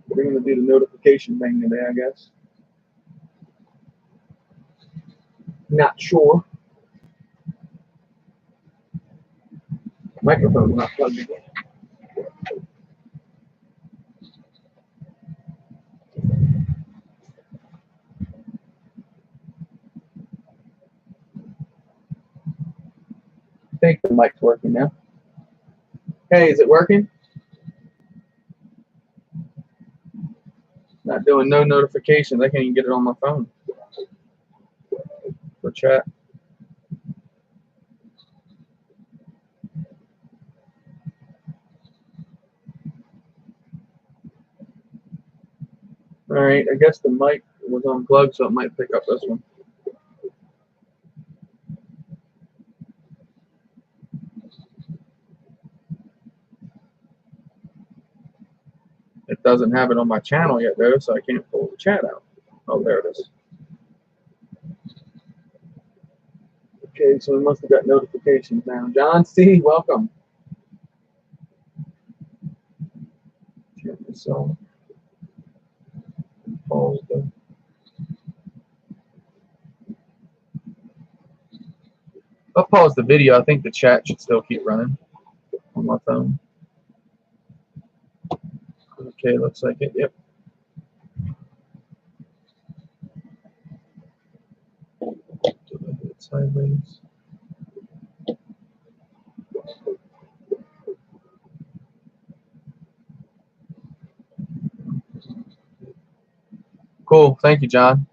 We're going to do the notification thing today, I guess. Not sure. Microphone's not plugged in. I think the mic's working now. Hey, is it working? Not doing no notifications. I can't even get it on my phone for chat. All right, I guess the mic was unplugged, so it might pick up this one. It doesn't have it on my channel yet, though, so I can't pull the chat out. Oh, there it is. Okay, so we must have got notifications now. John C., welcome. Turn this on. Pause the. I'll pause the video. I think the chat should still keep running on my phone. Okay, looks like it. Yep. Sideways. Cool. Thank you, John.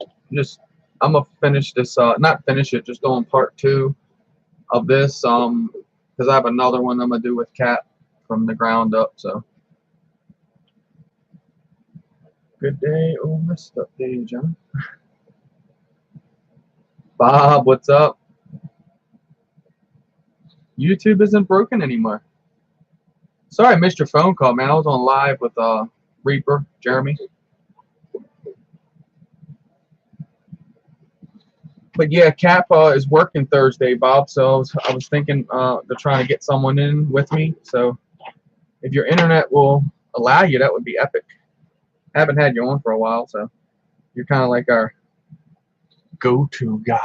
I'm gonna finish this. Not finish it. Just doing part 2 of this. Because I have another one I'm gonna do with Cat from the ground up. So. Good day. Oh, messed up day, John. Bob, what's up? YouTube isn't broken anymore. Sorry I missed your phone call, man. I was on live with Reaper, Jeremy. But yeah, Cap is working Thursday, Bob. So I was thinking they're trying to get someone in with me. So if your internet will allow you, that would be epic. I haven't had you on for a while, so you're kind of like our go-to guy.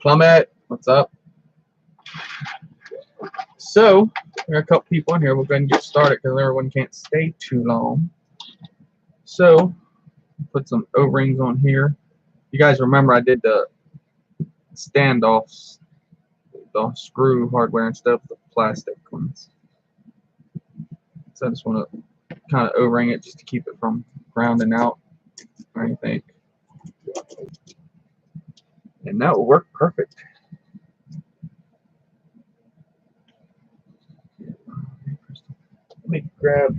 Plummet, what's up? So there are a couple people in here. We're going to get started because everyone can't stay too long. So put some O-rings on here. You guys remember I did the standoffs, the screw hardware instead of the plastic ones. So I just want to kind of O-ring it just to keep it from grounding out or anything. And that will work perfect. Let me grab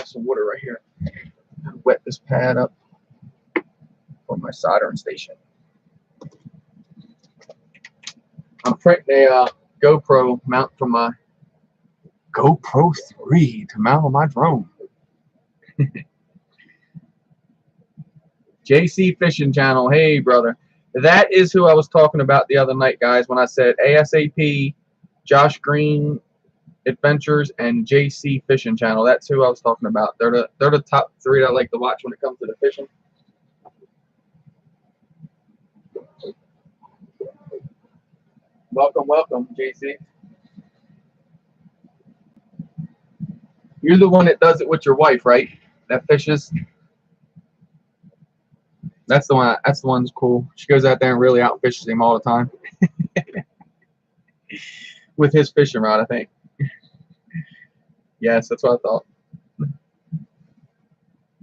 some water right here. Wet this pad up for my soldering station. I'm printing a GoPro mount from my GoPro 3 to mount on my drone. JC Fishing Channel, hey brother. That is who I was talking about the other night, guys, when I said ASAP, Josh Green Adventures, and JC Fishing Channel. That's who I was talking about. They're the top 3 that I like to watch when it comes to the fishing. Welcome, JC. You're the one that does it with your wife, right? That fishes. That's the one. That's the one that's cool. She goes out there and really out fishes him all the time. With his fishing rod, I think. Yes, that's what I thought.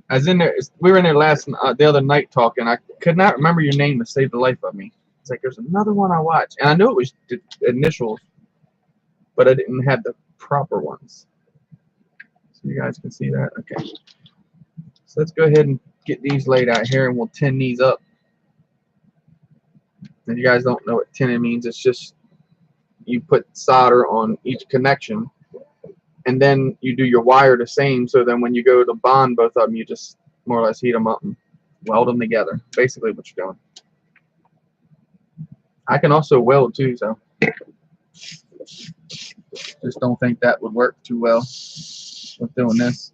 I was in there. We were in there the other night talking. I could not remember your name to save the life of me. It's like there's another one I watched, and I knew it was the initials, but I didn't have the proper ones. So you guys can see that. Okay. So let's go ahead and get these laid out here, and we'll tin these up. And you guys don't know what tinning means. It's just you put solder on each connection, and then you do your wire the same. So then when you go to bond both of them, you just more or less heat them up and weld them together. Basically what you're doing. I can also weld too, so Just don't think that would work too well with doing this.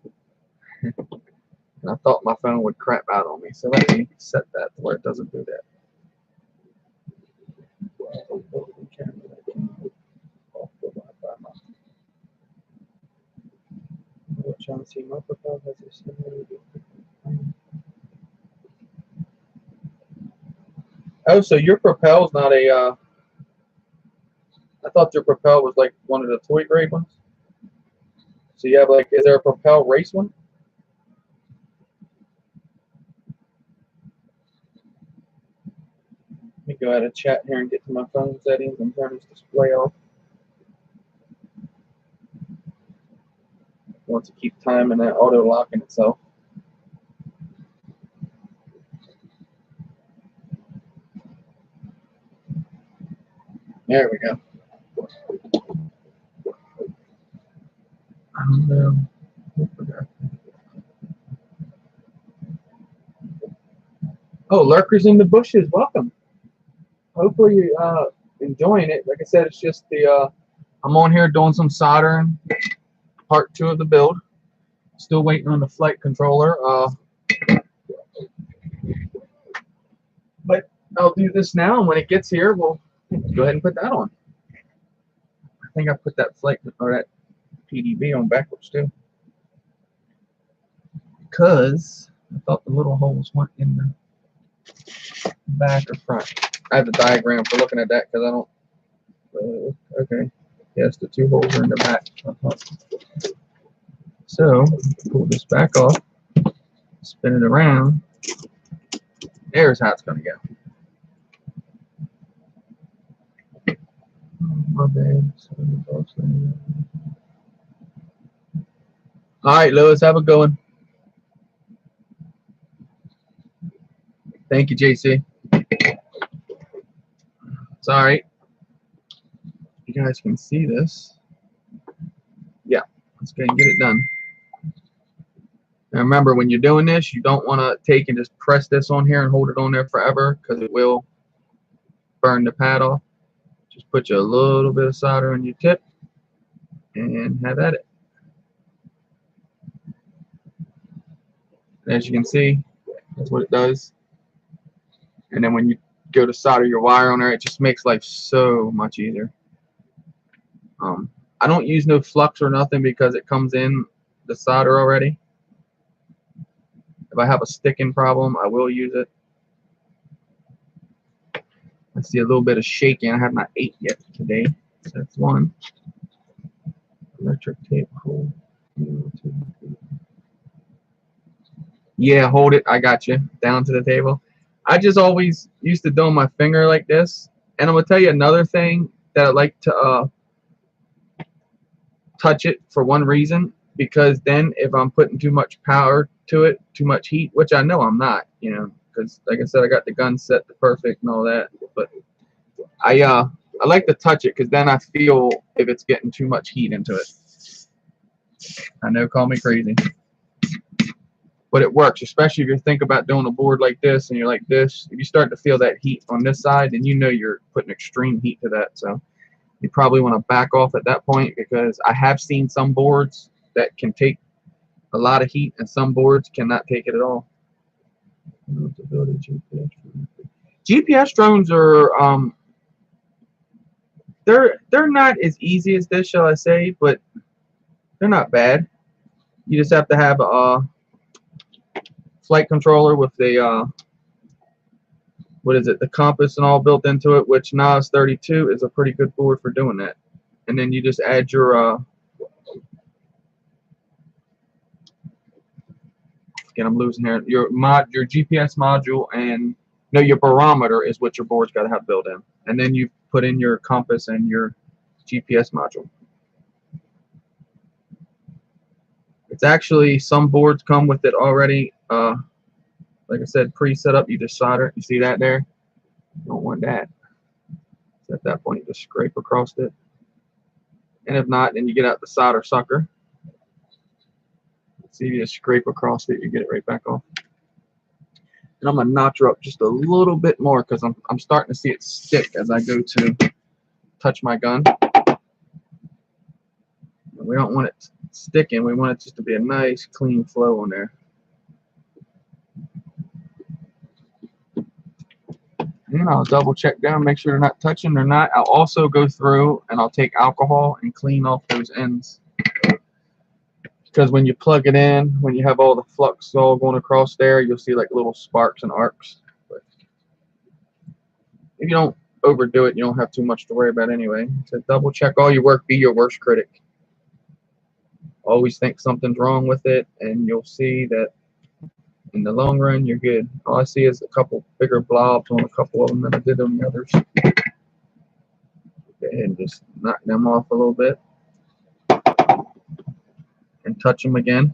And I thought my phone would crap out on me, so let me set that to where it doesn't do that. Oh, so your propel's not a, I thought your propel was like one of the toy grade ones. So you have like, is there a propel race one? Let me go ahead and chat here and get to my phone settings and turn this display off. I want to keep time and that auto locking itself. There we go. Oh, lurkers in the bushes, welcome. Hopefully you're enjoying it. Like I said, it's just the I'm on here doing some soldering, part 2 of the build. Still waiting on the flight controller. But I'll do this now, and when it gets here, we'll go ahead and put that on. I think I put that flight or that PDB on backwards too, because I thought the little holes went in the back or front. I have the diagram for looking at that because I don't. Okay, yes, the 2 holes are in the back. So pull this back off, spin it around. There's how it's going to go. My bad. All right, Lewis, have a good one. Thank you, JC. It's all right. You guys can see this. Yeah, let's go and get it done. Now remember, when you're doing this, you don't want to take and just press this on here and hold it on there forever, because it will burn the pad off. Just put you a little bit of solder on your tip and have at it. As you can see, that's what it does. And then when you go to solder your wire on there, it just makes life so much easier. I don't use no flux or nothing because it comes in the solder already. If I have a sticking problem, I will use it. I see a little bit of shaking. I have not ate yet today. So that's 1. Electric tape hold. Yeah, hold it. I got you. Down to the table. I just always used to do on my finger like this. And I'm going to tell you another thing that I like to touch it for one reason. Because then if I'm putting too much power to it, too much heat, which I know I'm not, you know, because like I said, I got the gun set to perfect and all that. But I like to touch it because then I feel if it's getting too much heat into it. I know, call me crazy. But it works, especially if you think about doing a board like this and you're like this. If you start to feel that heat on this side, then you know you're putting extreme heat to that. So you probably want to back off at that point, because I have seen some boards that can take a lot of heat and some boards cannot take it at all. GPS drones are they're not as easy as this, shall I say, but they're not bad. You just have to have a flight controller with the what is it, the compass and all built into it, which NAS 32 is a pretty good board for doing that. And then you just add your again, I'm losing here, your GPS module, and no, your barometer is what your board's got to have built in. And then you put in your compass and your GPS module. It's actually, some boards come with it already, like I said, pre-set up. You just solder. You see that there? You don't want that. So at that point, you just scrape across it. And if not, then you get out the solder sucker. See, if you just scrape across it, you get it right back off. And I'm gonna notch her up just a little bit more because I'm starting to see it stick as I go to touch my gun. We don't want it sticking. We want it just to be a nice, clean flow on there. And I'll double check down, make sure they're not touching. They're not. I'll also go through and I'll take alcohol and clean off those ends. Because when you plug it in, when you have all the flux all going across there, you'll see like little sparks and arcs. But if you don't overdo it, you don't have too much to worry about anyway. So double check all your work, be your worst critic. Always think something's wrong with it, and you'll see that in the long run, you're good. All I see is a couple bigger blobs on a couple of them than I did on the others. Go ahead and just knock them off a little bit. And touch them again.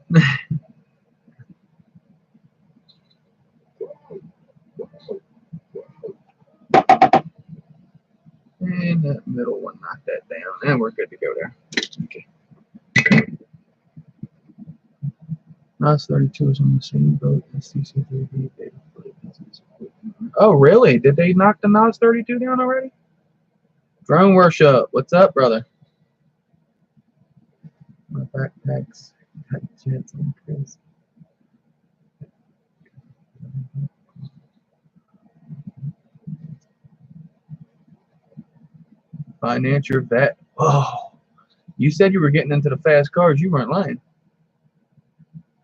And that middle one, knock that down. And we're good to go there. Okay. NOS 32 is on the same boat as CC3B. Oh, really? Did they knock the NOS 32 down already? Drone Worship, what's up, brother? My backpacks got jets on Chris. Finance your vet. Oh, you said you were getting into the fast cars. You weren't lying.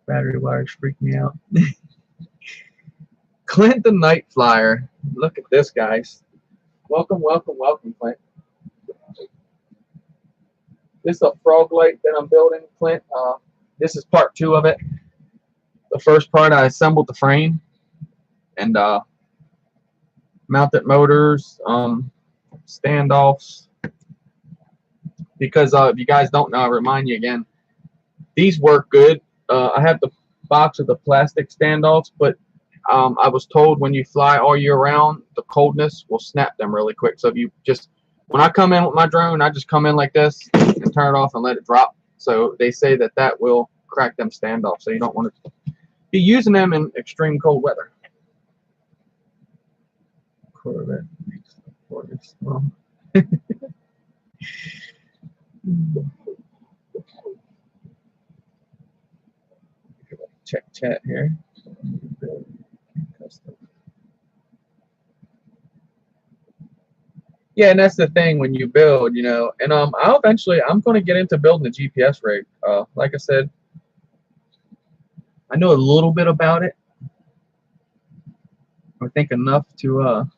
Battery wires freak me out. Clint the Night Flyer. Look at this, guys. Welcome, welcome, welcome, Clint. This is a Froglite that I'm building, Clint. This is part 2 of it. The first part, I assembled the frame and mounted motors, standoffs. Because if you guys don't know, I'll remind you again, these work good. I have the box of the plastic standoffs, but I was told when you fly all year round, the coldness will snap them really quick. So if you just, when I come in with my drone, I just come in like this and turn it off and let it drop. So they say that that will crack them standoffs. So you don't want to be using them in extreme cold weather. Corvette makes the quarters small. Check chat here. Yeah, and that's the thing when you build, you know. And I'm going to get into building a GPS rig. Like I said, I know a little bit about it. I think enough to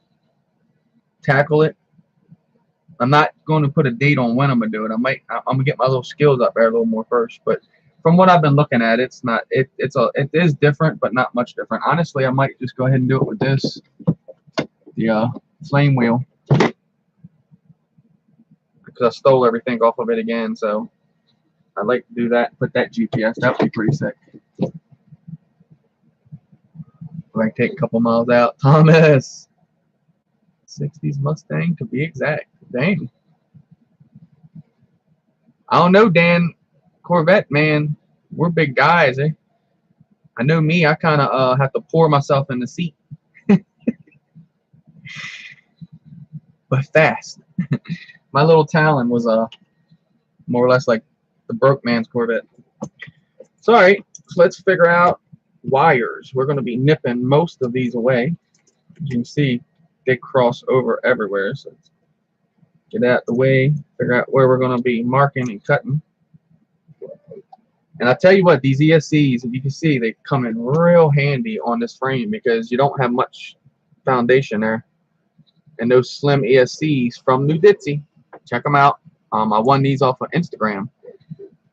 tackle it. I'm not going to put a date on when I'm gonna do it. I'm gonna get my little skills up there a little more first. But from what I've been looking at, it is different, but not much different. Honestly, I might just go ahead and do it with this, the flame wheel, because I stole everything off of it again. So I'd like to do that. Put that GPS. That'd be pretty sick. Like take a couple miles out. Thomas, 60s Mustang to be exact. Dang. I don't know, Dan. Corvette, man. We're big guys, eh? I know me. I kind of have to pour myself in the seat. But fast. My little Talon was more or less like the broke man's Corvette. So, all right. So let's figure out wires. We're going to be nipping most of these away. As you can see, they cross over everywhere. So let's get out the way, figure out where we're going to be marking and cutting. And I tell you what, these ESCs, if you can see, they come in real handy on this frame because you don't have much foundation there. And those slim ESCs from New Ditsy, check them out. I won these off of Instagram.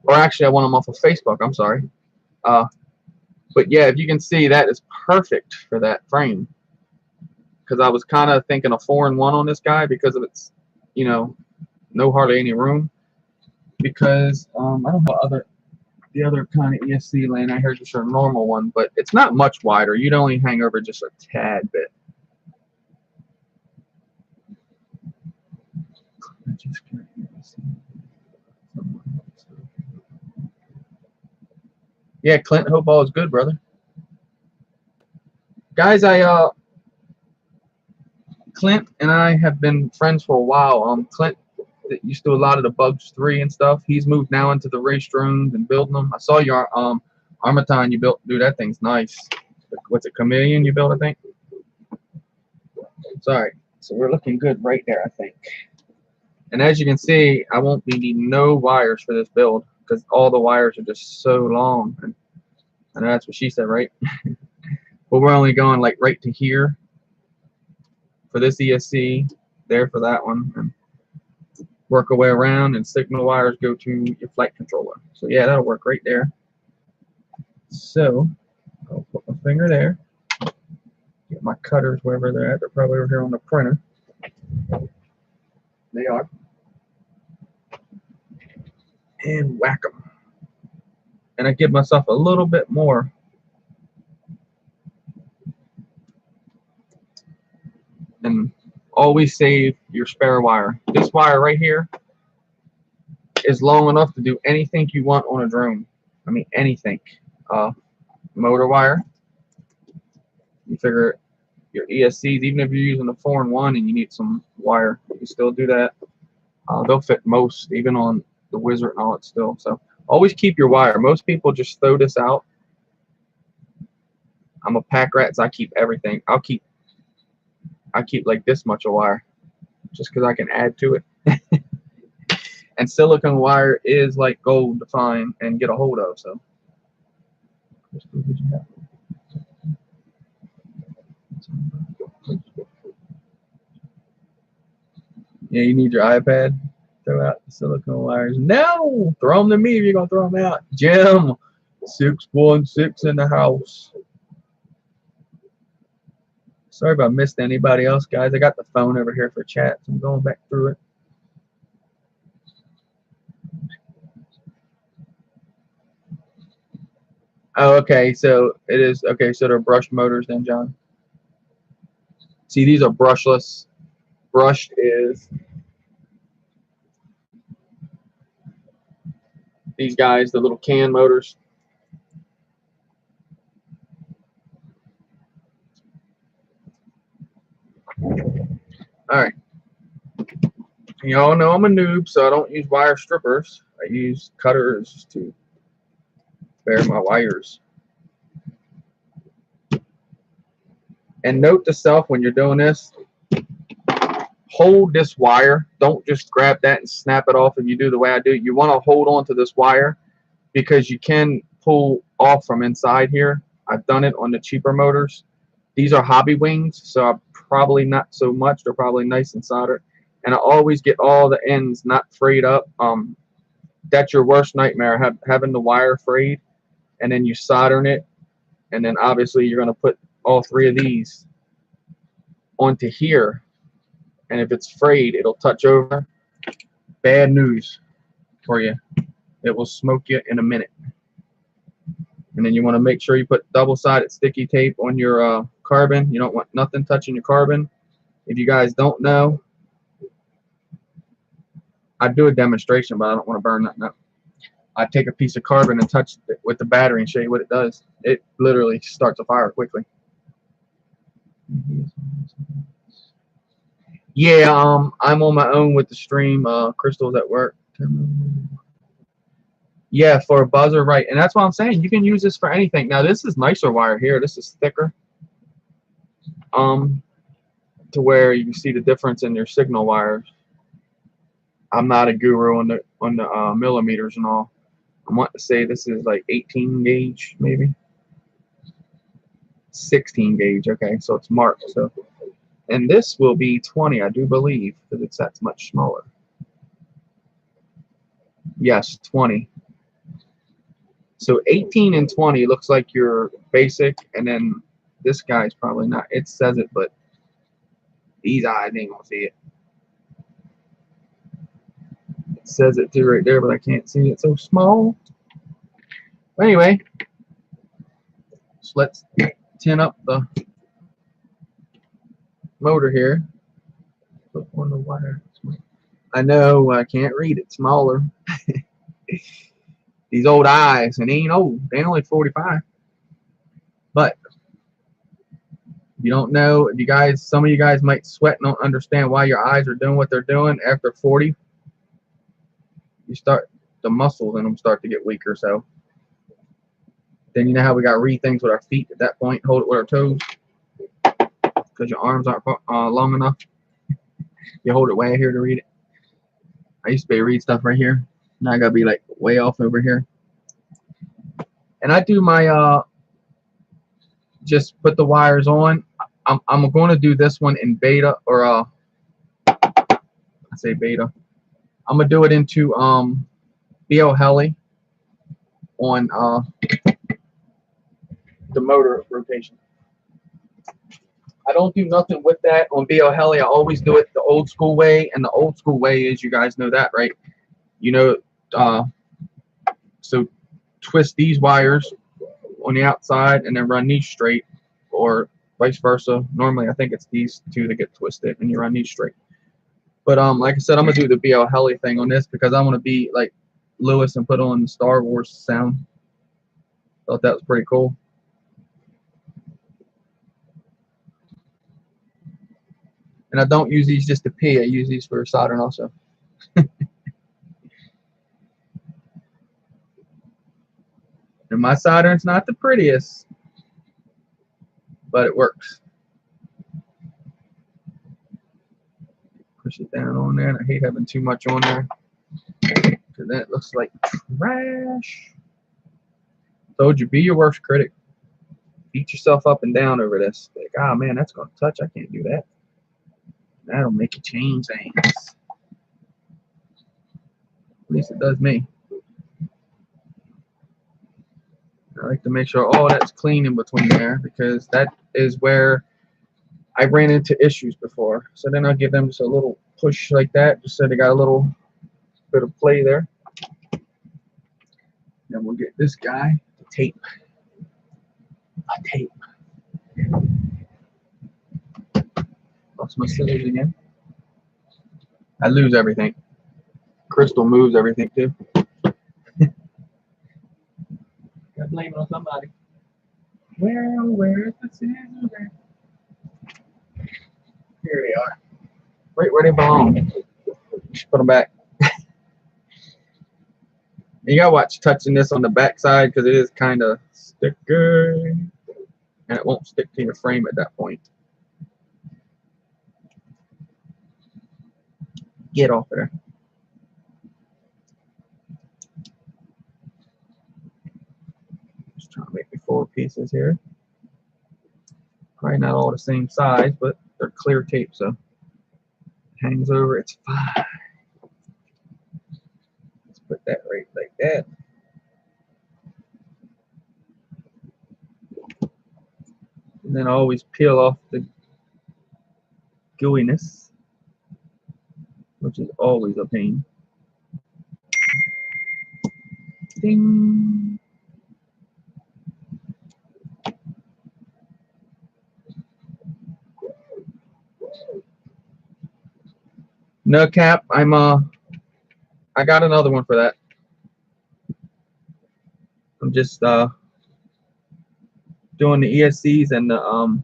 Or actually, I won them off of Facebook. I'm sorry. But yeah, if you can see, that is perfect for that frame. Because I was kind of thinking a 4-in-1 on this guy because of its, you know, no hardly any room. Because I don't know the other kind of ESC lane. I heard just a normal one, but it's not much wider. You'd only hang over just a tad bit. Yeah, Clint, hope all is good, brother. Guys, Clint and I have been friends for a while. Clint that used to do a lot of the Bugs 3 and stuff. He's moved now into the race drones and building them. I saw your Armaton you built. Dude, that thing's nice. What's it, Chameleon you built, I think? Sorry. So we're looking good right there, I think. And as you can see, I won't be needing no wires for this build because all the wires are just so long. And I know that's what she said, right? But we're only going like right to here for this ESC, there for that one, and work our way around, and signal wires go to your flight controller. So yeah, that'll work right there. So I'll put my finger there, get my cutters wherever they're at. They're probably over here on the printer. They are. And whack them. And I give myself a little bit more. And always save your spare wire. This wire right here is long enough to do anything you want on a drone. I mean, anything. Motor wire. You figure your ESCs, even if you're using a 4-in-1 and you need some wire, you can still do that. They'll fit most, even on the Wizard and all that still. So always keep your wire. Most people just throw this out. I'm a pack rat, so I keep everything. I keep like this much of wire just because I can add to it. And silicone wire is like gold to find and get a hold of. So yeah, you need your iPad. Throw out the silicone wires. No, throw them to me if you're gonna throw them out. Jim, 616 in the house. Sorry if I missed anybody else, guys. I got the phone over here for chat, so I'm going back through it. Oh, okay. So it is okay. So they're brushed motors, then, John. See, these are brushless. Brushed is these guys, the little can motors. All right. Y'all know I'm a noob, so I don't use wire strippers. I use cutters to bare my wires. And note to self when you're doing this, hold this wire. Don't just grab that and snap it off if you do the way I do. You want to hold on to this wire because you can pull off from inside here. I've done it on the cheaper motors. These are hobby wings, so I'm probably not so much. They're probably nice and soldered. And I always get all the ends not frayed up. That's your worst nightmare, having the wire frayed, and then you soldering it, and then obviously you're going to put all 3 of these onto here, and if it's frayed, it'll touch over. Bad news for you. It will smoke you in a minute. And then you want to make sure you put double-sided sticky tape on your carbon. You don't want nothing touching your carbon. If you guys don't know, I'd do a demonstration, but I don't want to burn nothing up. I'd take a piece of carbon and touch it with the battery and show you what it does. It literally starts a fire quickly. Yeah, I'm on my own with the stream. Crystal's at work. Yeah, for a buzzer, right. And that's what I'm saying. You can use this for anything. Now, this is nicer wire here. This is thicker. To where you can see the difference in your signal wires. I'm not a guru on the millimeters and all. I want to say this is like 18 gauge, maybe 16 gauge. Okay, so it's marked. So, and this will be 20, I do believe, because it's that's much smaller. Yes, 20. So 18 and 20 looks like your basic, and then this guy's probably not. It says it, but these eyes ain't gonna see it. It says it too right there, but I can't see it. So small. But anyway, so let's tin up the motor here. Put on the wire. I know I can't read it. Smaller. These old eyes, and they ain't old. They ain't only 45. But if you don't know, if you guys, some of you guys might sweat and don't understand why your eyes are doing what they're doing after 40. the muscles in them start to get weaker. So then you know how we got to read things with our feet at that point, hold it with our toes, because your arms aren't long enough. You hold it way here to read it. I used to be able to read stuff right here. Now I gotta be like way off over here. And I do my just put the wires on. I'm going to do this one in beta, or I say beta. I'm gonna do it into BL Heli on the motor rotation. I don't do nothing with that on BL Heli. I always do it the old school way, and the old school way is, you guys know that, right? You know, so twist these wires on the outside and then run these straight, or vice versa. Normally I think it's these two that get twisted and you run these straight. But like I said, I'm gonna do the BL Heli thing on this because I want to be like Lewis and put on the Star Wars sound. Thought that was pretty cool. And I don't use these just to pee. I use these for soldering also. And my soldering's not the prettiest, but it works. Push it down on there. And I hate having too much on there because then it looks like trash. Told you, be your worst critic. Beat yourself up and down over this. Like, oh man, that's going to touch. I can't do that. That'll make you change things. At least it does me. I like to make sure all that's clean in between there, because that is where I ran into issues before. So then I'll give them just a little push like that, just so they got a little bit of play there. Then we'll get this guy to tape. A tape. Lost my scissors again. I lose everything. Crystal moves everything too. Gotta blame it on somebody. Where's the scissors? Here they are. Right where they belong. Just put them back. You gotta watch touching this on the back side because it is kind of sticky, and it won't stick to your frame at that point. Get off of there. Just trying to make me 4 pieces here. Probably not all the same size, but they're clear tape, so it hangs over. It's fine. Let's put that right like that. And then I always peel off the gooiness, which is always a pain. Ding. No cap, I got another one for that. I'm just doing the ESCs and the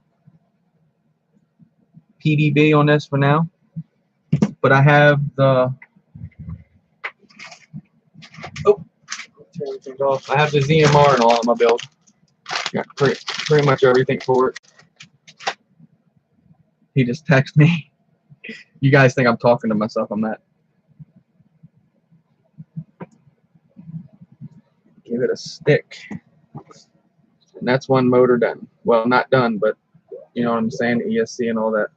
PDB on this for now. But I have the turn everything off. I have the ZMR and all on my build. Got pretty much everything for it. He just texted me. You guys think I'm talking to myself? I'm not. Give it a stick. And that's one motor done. Well, not done, but you know what I'm saying, ESC and all that.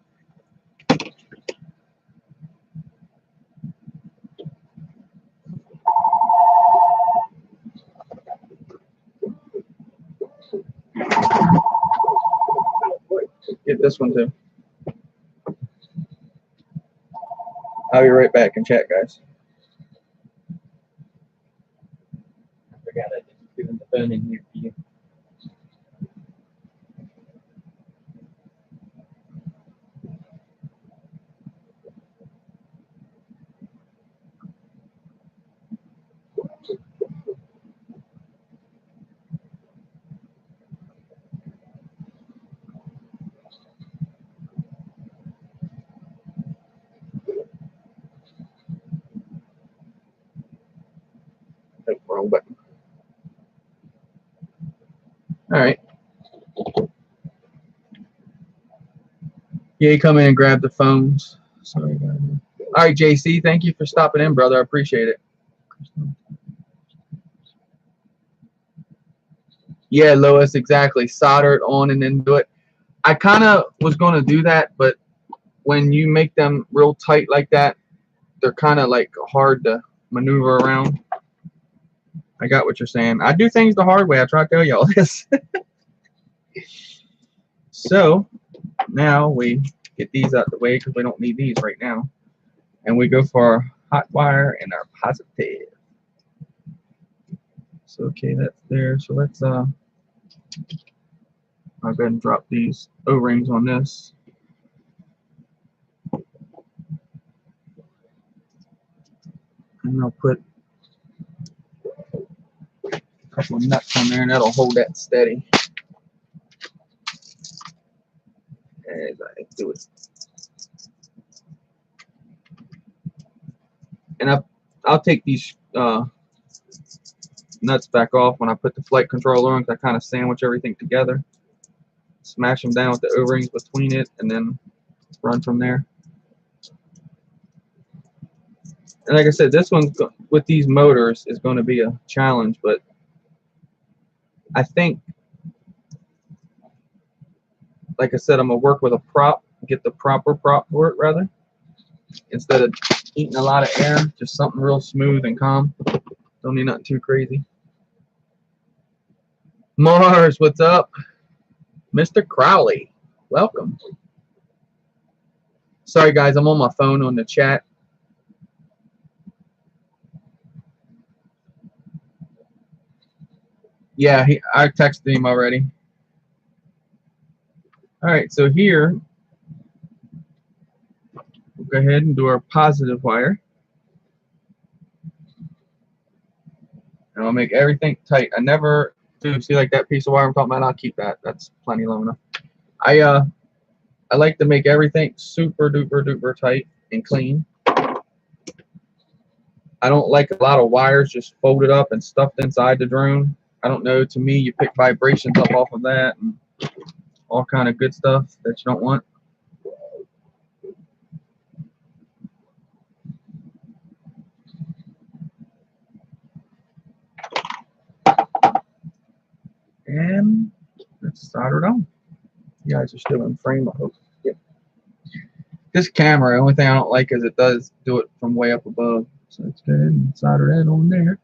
Get this one too. I'll be right back in chat, guys. I forgot I didn't put the phone in here for you. right. Yeah, come in and grab the phones. Sorry about that. All right, JC, thank you for stopping in, brother. I appreciate it. Yeah, Lois, exactly. Solder it on and then do it. I kind of was going to do that, but when you make them real tight like that, they're kind of like hard to maneuver around. I got what you're saying. I do things the hard way. I try to tell y'all this. So now we get these out the way because we don't need these right now. And we go for our hot wire and our positive. So okay, that's there. So let's I'll go ahead and drop these O-rings on this. And I'll put a couple of nuts on there and that'll hold that steady. As I do it. And I'll take these nuts back off when I put the flight controller on because I kind of sandwich everything together. Smash them down with the O-rings between it and then run from there. And like I said, this one with these motors is going to be a challenge, but I think, like I said, I'm going to work with a prop, get the proper prop for it rather, instead of eating a lot of air, just something real smooth and calm. Don't need nothing too crazy. Mars, what's up? Mr. Crowley, welcome. Sorry guys, I'm on my phone on the chat. Yeah, I texted him already. All right, so here, we'll go ahead and do our positive wire. And I'll make everything tight. I never do, see like that piece of wire I'm talking about, I'll keep that. That's plenty long enough. I like to make everything super duper duper tight and clean. I don't like a lot of wires just folded up and stuffed inside the drone. I don't know, to me you pick vibrations up off of that and all kind of good stuff that you don't want. And let's solder it on. You guys are still in frame, I hope. Yep. This camera, the only thing I don't like is it does do it from way up above. So let's go ahead and solder that on there.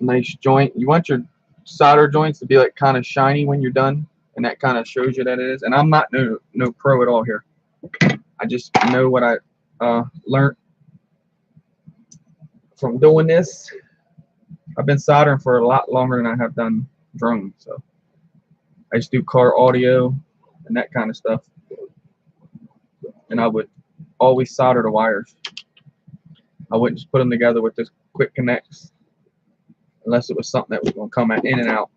Nice joint. You want your solder joints to be like kind of shiny when you're done, and that kind of shows you that it is. And I'm not no pro at all here. I just know what I learned from doing this. I've been soldering for a lot longer than I have done drones, so I just do car audio and that kind of stuff. And I would always solder the wires. I wouldn't just put them together with this quick connects unless it was something that was going to come in and out.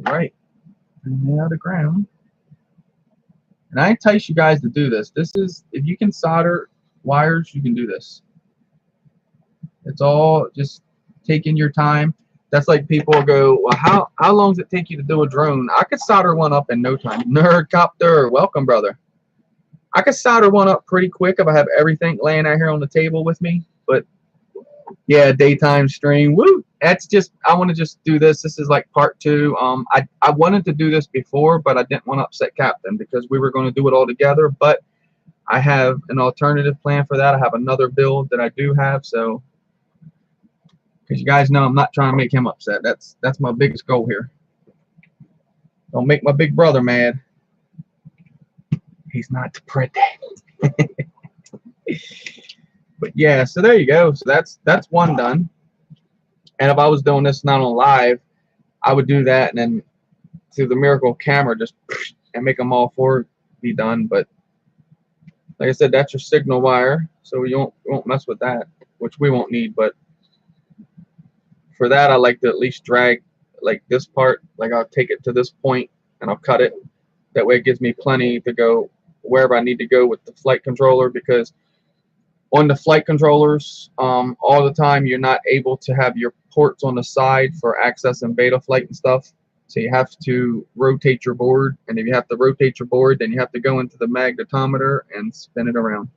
Right. And now the ground. And I entice you guys to do this. This is, if you can solder wires, you can do this. It's all just taking your time. That's like people go, well, how long does it take you to do a drone? I could solder one up in no time. Nerdcopter, welcome, brother. I could solder one up pretty quick if I have everything laying out here on the table with me. But yeah, daytime stream. Woo! That's just, I want to just do this. This is like part 2. I wanted to do this before, but I didn't want to upset Captain because we were going to do it all together. But I have an alternative plan for that. I have another build that I do have. So, because you guys know I'm not trying to make him upset. That's my biggest goal here. Don't make my big brother mad. He's not pretty. But yeah, so there you go. So that's one done. And if I was doing this not on live, I would do that and then through the miracle camera just and make them all 4 be done. But like I said, that's your signal wire, so you won't mess with that. which we won't need, but for that I like to at least drag like this part, like I'll take it to this point and I'll cut it. That way it gives me plenty to go wherever I need to go with the flight controller, because on the flight controllers, all the time you're not able to have your ports on the side for access and beta flight and stuff. So you have to rotate your board, and if you have to rotate your board, then you have to go into the magnetometer and spin it around.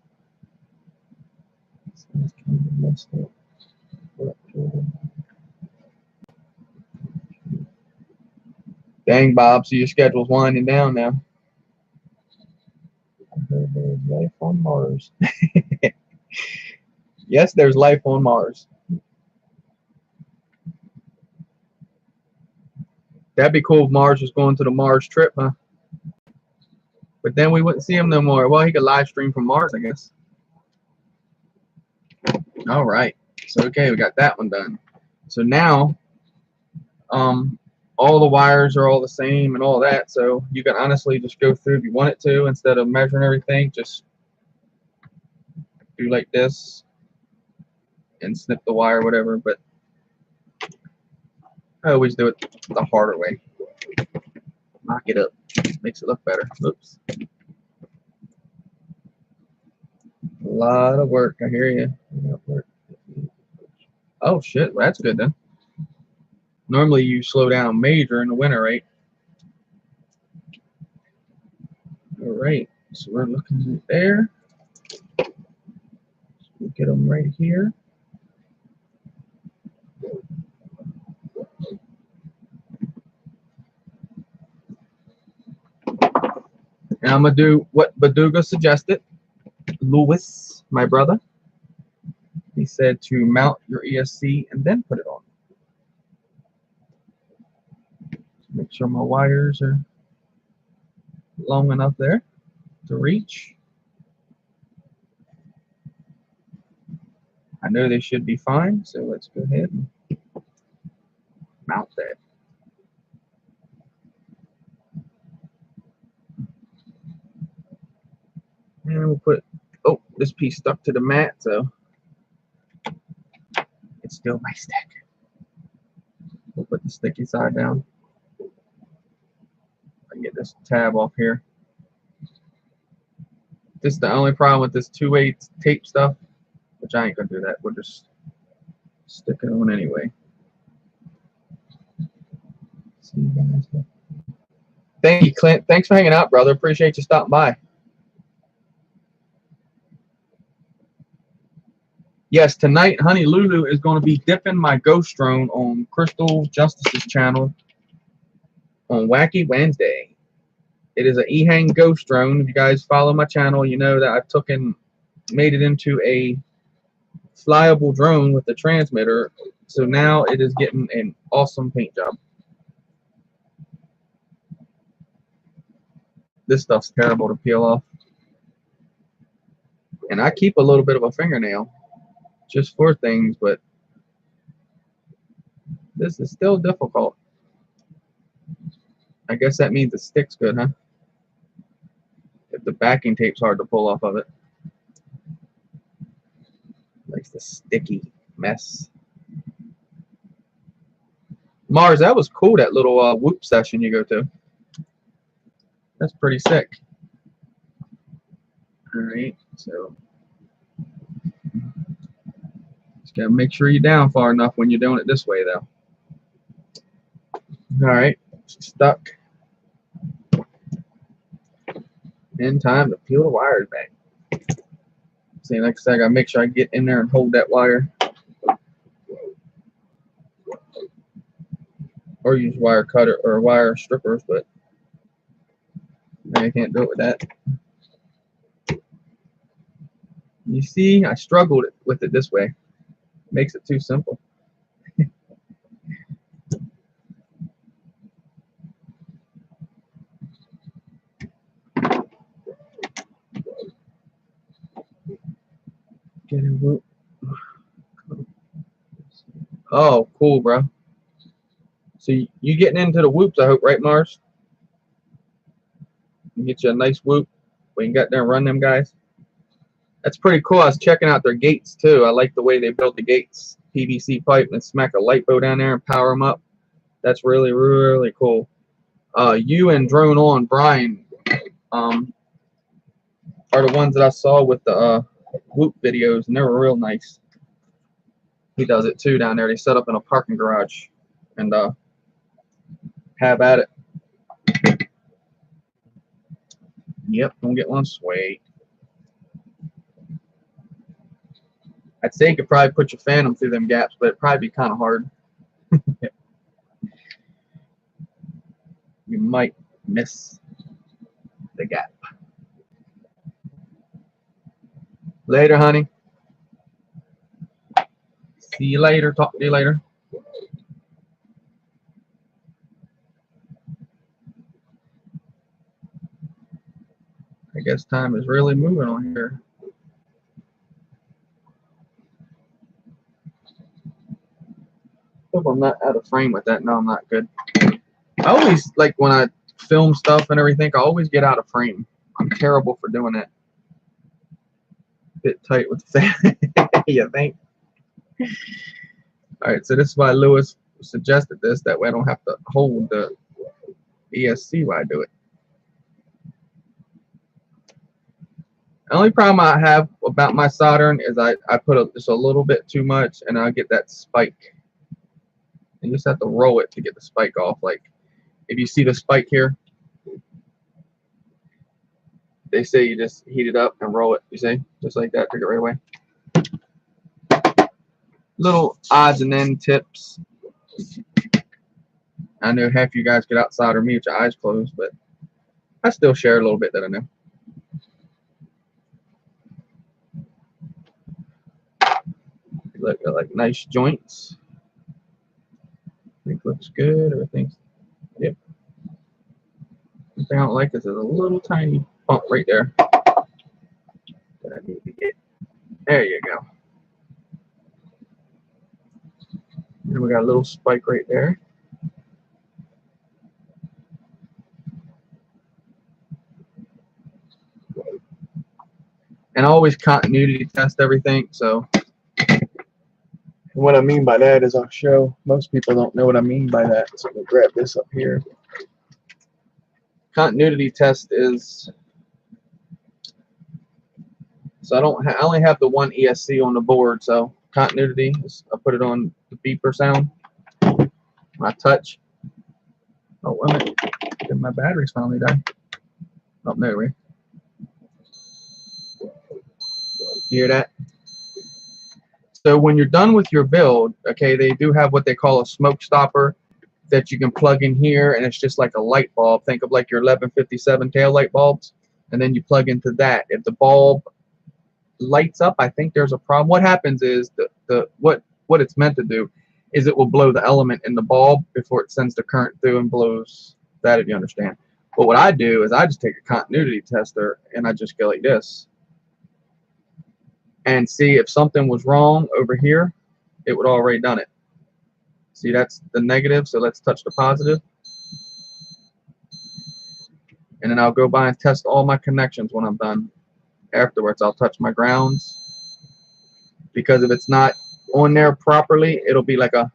Dang, Bob, so your schedule's winding down now. I heard there's life on Mars. Yes, there's life on Mars. That'd be cool if Mars was going to the Mars trip, huh? But then we wouldn't see him no more. Well, he could live stream from Mars, I guess. All right. So, okay, we got that one done. So now, all the wires are all the same and all that. So you can honestly just go through if you wanted to, instead of measuring everything, just do like this and snip the wire, whatever. But I always do it the harder way. Knock it up. Makes it look better. Oops. A lot of work. I hear you. Oh, shit. Well, that's good then. Normally you slow down major in the winter, right? All right. So we're looking at there. So we'll get them right here. And I'm going to do what Baduga suggested. Lewis, my brother, he said to mount your ESC and then put it on. Make sure my wires are long enough there to reach. I know they should be fine, so let's go ahead and mount that. And we'll put, oh, this piece stuck to the mat, so it's still my stick. We'll put the sticky side down. I can get this tab off here. This is the only problem with this 2-way tape stuff, which I ain't gonna do that. We'll just stick it on anyway. See you guys. Thank you, Clint. Thanks for hanging out, brother. Appreciate you stopping by. Yes, tonight, Honey Lulu is going to be dipping my ghost drone on Crystal Justice's channel on Wacky Wednesday. It is an E-Hang ghost drone. If you guys follow my channel, you know that I took and made it into a flyable drone with the transmitter. So now it is getting an awesome paint job. This stuff's terrible to peel off. And I keep a little bit of a fingernail just for things, but this is still difficult. I guess that means the stick's good, huh? If the backing tape's hard to pull off of it. Likes the sticky mess. Mars, that was cool, that little whoop session you go to. That's pretty sick. Alright, so just gotta make sure you're down far enough when you're doing it this way, though. Alright, stuck. In time to peel the wires back. See, like I said, I gotta make sure I get in there and hold that wire. Or use wire cutter or wire strippers, but I can't do it with that. You see, I struggled with it this way. Makes it too simple. Get a whoop. Oh, cool, bro. So you getting into the whoops, I hope, right, Mars? You get you a nice whoop when you got there and run them guys. That's pretty cool. I was checking out their gates too. I like the way they built the gates. PVC pipe and smack a light bow down there and power them up. That's really, really cool. You and Drone On Brian are the ones that I saw with the Whoop videos, and they were real nice. He does it too down there. They set up in a parking garage and have at it. Yep, don't get one sway. I'd say you could probably put your Phantom through them gaps, but it'd probably be kind of hard. You might miss the gap. Later, honey. See you later. Talk to you later. I guess time is really moving on here. Hope I'm not out of frame with that. No, I'm not good. I always, like, when I film stuff and everything, I always get out of frame. I'm terrible for doing that. Bit tight with the fan. You think? Alright, so this is why Lewis suggested this. That way I don't have to hold the ESC while I do it. The only problem I have about my soldering is I put just a little bit too much and I get that spike. You just have to roll it to get the spike off. Like, if you see the spike here, they say you just heat it up and roll it. You see? Just like that. Take it right away. Little odds and end tips. I know half you guys get outside or me with your eyes closed, but I still share a little bit that I know. Look, like nice joints. I think looks good. Everything's, yep. The thing I don't like is there's a little tiny bump right there that I need to get. There you go. And we got a little spike right there. And I always continuity test everything. So what I mean by that is I'll show. Most people don't know what I mean by that. So I'm gonna grab this up here. Continuity test is, so I only have the one ESC on the board. So continuity is, I put it on the beeper sound. When I touch. Oh, wait a minute. Did my batteries finally die? Oh, no way. You hear that? So when you're done with your build, okay, they do have what they call a smoke stopper that you can plug in here, and it's just like a light bulb. Think of like your 1157 tail light bulbs, and then you plug into that. If the bulb lights up, I think there's a problem. What happens is what it's meant to do is it will blow the element in the bulb before it sends the current through and blows that, if you understand. But what I do is I just take a continuity tester and I just go like this and see if something was wrong over here. It would already done it. See, that's the negative, so let's touch the positive. And then I'll go by and test all my connections when I'm done. Afterwards, I'll touch my grounds, because if it's not on there properly, it'll be like a,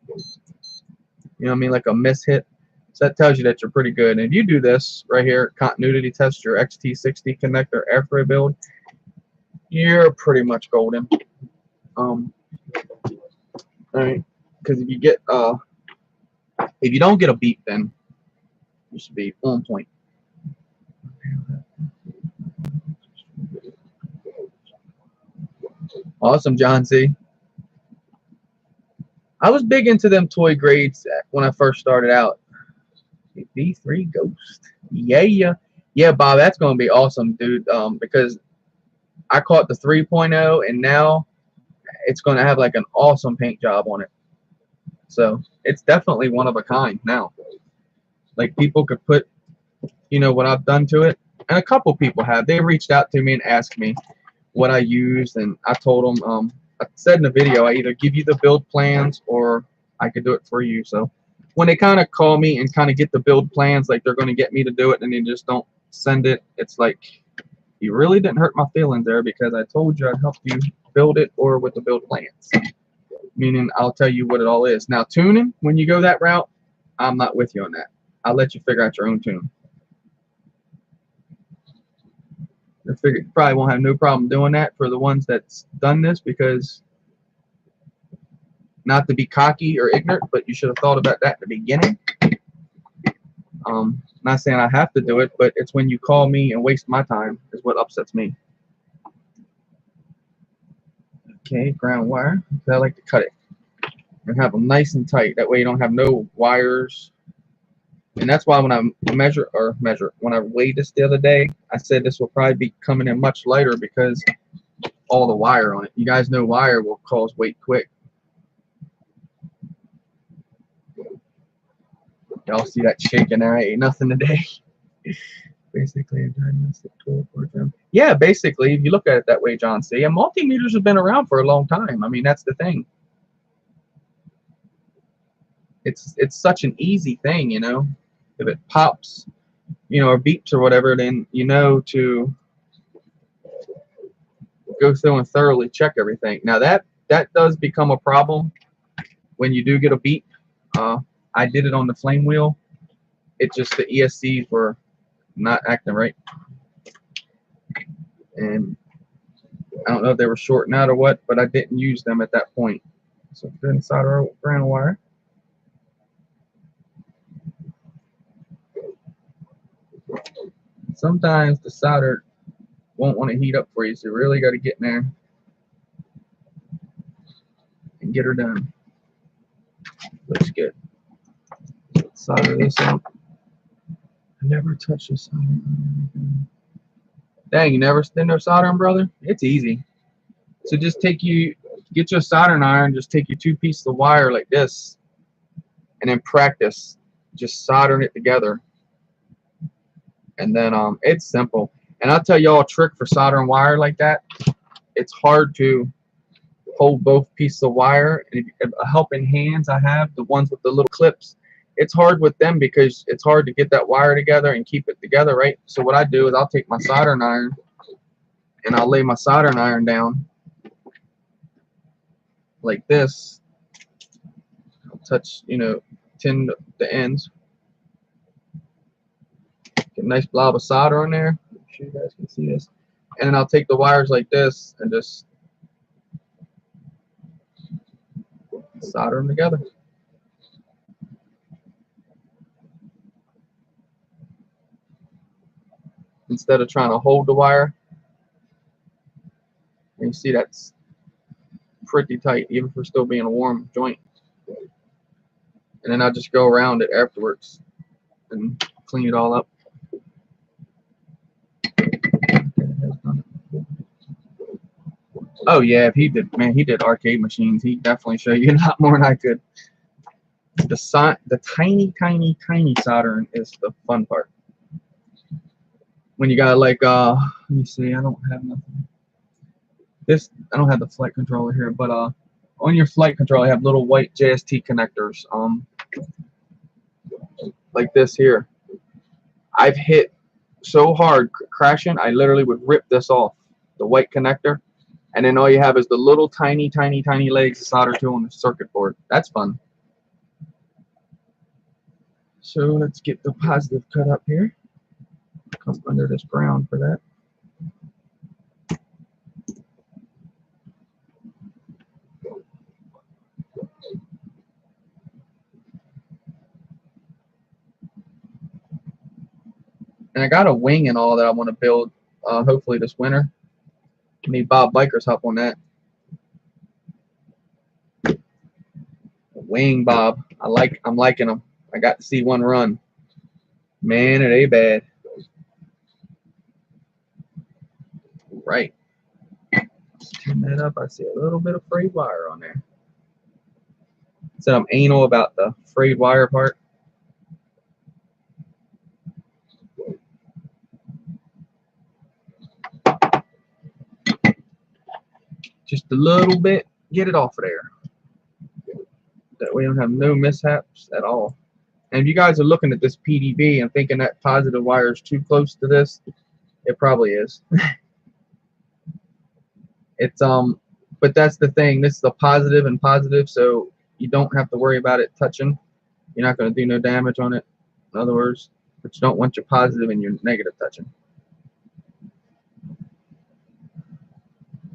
you know what I mean, like a mishit. So that tells you that you're pretty good. And if you do this right here, continuity test your XT60 connector after a build, you're pretty much golden. All right, because if you get if you don't get a beep, then you should be on point. Awesome, John C. I was big into them toy grades when I first started out. V3 Ghost. Yeah, Bob, that's going to be awesome, dude, because I caught the 3.0, and now it's going to have like an awesome paint job on it. So it's definitely one of a kind now. Like, people could put, you know, what I've done to it, and a couple people have. They reached out to me and asked me what I used, and I told them, I said in the video, I either give you the build plans or I could do it for you. So when they kind of call me and kind of get the build plans, like they're going to get me to do it, and they just don't send it, it's like, You really didn't hurt my feelings there because I told you I'd help you build it or with the build plans. Meaning I'll tell you what it all is. Now tuning, when you go that route, I'm not with you on that. I'll let you figure out your own tune. I figure you probably won't have no problem doing that for the ones that's done this, because not to be cocky or ignorant, but you should have thought about that at the beginning. Not saying I have to do it, but it's when you call me and waste my time is what upsets me. Okay, ground wire. I like to cut it and have them nice and tight. That way you don't have no wires. And that's why when I when I weighed this the other day, I said this will probably be coming in much lighter because all the wire on it. You guys know wire will cause weight quick. Y'all see that shaking there? I ate nothing today. Basically, yeah, basically, if you look at it that way, John C. And multimeters have been around for a long time. I mean, that's the thing. It's such an easy thing, you know. If it pops, you know, or beeps or whatever, then you know to go through and thoroughly check everything. Now that does become a problem when you do get a beep. I did it on the flame wheel. It just, the ESCs were not acting right, and I don't know if they were shorting out or what, but I didn't use them at that point. So put inside our ground wire. Sometimes the solder won't want to heat up for you, so you really got to get in there and get her done. Looks good. Solder this up. I never touch this solder. Dang, you never did no soldering, brother? It's easy. So just get your soldering iron, just take your 2 pieces of wire like this, and then practice just soldering it together. And then it's simple. And I'll tell y'all a trick for soldering wire like that. It's hard to hold both pieces of wire. And helping hands I have, the ones with the little clips, it's hard with them because it's hard to get that wire together and keep it together, right? So what I do is I'll take my soldering iron and I'll lay my soldering iron down like this. I'll touch, you know, tin the ends. Get a nice blob of solder on there. Make sure you guys can see this. And then I'll take the wires like this and just solder them together. Instead of trying to hold the wire. And you see that's pretty tight, even for still being a warm joint. And then I'll just go around it afterwards and clean it all up. Oh yeah, if he did arcade machines. He definitely show you a lot more than I could. The tiny soldering is the fun part. When you got like let me see, I don't have nothing. I don't have the flight controller here, but on your flight controller, I have little white JST connectors, like this here. I've hit so hard crashing, I literally would rip this off, the white connector, and then all you have is the little tiny legs to solder to on the circuit board. That's fun. So let's get the positive cut up here. Come under this ground for that. And I got a wing and all that I want to build, hopefully this winter. I need Bob Biker's help on that. Wing Bob, I'm liking them. I got to see one run. Man, are they bad. Right. Let's turn that up. I see a little bit of frayed wire on there. So I'm anal about the frayed wire part. Just a little bit. Get it off of there. That way you don't have no mishaps at all. And if you guys are looking at this PDB and thinking that positive wire is too close to this, It probably is. It's but that's the thing. This is a positive and positive, so you don't have to worry about it touching. You're not going to do no damage on it. In other words, but you don't want your positive and your negative touching.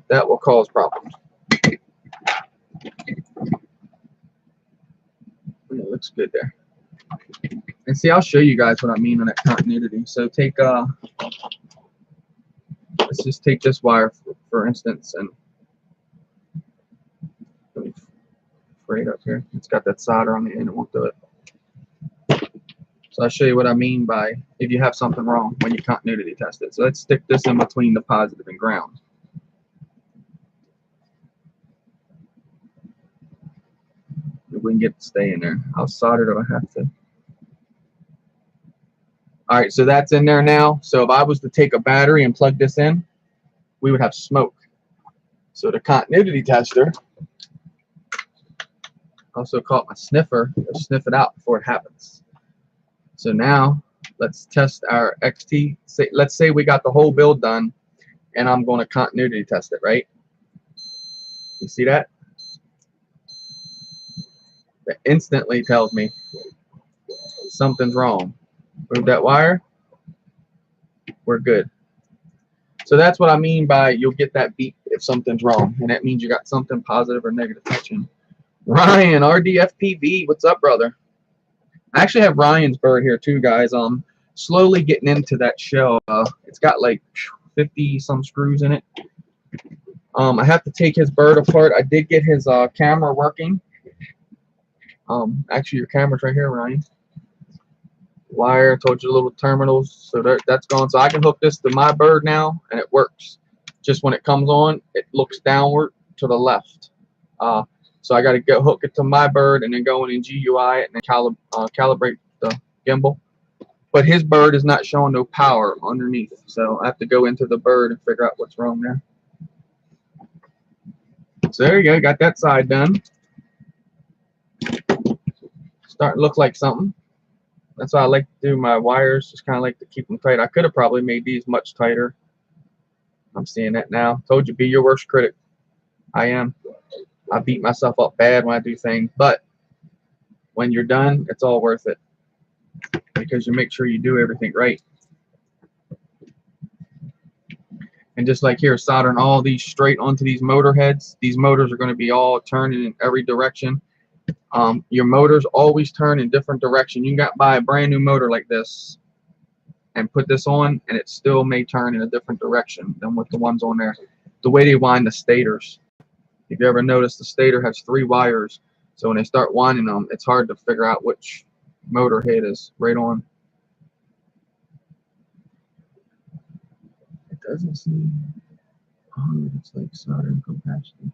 That will cause problems. It looks good there. And see, I'll show you guys what I mean on that continuity. So take let's just take this wire for instance, and let me fray it up here. It's got that solder on the end, it won't do it. So I'll show you what I mean by if you have something wrong when you continuity test it. So let's stick this in between the positive and ground. If we can get it to stay in there. How solder do I have to? Alright, so that's in there now. So if I was to take a battery and plug this in, we would have smoke. So the continuity tester, also called my sniffer, will sniff it out before it happens. So now let's test our XT. Let's say we got the whole build done and I'm going to continuity test it, right? You see that? That instantly tells me something's wrong. Move that wire. We're good. So that's what I mean by you'll get that beep if something's wrong, and that means you got something positive or negative touching. Ryan, RDFPV, what's up, brother? I actually have Ryan's bird here too, guys. Slowly getting into that shell. It's got like 50 some screws in it. I have to take his bird apart. I did get his camera working. Actually, your camera's right here, Ryan. Wire, told you, little terminals, so that's gone. So I can hook this to my bird now, and it works. Just when it comes on, it looks downward to the left. So I got to go hook it to my bird and then go in and GUI it and then calibrate the gimbal. But his bird is not showing no power underneath, so I have to go into the bird and figure out what's wrong there. So there you go, got that side done. Starting to look like something. That's why I like to do my wires, just kind of like to keep them tight. I could have probably made these much tighter. I'm seeing that now. Told you, be your worst critic. I am. I beat myself up bad when I do things, but when you're done, it's all worth it because you make sure you do everything right. And just like here, soldering all these straight onto these motor heads. These motors are going to be all turning in every direction. Your motors always turn in different direction. You can buy a brand new motor like this and put this on, and it still may turn in a different direction than what the ones on there. The way they wind the stators. If you ever notice, the stator has 3 wires, so when they start winding them, it's hard to figure out which motor head is right on. It doesn't seem. Oh, it's like soldering capacity.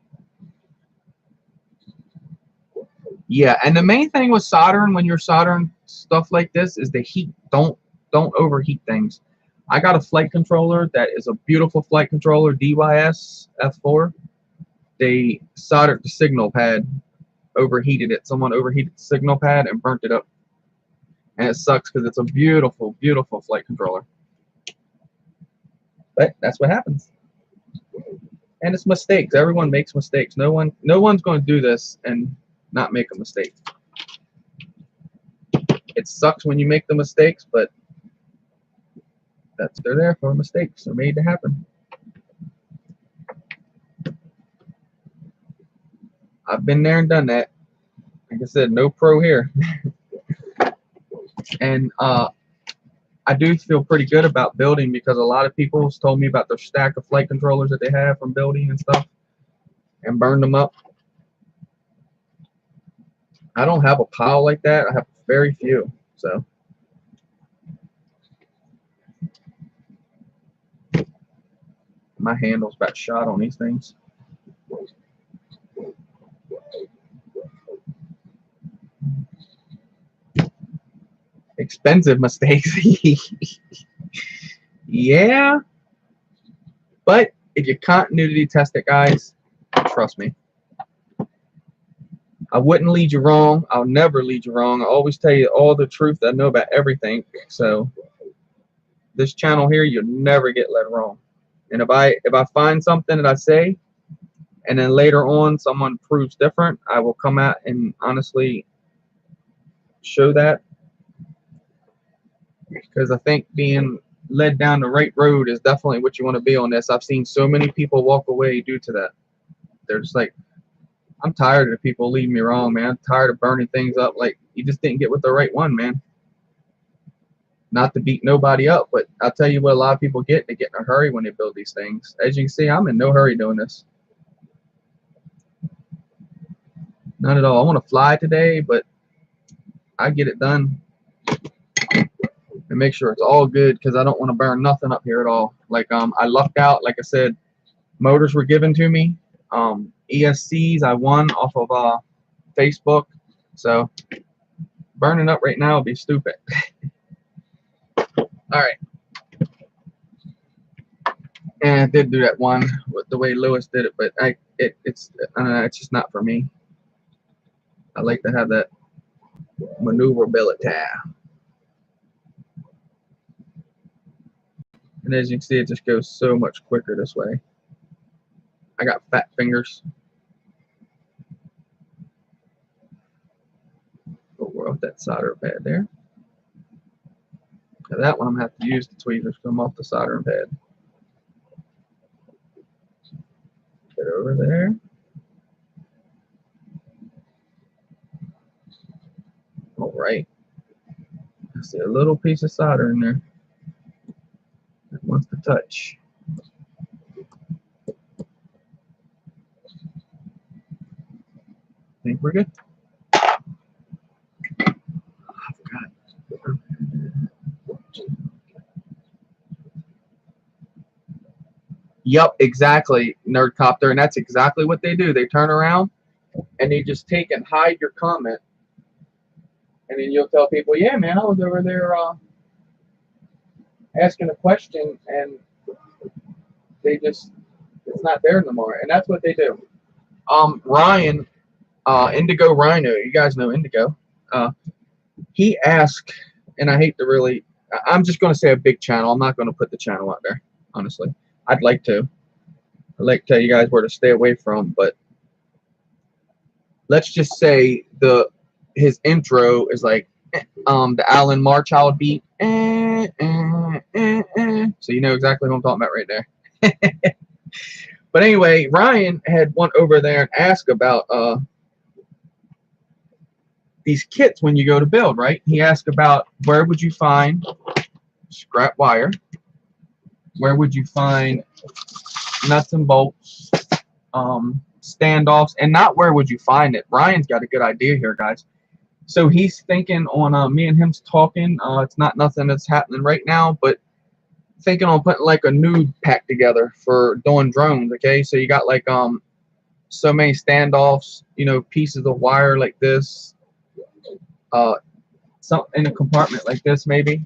Yeah, and the main thing with soldering when you're soldering stuff like this is the heat. Don't overheat things. I got a flight controller that is a beautiful flight controller, DYS F4. They soldered the signal pad, overheated it. Someone overheated the signal pad and burnt it up. And it sucks because it's a beautiful, beautiful flight controller. But that's what happens. And it's mistakes. Everyone makes mistakes. No one's going to do this and not make a mistake. It sucks when you make the mistakes, but they're there for mistakes. They're made to happen. I've been there and done that. Like I said, no pro here. And I do feel pretty good about building because a lot of people told me about their stack of flight controllers that they have from building and stuff and burned them up. I don't have a pile like that. I have very few. So my handle's about shot on these things. Expensive mistakes. Yeah. But if you continuity test it, guys, trust me. I wouldn't lead you wrong. I'll never lead you wrong. I always tell you all the truth. I know about everything. So this channel here, you'll never get led wrong. And if I find something that I say, and then later on someone proves different, I will come out and honestly show that, because I think being led down the right road is definitely what you want to be on this. I've seen so many people walk away due to that. They're just like, I'm tired of people leading me wrong, man. I'm tired of burning things up. Like, you just didn't get with the right one, man. Not to beat nobody up, but I'll tell you what a lot of people get. They get in a hurry when they build these things. As you can see, I'm in no hurry doing this. Not at all. I want to fly today, but I get it done and make sure it's all good, because I don't want to burn nothing up here at all. Like, I lucked out. Like I said, motors were given to me. ESCs I won off of Facebook. So burning up right now would be stupid. All right. And I did do that one with the way Lewis did it, but it's just not for me. I like to have that maneuverability. And as you can see, it just goes so much quicker this way. I got fat fingers. Oh, we're off that solder pad there. Now that one I'm going to have to use the tweezers to come off the soldering pad. Get over there. All right. I see a little piece of solder in there that wants to touch. Think we're good? Yup, exactly, Nerdcopter, and that's exactly what they do. They turn around and they just take and hide your comment, and then you'll tell people, yeah, man, I was over there asking a question, and it's not there no more, and that's what they do. Ryan, Indigo Rhino, you guys know Indigo. He asked, and I hate to really, I'm just going to say a big channel. I'm not going to put the channel out there, honestly. I'd like to tell you guys where to stay away from, but let's just say his intro is like the Alan Marchild beat. So you know exactly what I'm talking about right there. But anyway, Ryan had went over there and asked about these kits when you go to build, right? He asked about where would you find scrap wire, where would you find nuts and bolts, standoffs, and not where would you find it. Ryan's got a good idea here, guys. So he's thinking on me and him's talking. It's not nothing that's happening right now, but thinking on putting like a nude pack together for doing drones. Okay, so you got like so many standoffs, you know, pieces of wire like this, some in a compartment like this maybe,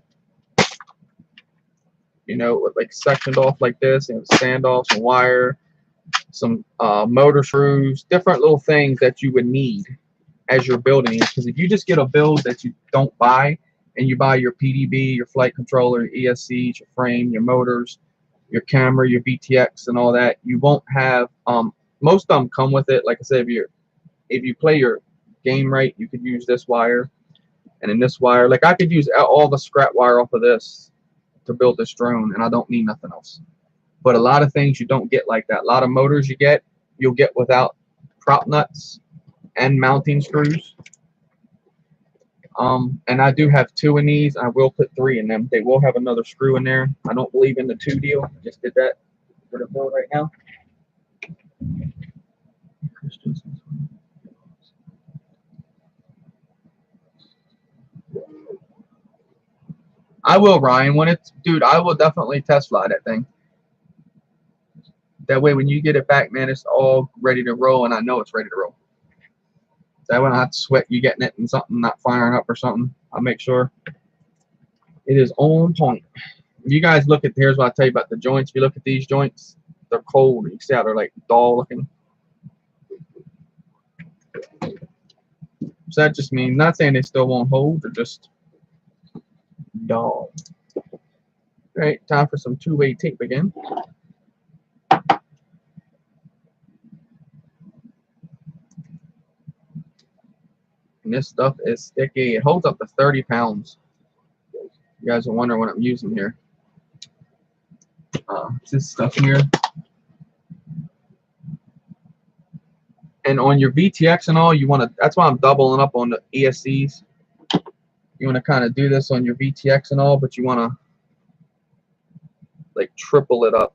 you know, with like sectioned off like this, and standoffs and wire, some motor screws, different little things that you would need as you're building it. Because if you just get a build that you don't buy, and you buy your PDB, your flight controller, your ESCs, your frame, your motors, your camera, your VTX, and all that, you won't have. Most of them come with it. Like I said, if you play your game right, you could use this wire, and then this wire. Like I could use all the scrap wire off of this to build this drone, and I don't need nothing else. But a lot of things you don't get like that. A lot of motors you'll get without prop nuts and mounting screws. And I do have 2 in these. I will put 3 in them. They will have another screw in there. I don't believe in the 2 deal. I just did that for the build right now. I will, Ryan. Dude, I will definitely test fly that thing. That way, when you get it back, man, it's all ready to roll, and I know it's ready to roll. That way I don't have to sweat you getting it and something not firing up or something. I'll make sure it is on point. If you guys look at, here's what I tell you about the joints. If you look at these joints, they're cold. You can see how they're like dull looking. So that just means, not saying they still won't hold, they're just dull. Alright, time for some two-way tape again. And this stuff is sticky. It holds up to 30 pounds. You guys are wondering what I'm using here. It's this stuff here. And on your VTX and all, you want to, that's why I'm doubling up on the ESCs. You want to kind of do this on your VTX and all, but you want to like triple it up.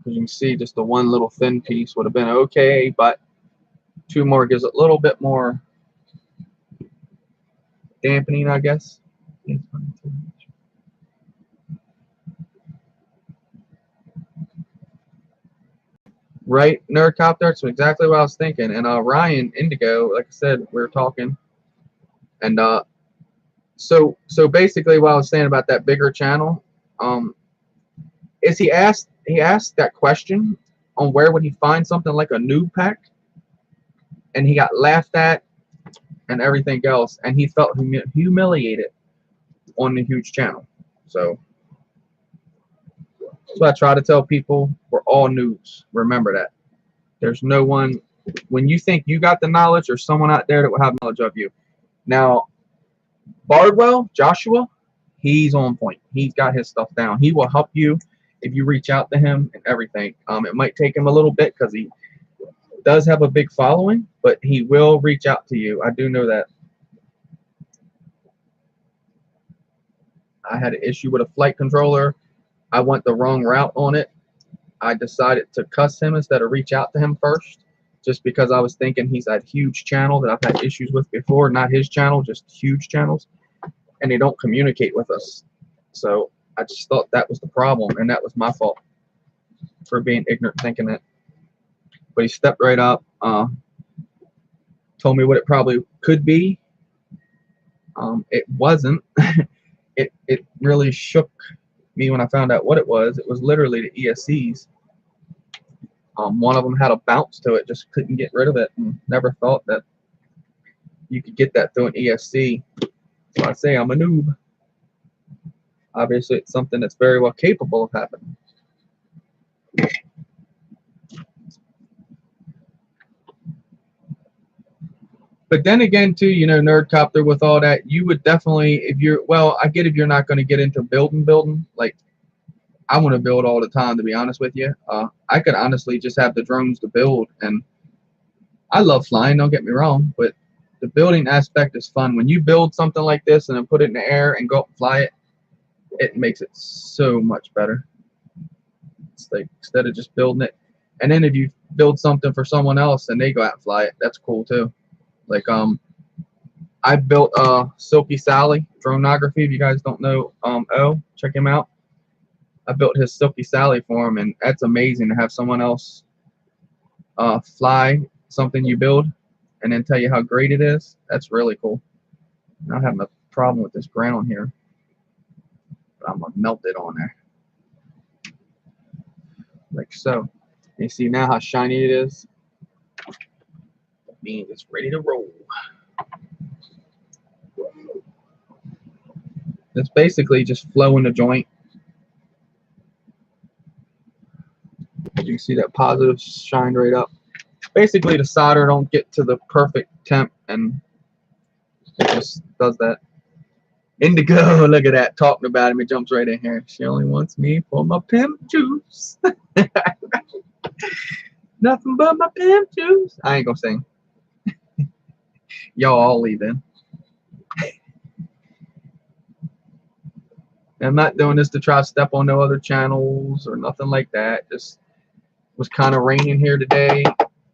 As you can see, just the one little thin piece would have been okay, but two more gives it a little bit more dampening, I guess. Right, Nerdcopter, that's exactly what I was thinking. And Ryan Indigo, like I said, we were talking. And so basically what I was saying about that bigger channel, is he asked that question on where would he find something like a noob pack, and he got laughed at and everything else, and he felt humiliated on the huge channel. So that's what I try to tell people. We're all noobs. Remember that. There's no one, when you think you got the knowledge, there's someone out there that will have knowledge of you. Now, Bardwell, Joshua, he's on point. He's got his stuff down. He will help you if you reach out to him and everything. It might take him a little bit because he does have a big following, but he will reach out to you. I do know that. I had an issue with a flight controller. I went the wrong route on it. I decided to cuss him instead of reach out to him first, just because I was thinking he's that huge channel that I've had issues with before. Not his channel, just huge channels, and they don't communicate with us. So I just thought that was the problem, and that was my fault for being ignorant thinking that. But he stepped right up, told me what it probably could be. It wasn't. It really shook me when I found out what it was. It was literally the ESCs. One of them had a bounce to it, just couldn't get rid of it, and never thought that you could get that through an ESC. So I say I'm a noob. Obviously, it's something that's very well capable of happening. But then again, too, you know, Nerdcopter, with all that, you would definitely, if you're, well, I get if you're not going to get into building, like, I want to build all the time, to be honest with you. I could honestly just have the drones to build, and I love flying, don't get me wrong, but the building aspect is fun. When you build something like this and then put it in the air and go up and fly it, it makes it so much better. It's like, instead of just building it, and then if you build something for someone else and they go out and fly it, that's cool too. Like, I built Silky Sally Dronography. If you guys don't know, check him out. I built his Silky Sally for him, and that's amazing to have someone else fly something you build and then tell you how great it is. That's really cool. I'm not having a problem with this ground here, but I'm gonna melt it on there, like so. You see now how shiny it is? That means it's ready to roll. It's basically just flow in the joint. You can see that positive shine right up. Basically, the solder don't get to the perfect temp, and it just does that. Indigo, look at that, talking about him. It jumps right in here. She only wants me for my pimp juice. Nothing but my pimp juice. I ain't gonna sing. Y'all all leave in. I'm not doing this to try to step on no other channels or nothing like that. Just was kind of raining here today.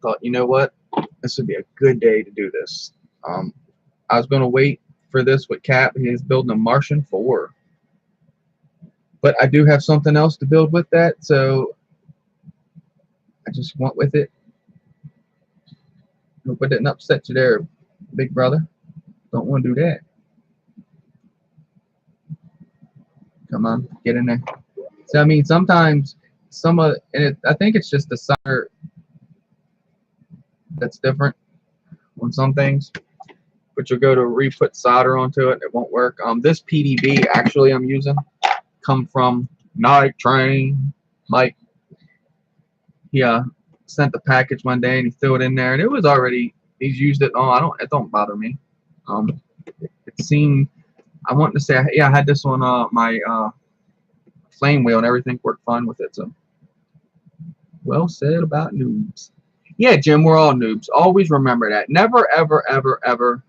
Thought, you know what, this would be a good day to do this. I was going to wait for this with Cap. He's building a Martian 4, but I do have something else to build with that, so I just went with it. Hope I didn't upset you there, big brother. Don't want to do that. Come on, get in there. So I mean, sometimes I think it's just the solder that's different on some things. but you'll go to re-put solder onto it and it won't work. This PDB actually I'm using come from Night Train Mike. He sent the package one day and he threw it in there and it was already, he's used it. Oh, it don't bother me. It seemed, I want to say, yeah, I had this on my flame wheel and everything worked fine with it. So well said about noobs. Yeah, Jim, we're all noobs. Always remember that. Never, ever, ever, ever.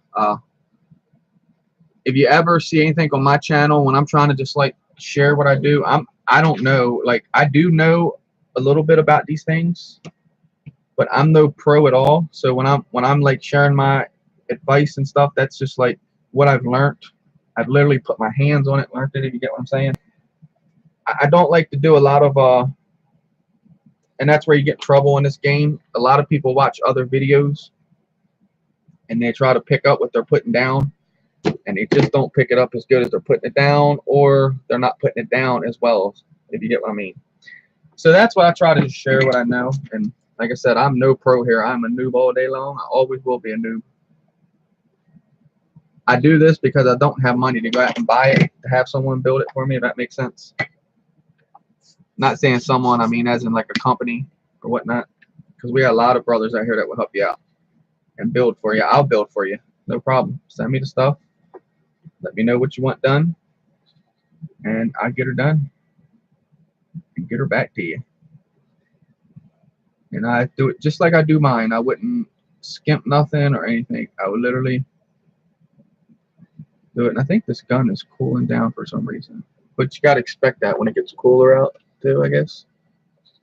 If you ever see anything on my channel when I'm trying to just like share what I do, I don't know. Like I do know a little bit about these things, but I'm no pro at all. So when I'm like sharing my advice and stuff, that's just like what I've learned. I've literally put my hands on it, learned it. If you get what I'm saying. I don't like to do a lot of and that's where you get in trouble in this game. A lot of people watch other videos and they try to pick up what they're putting down and they just don't pick it up as good as they're putting it down, or they're not putting it down as well, if you get what I mean. So that's why I try to just share what I know. And like I said, I'm no pro here. I'm a noob all day long. I always will be a noob. I do this because I don't have money to go out and buy it, to have someone build it for me, if that makes sense. Not saying someone, I mean as in like a company or whatnot, because we got a lot of brothers out here that will help you out and build for you. I'll build for you, no problem. Send me the stuff, let me know what you want done, and I'll get her done and get her back to you. And I do it just like I do mine. I wouldn't skimp nothing or anything. I would literally do it. And I think this gun is cooling down for some reason, but you got to expect that when it gets cooler out too, I guess.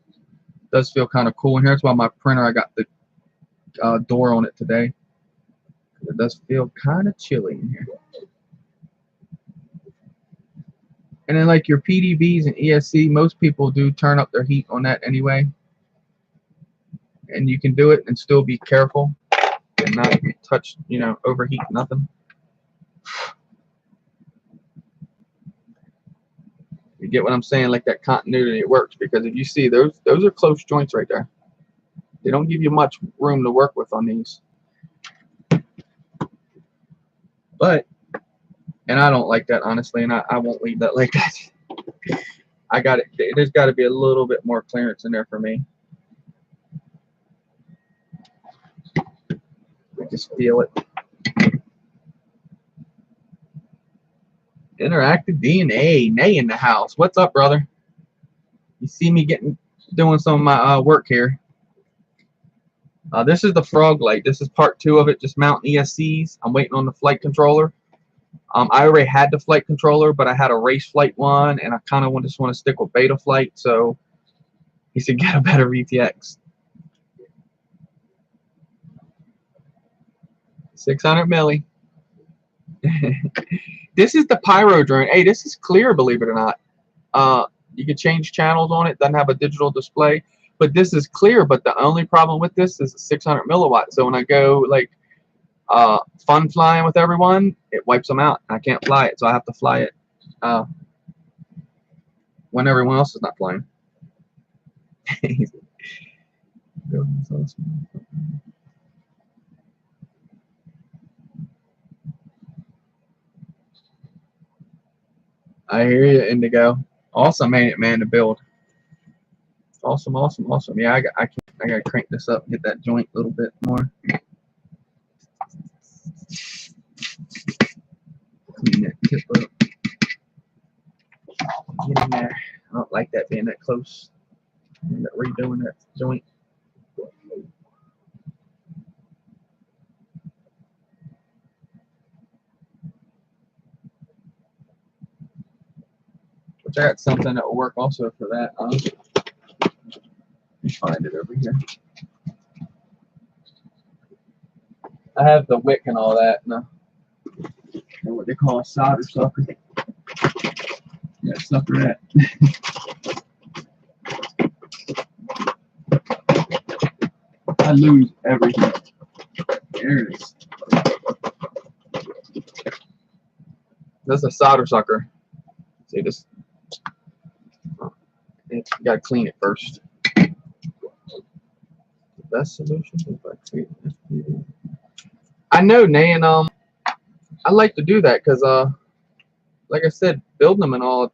It does feel kind of cool in here. That's why my printer, I got the door on it today. It does feel kind of chilly in here. And then like your PDBs and ESC, most people do turn up their heat on that anyway. And you can do it and still be careful and not touch, you know, overheat nothing. You get what I'm saying? Like that continuity, it works, because if you see those are close joints right there. They don't give you much room to work with on these. But, and I don't like that honestly, and I won't leave that like that. I got it. There's got to be a little bit more clearance in there for me. I just feel it. Interactive DNA, Nay in the house. What's up, brother? You see me doing some of my work here. This is the Froglite. This is part 2 of it, just mounting ESCs. I'm waiting on the flight controller. I already had the flight controller, but I had a race flight one, and I kind of just want to stick with beta flight, so he said get a better VTX. 600 milli. This is the Pyro drone. Hey, this is clear, believe it or not. You can change channels on it. Doesn't have a digital display, but this is clear. But the only problem with this is 600 milliwatt. So when I go like fun flying with everyone, it wipes them out. I can't fly it, so I have to fly it when everyone else is not flying. I hear you, Indigo. Awesome, ain't it, man, to build. Awesome, awesome, awesome. Yeah, I gotta crank this up, get that joint a little bit more. Clean that tip up. Get in there. I don't like that being that close. End up redoing that joint. Which I got something that will work also for that. Let me find it over here. I have the wick and all that. No, what they call a solder sucker. Yeah, sucker that. I lose everything. There it is. That's a solder sucker. See this? You gotta clean it first. The best solution is I know, Nay, and I like to do that because, like I said, building them and all,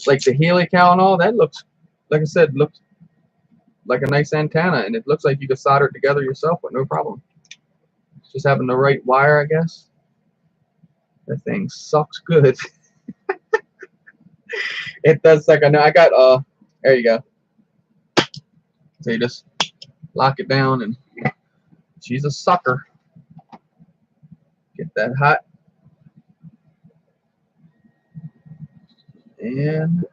like the helical and all, that looks, like I said, looks like a nice antenna, and it looks like you could solder it together yourself with no problem. Just having the right wire, I guess. That thing sucks good. It does suck. I know. I got there you go. So you just lock it down, and she's a sucker. Get that hot, and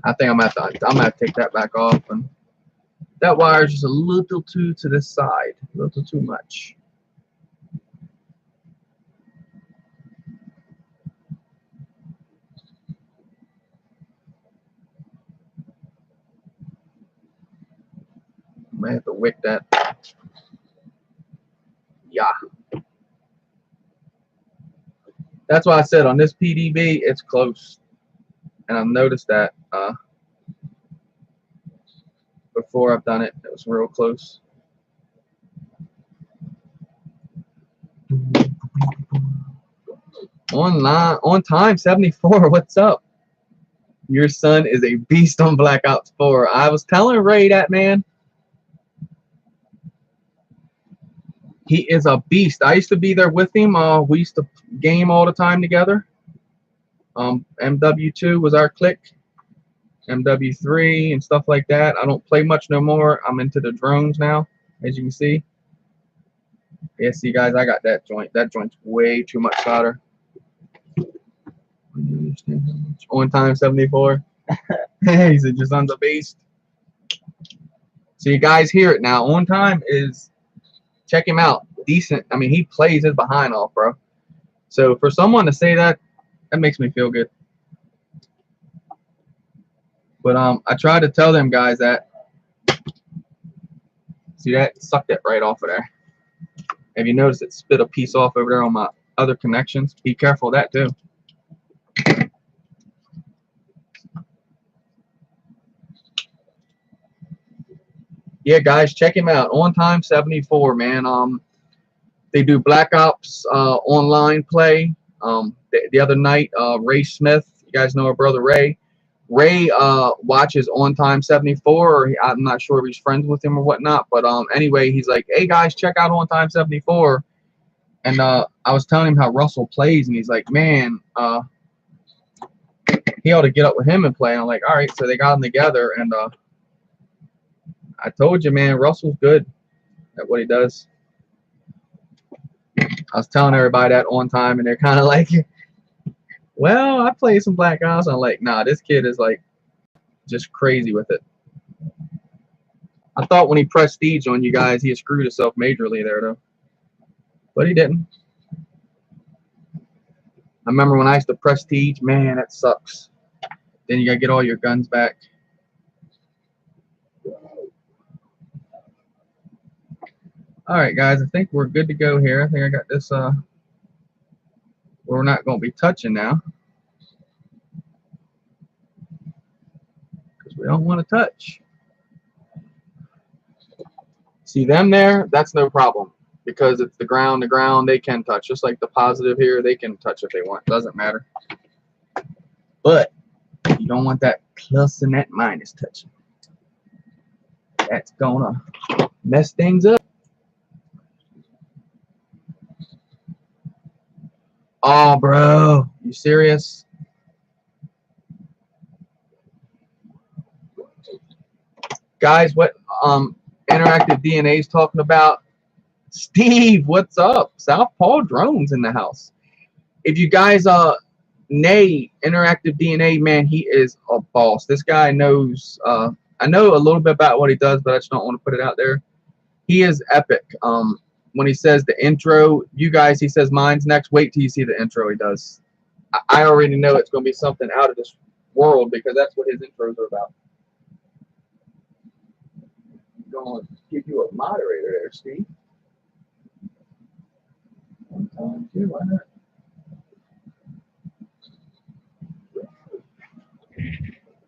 I think I'm gonna have to take that back off, and that wire is just a little too to this side, a little too much. I might have to wick that. Yeah. That's why I said on this PDB it's close, and I've noticed that before I've done it, it was real close. On time 74. What's up? Your son is a beast on Black Ops 4. I was telling Ray that, man. He is a beast. I used to be there with him. We used to game all the time together. MW2 was our clique. MW3 and stuff like that. I don't play much no more. I'm into the drones now, as you can see. Yeah, see, guys, I got that joint. That joint's way too much solder. On time 74. He said your son's a beast. So you guys hear it now. On time is, check him out. Decent. I mean, he plays his behind off, bro. So for someone to say that, that makes me feel good. But I tried to tell them guys that. See that? Sucked it right off of there. Have you noticed it spit a piece off over there on my other connections? Be careful of that too. Yeah, guys, check him out. On time 74, man. They do Black Ops online play. The other night, Ray Smith, you guys know our brother Ray. Ray watches On Time 74. Or I'm not sure if he's friends with him or whatnot, but anyway, he's like, "Hey guys, check out On Time 74." And I was telling him how Russell plays, and he's like, "Man, he ought to get up with him and play." And I'm like, "All right." So they got them together, and I told you, man, Russell's good at what he does. I was telling everybody that On Time, and they're kind of like, "Well, I played some Black Ops." I'm like, "Nah, this kid is like just crazy with it." I thought when he prestige on you guys, he had screwed himself majorly there, though. But he didn't. I remember when I used to prestige, man, that sucks. Then you gotta get all your guns back. All right, guys, I think we're good to go here. I think I got this. We're not gonna be touching now because we don't want to touch. See them there? That's no problem because it's the ground. The ground they can touch, just like the positive here. They can touch if they want. Doesn't matter. But you don't want that plus and that minus touching. That's gonna mess things up. Oh, bro, you serious? Guys, what Interactive DNA is talking about? Steve, what's up? Southpaw Drones in the house. If you guys Nay, Interactive DNA, man, he is a boss. This guy knows. I know a little bit about what he does, but I just don't want to put it out there. He is epic. When he says the intro, you guys, he says mine's next. Wait till you see the intro he does. I already know it's going to be something out of this world because that's what his intros are about. I'm going to give you a moderator there, Steve. Why not?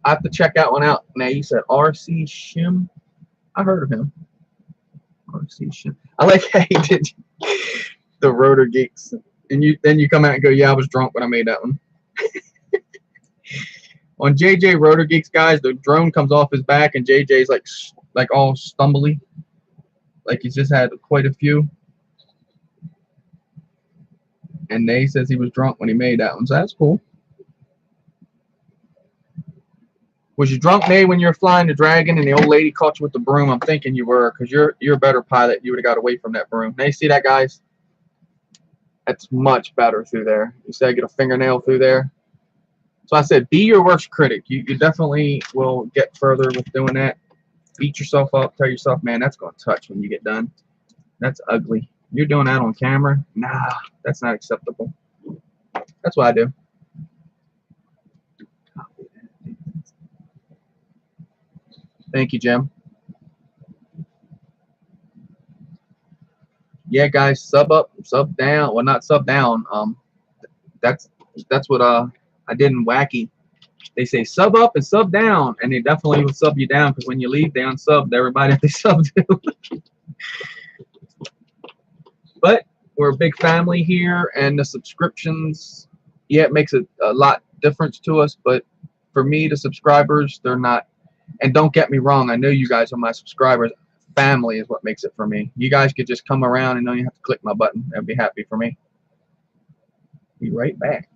I have to check that one out. Now, you said RC Shim. I heard of him. RC shit. I like how he did the rotor geeks, and then you come out and go, yeah, I was drunk when I made that one. On JJ Rotor Geeks, guys, the drone comes off his back, and JJ's like all stumbly, like he's just had quite a few. And Nay says he was drunk when he made that one, so that's cool. Was you drunk, Nay, when you were flying the Dragon and the old lady caught you with the broom? I'm thinking you were, because you're a better pilot. You would have got away from that broom. Nay, see that, guys? That's much better through there. You said get a fingernail through there. So I said, be your worst critic. You definitely will get further with doing that. Beat yourself up. Tell yourself, man, that's going to touch when you get done. That's ugly. You're doing that on camera? Nah, that's not acceptable. That's what I do. Thank you, Jim. Yeah, guys, sub up, sub down. Well, not sub down. That's what I did in Wacky. They say sub up and sub down, and they definitely will sub you down, because when you leave, they unsubbed everybody that they subbed to. But we're a big family here, and the subscriptions, yeah, it makes a lot difference to us. But for me, the subscribers, they're not. And don't get me wrong, I know you guys are my subscribers. Family is what makes it for me. You guys could just come around and don't even have to click my button. That'd be happy for me. Be right back.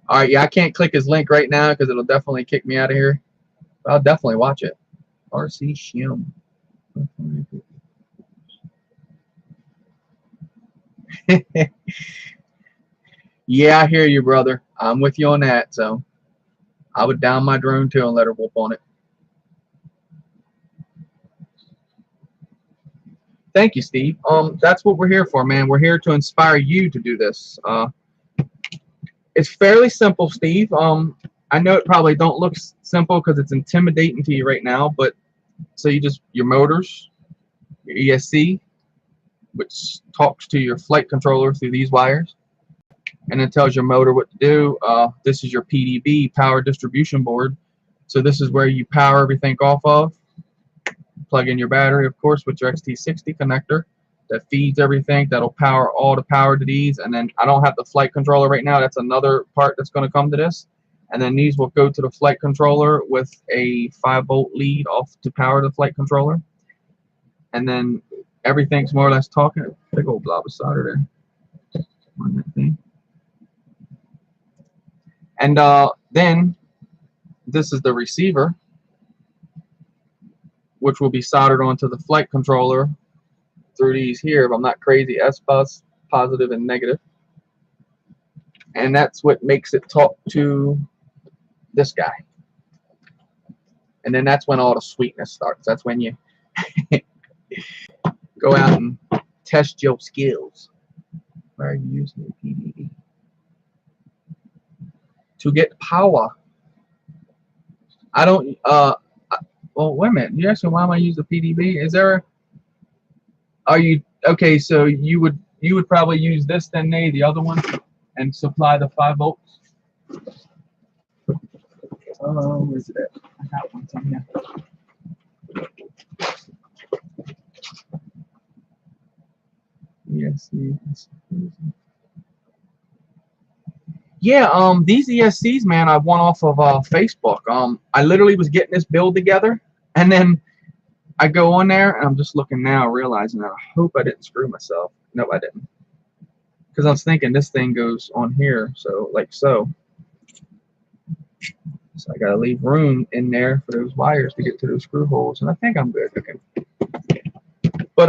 All right, yeah, I can't click his link right now because it'll definitely kick me out of here. But I'll definitely watch it. RC Shim. Yeah, I hear you, brother. I'm with you on that. So I would down my drone too and let her whoop on it. Thank you, Steve. That's what we're here for, man. We're here to inspire you to do this. It's fairly simple, Steve. I know it probably don't look simple because it's intimidating to you right now, but so you just your motors, your ESC, which talks to your flight controller through these wires, and it tells your motor what to do. This is your PDB, power distribution board. So this is where you power everything off of. Plug in your battery, of course, with your XT60 connector that feeds everything. That'll power all the power to these. And then I don't have the flight controller right now. That's another part that's going to come to this. And then these will go to the flight controller with a 5-volt lead off to power the flight controller. And then everything's more or less talking. Big old blob of solder there on that thing. And then this is the receiver, which will be soldered onto the flight controller through these here, if I'm not crazy, S-bus, positive and negative. And that's what makes it talk to this guy. And then that's when all the sweetness starts. That's when you go out and test your skills. Where are you using the PDB? To get power. I don't, well, wait a minute. You asking why am I using the PDB? Is there? Are you okay? So you would probably use this then, Nay, the other one, and supply the 5 volts. Where's it at? I got one somewhere. Yes. Yeah. These ESCs, man, I won off of Facebook. I literally was getting this build together, and then I go on there, and I'm just looking now, realizing that I hope I didn't screw myself. No, I didn't. Because I was thinking this thing goes on here, so like so. So I got to leave room in there for those wires to get to those screw holes, and I think I'm good. Okay. But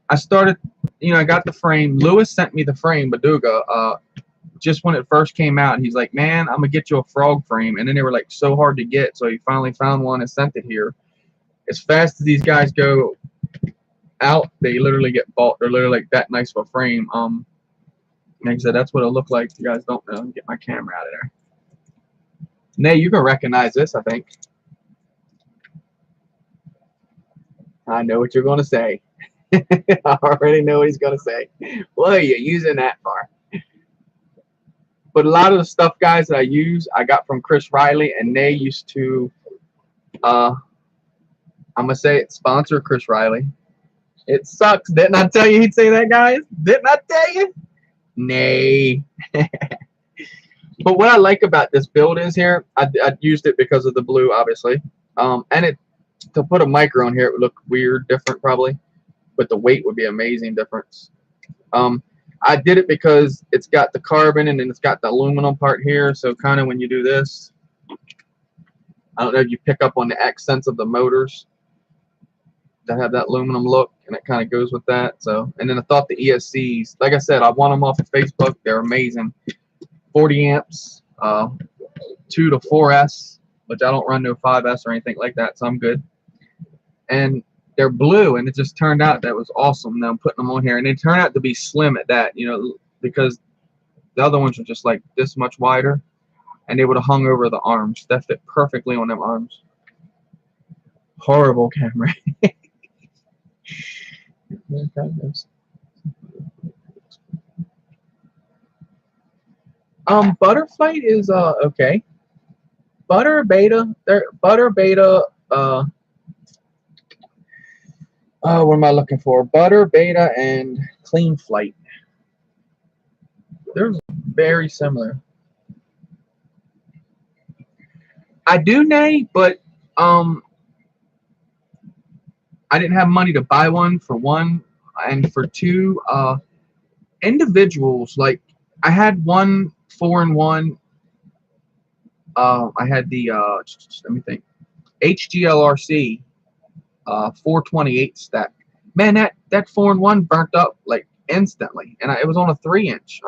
I started, I got the frame. Lewis sent me the frame, Baduga, just when it first came out. He's like, man, I'm going to get you a frog frame. And then they were like so hard to get, so he finally found one and sent it here. As fast as these guys go out, they literally get bought. They're literally like that nice of a frame. Like I said, that's what it'll look like. If you guys don't know, get my camera out of there. Nay, you can recognize this, I think. I know what you're going to say. I already know what he's going to say. What are you using that for? But a lot of the stuff, guys, that I use, I got from Chris Riley, and they used to, I'm going to say it, sponsor Chris Riley. It sucks. Didn't I tell you he'd say that, guys? Didn't I tell you? Nay. But what I like about this build is here, I used it because of the blue, obviously. And it to put a micro on here, it would look weird, different probably, but the weight would be amazing difference. I did it because it's got the carbon and then it's got the aluminum part here. So kind of when you do this, I don't know if you pick up on the accents of the motors that have that aluminum look, and it kind of goes with that. So, and then I thought the ESCs, like I said, I want them off of Facebook. They're amazing. 40 amps, 2 to 4S, which I don't run no 5S or anything like that, so I'm good. And they're blue, and it just turned out that was awesome. Now I'm putting them on here, and they turn out to be slim at that, you know, because the other ones are just like this much wider, and they would have hung over the arms. That fit perfectly on them arms. Horrible camera. Butterflight is okay. Butter beta, what am I looking for? Butter beta and clean flight. They're very similar. I do nay, but I didn't have money to buy one for one, and for two, individuals, like I had one 4-in-1. I had the let me think, HGLRC 428 stack. Man, that 4-in-1 burnt up like instantly, and it was on a 3-inch.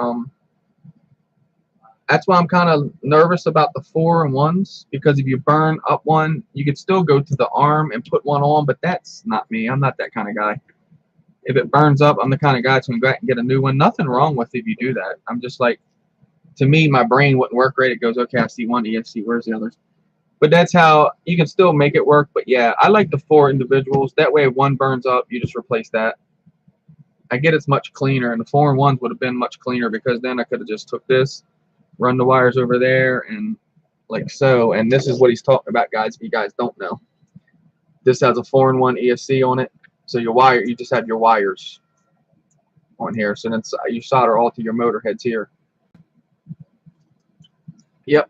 That's why I'm kind of nervous about the 4-in-1s, because if you burn up one, you could still go to the arm and put one on, but that's not me. I'm not that kind of guy. If it burns up, I'm the kind of guy to go out and get a new one. Nothing wrong with it if you do that. I'm just like, to me, my brain wouldn't work right. It goes, okay, I see one ESC, where's the others? But that's how you can still make it work. But yeah, I like the 4 individuals. That way, if one burns up, you just replace that. I get it's much cleaner, and the 4-in-1s would have been much cleaner, because then I could have just took this, run the wires over there, and like so. And this is what he's talking about, guys, if you guys don't know. This has a 4-in-1 ESC on it. So you just have your wires on here. So then you solder all to your motor heads here. Yep,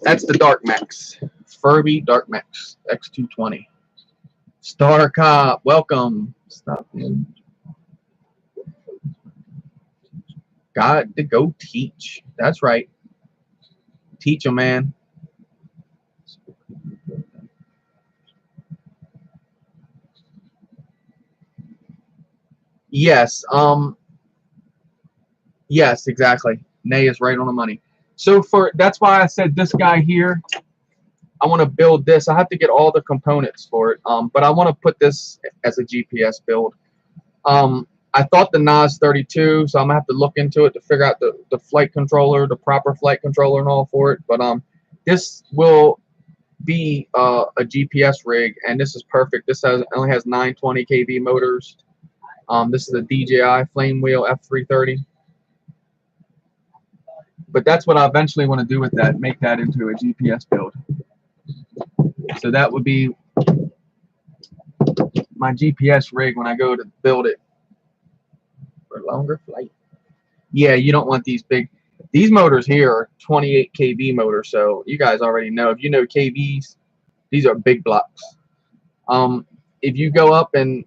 that's the Dark Max. Furby Dark Max X220. Star Cop, welcome. Stop in. Got to go teach. That's right. Teach them, man. Yes. Yes, exactly. Nay is right on the money. So that's why I said this guy here, I want to build this. I have to get all the components for it. But I want to put this as a GPS build. I thought the NAS 32, so I'm gonna have to look into it to figure out the flight controller, the proper flight controller and all for it. But this will be a GPS rig, and this is perfect. This only has 920 kV motors. This is a DJI Flame Wheel F330. But that's what I eventually want to do with that, make that into a GPS build. So that would be my GPS rig when I go to build it for longer flight. Yeah, you don't want these big. These motors here are 28 kV motors, so you guys already know. If you know kVs, these are big blocks. If you go up and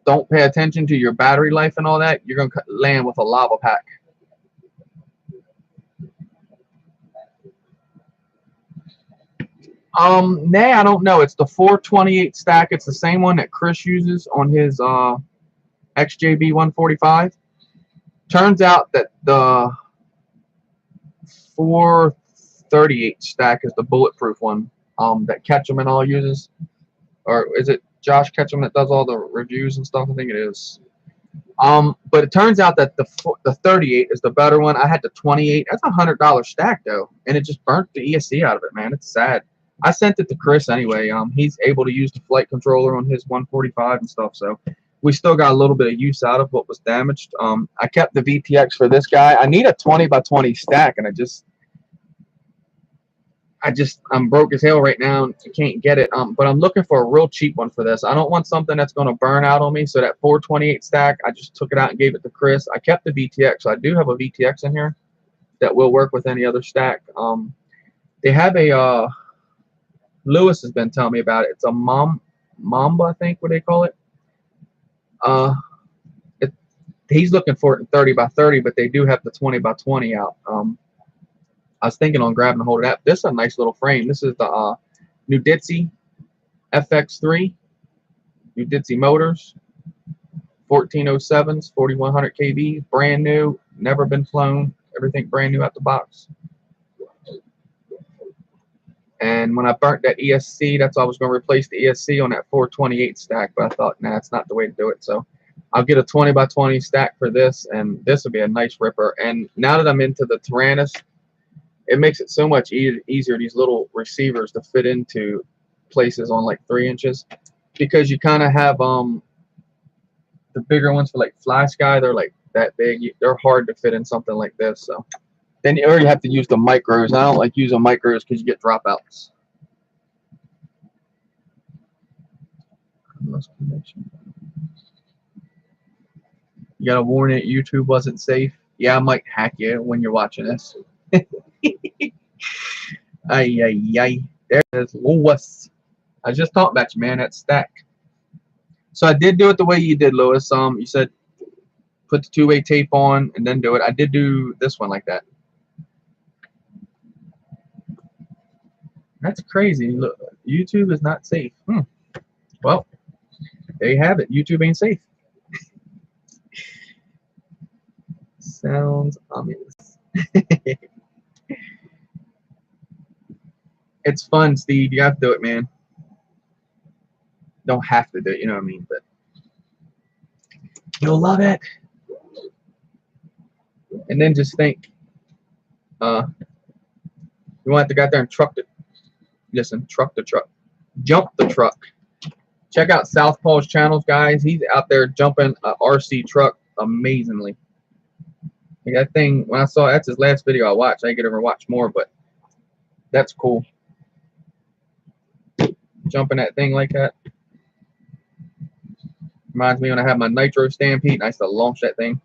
don't pay attention to your battery life and all that, you're going to land with a lava pack. Nay, I don't know. It's the 428 stack. It's the same one that Chris uses on his XJB 145. Turns out that the 438 stack is the bulletproof one that Ketchum and all uses. Or is it Josh Ketchum that does all the reviews and stuff? I think it is. But it turns out that the 38 is the better one. I had the 28. That's $100 stack though, and it just burnt the ESC out of it, man. It's sad. I sent it to Chris anyway. He's able to use the flight controller on his 145 and stuff, so we still got a little bit of use out of what was damaged. I kept the VTX for this guy. I need a 20 by 20 stack, and I'm broke as hell right now and can't get it. But I'm looking for a real cheap one for this. I don't want something that's going to burn out on me. So that 428 stack, I just took it out and gave it to Chris. I kept the VTX, so I do have a VTX in here that will work with any other stack. They have a Lewis has been telling me about it. It's a Mamba, I think, what they call it. It he's looking for it in 30 by 30, but they do have the 20 by 20 out. I was thinking on grabbing a hold of that. This is a nice little frame. This is the Nuditsi FX3 Nuditsi motors, 1407s, 4100 kV, brand new, never been flown, everything brand new out the box. And when I burnt that ESC, that's why I was going to replace the ESC on that 428 stack, but I thought, nah, it's not the way to do it. So I'll get a 20 by 20 stack for this, and this will be a nice ripper. And now that I'm into the Tyrannus, it makes it so much easier, these little receivers, to fit into places on like 3 inches, because you kind of have the bigger ones for like Fly Sky, they're like that big. They're hard to fit in something like this. So then you already have to use the micros. And I don't like using micros because you get dropouts. You got to warn it, YouTube wasn't safe. Yeah, I might hack you when you're watching this. Ay, ay, ay. There it is. Lewis. I just talked about you, man. That stack. So I did do it the way you did, Lewis. You said put the two-way tape on and then do it. I did do this one like that. That's crazy. Look, YouTube is not safe. Well, there you have it. YouTube ain't safe. Sounds ominous. It's fun, Steve. You have to do it, man. Don't have to do it, you know what I mean? But you'll love it. And then just think, you won't have to go out there and truck it. Listen, truck the truck. Jump the truck. Check out Southpaw's channels, guys. He's out there jumping a RC truck amazingly. That thing, when I saw, that's his last video I watched. I didn't get to ever watch more, but that's cool. Jumping that thing like that. Reminds me when I had my Nitro Stampede and I used to launch that thing.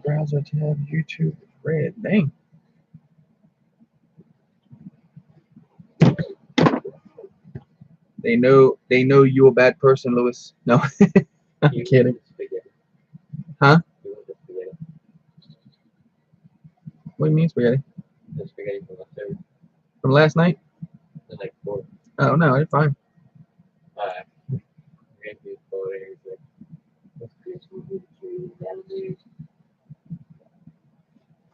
Browser tab, YouTube, red. Dang. They know you a bad person, Lewis. No. I'm kidding. Huh? What do you mean spaghetti? The spaghetti From last night? The night before. Oh no, it's fine.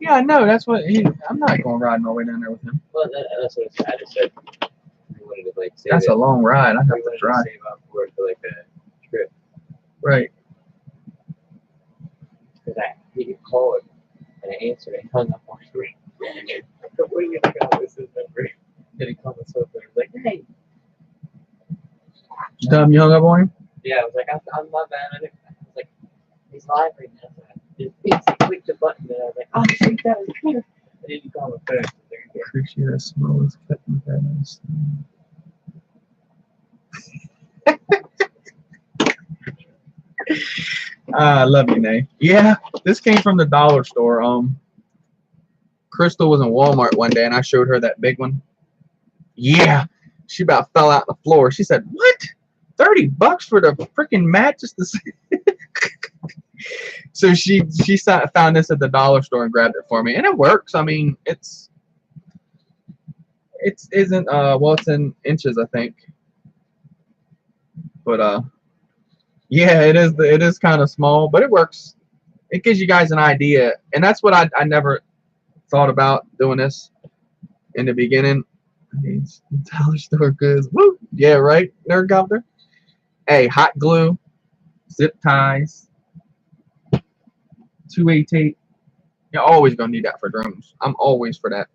Yeah, I know. That's what I'm not going riding all the way down there with him. Well, that's what I just said. We wanted to like save That's a long ride. I have to to drive. save up for it for like a trip. Right. Because he could call it and I answered and hung up on me. What are you gonna go? This is number. Then he called us over and was like, hey. You tell him you hung up on him? Yeah, I was like, I'm not bad. I was like, he's live right now. So I just clicked the button and I was like, oh, shoot, that was clear. I didn't call him first. Appreciate that smallest cut in patterns. I love you, Nay. Yeah, this came from the dollar store. Crystal was in Walmart one day and I showed her that big one. Yeah, she about fell out on the floor. She said, "What? $30 for the freaking mat just to see?" So she found this at the dollar store and grabbed it for me, and it works. I mean, it isn't well, it's in inches, I think, but yeah, it is kind of small, but it works. It gives you guys an idea, and that's what I never thought about doing this in the beginning. I mean, dollar store goods. Woo! Yeah, right, nerd copter. Hey, hot glue, zip ties, two-way tape. You're always gonna need that for drones. I'm always for that.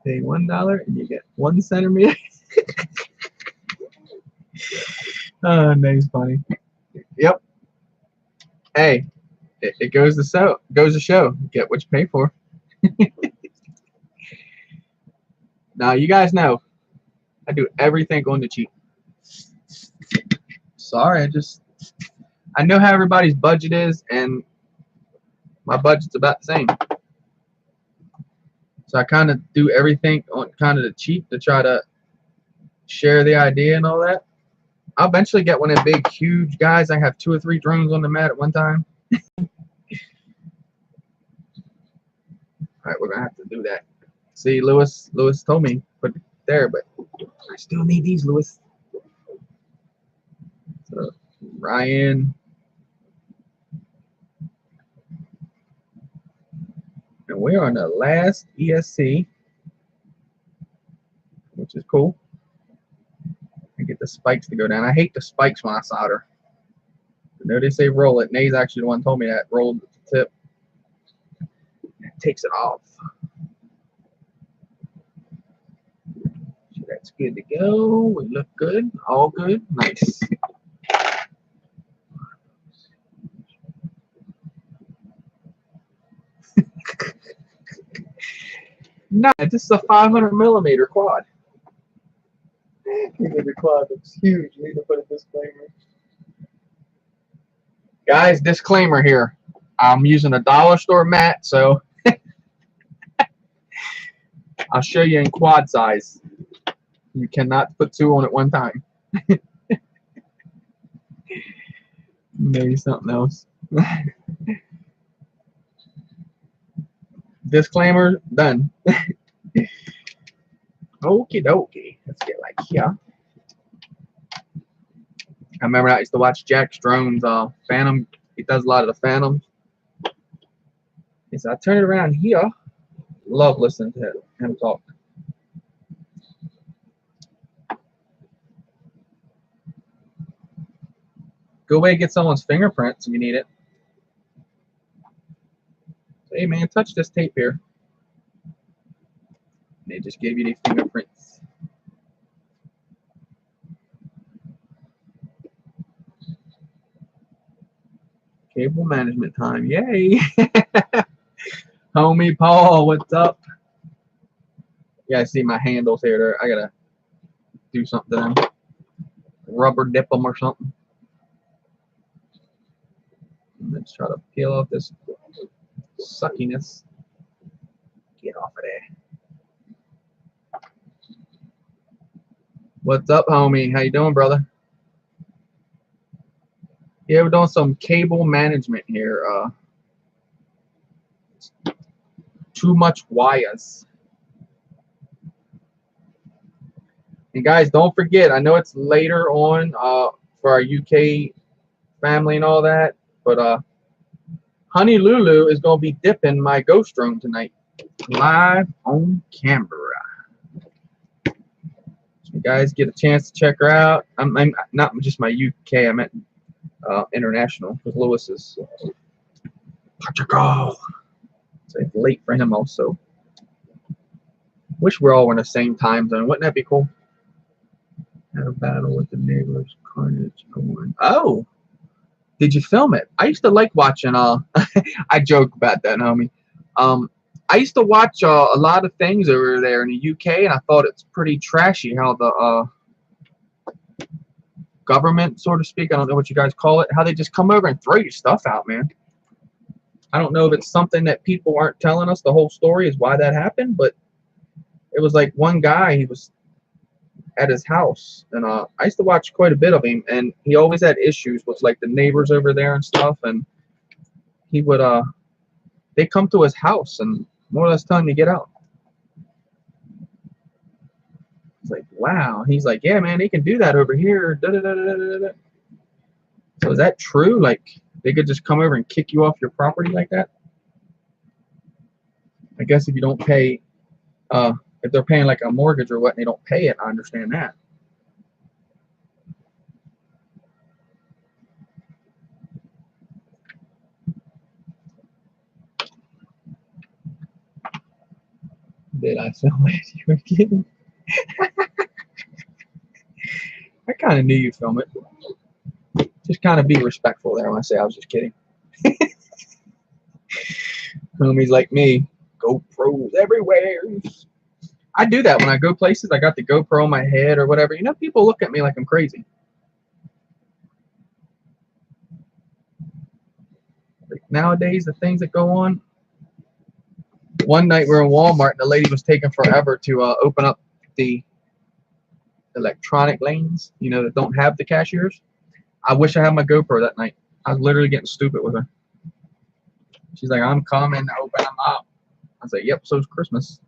Pay $1 and you get 1 centimeter. Oh, nice, funny. Yep. Hey, it goes to show. Get what you pay for. Now you guys know I do everything on the cheap. Sorry, I know how everybody's budget is, and my budget's about the same. So I kind of do everything on kind of the cheap to try to share the idea and all that. I'll eventually get one of the big, huge guys. I have 2 or 3 drones on the mat at one time. All right, we're gonna have to do that. See, Lewis told me put it there, but I still need these, Lewis. So Ryan, and we're on the last ESC, which is cool. I get the spikes to go down. I hate the spikes when I solder. I know they say roll it. Nate's actually the one who told me that. Roll the tip. It takes it off. So that's good to go. We look good. All good. Nice. Nah, this is a 500mm quad. The quad looks huge. You need to put a disclaimer. Guys, disclaimer here. I'm using a dollar store mat, so I'll show you in quad size. You cannot put 2 on at one time. Maybe something else. Disclaimer done. Okie dokie. Let's get like here. I remember I used to watch Jack's drones, Phantom. He does a lot of the Phantoms. So I turn it around here. Love listening to him talk. Go away and get someone's fingerprints if you need it. Hey man, touch this tape here. They just gave you the fingerprints. Cable management time. Yay. Homie Paul, what's up? Yeah, I see my handles here. I gotta do something to them. Rubber dip them or something. Let's try to peel off this suckiness. Get off of there. What's up, homie? How you doing, brother? Yeah, we're doing some cable management here. Too much wires. And guys, don't forget, I know it's later on for our UK family and all that, but Honey Lulu is going to be dipping my ghost drone tonight, live on camera. So you guys get a chance to check her out. I'm not just my UK, I meant international, because Lewis is Portugal. So it's late for him also. Wish we're all in the same time zone. Wouldn't that be cool? Had a battle with the neighbors, carnage going. Oh, did you film it? I used to like watching. I joke about that, homie. I used to watch a lot of things over there in the UK, and I thought it's pretty trashy how the government, so to speak, I don't know what you guys call it, how they just come over and throw your stuff out, man. I don't know if it's something that people aren't telling us. The whole story is why that happened, but it was like one guy, he was at his house, and I used to watch quite a bit of him, and he always had issues with like the neighbors over there and stuff, and he would they come to his house and more or less tell him to get out. It's like, wow. He's like, yeah, man, they can do that over here. Da, da, da, da, da, da. So is that true? Like, they could just come over and kick you off your property like that? I guess if you don't pay, if they're paying like a mortgage or what, and they don't pay it, I understand that. Did I sound like you were kidding? kind of knew you'd film it. Just kind of be respectful there when I say I was just kidding. Homies like me, GoPros everywhere. I do that when I go places. I got the GoPro on my head or whatever. You know, people look at me like I'm crazy. Like nowadays, the things that go on. One night we were in Walmart and the lady was taking forever to open up the electronic lanes, you know, that don't have the cashiers. I wish I had my GoPro that night. I was literally getting stupid with her. She's like, I'm coming to open them up. I was like, yep, so's Christmas.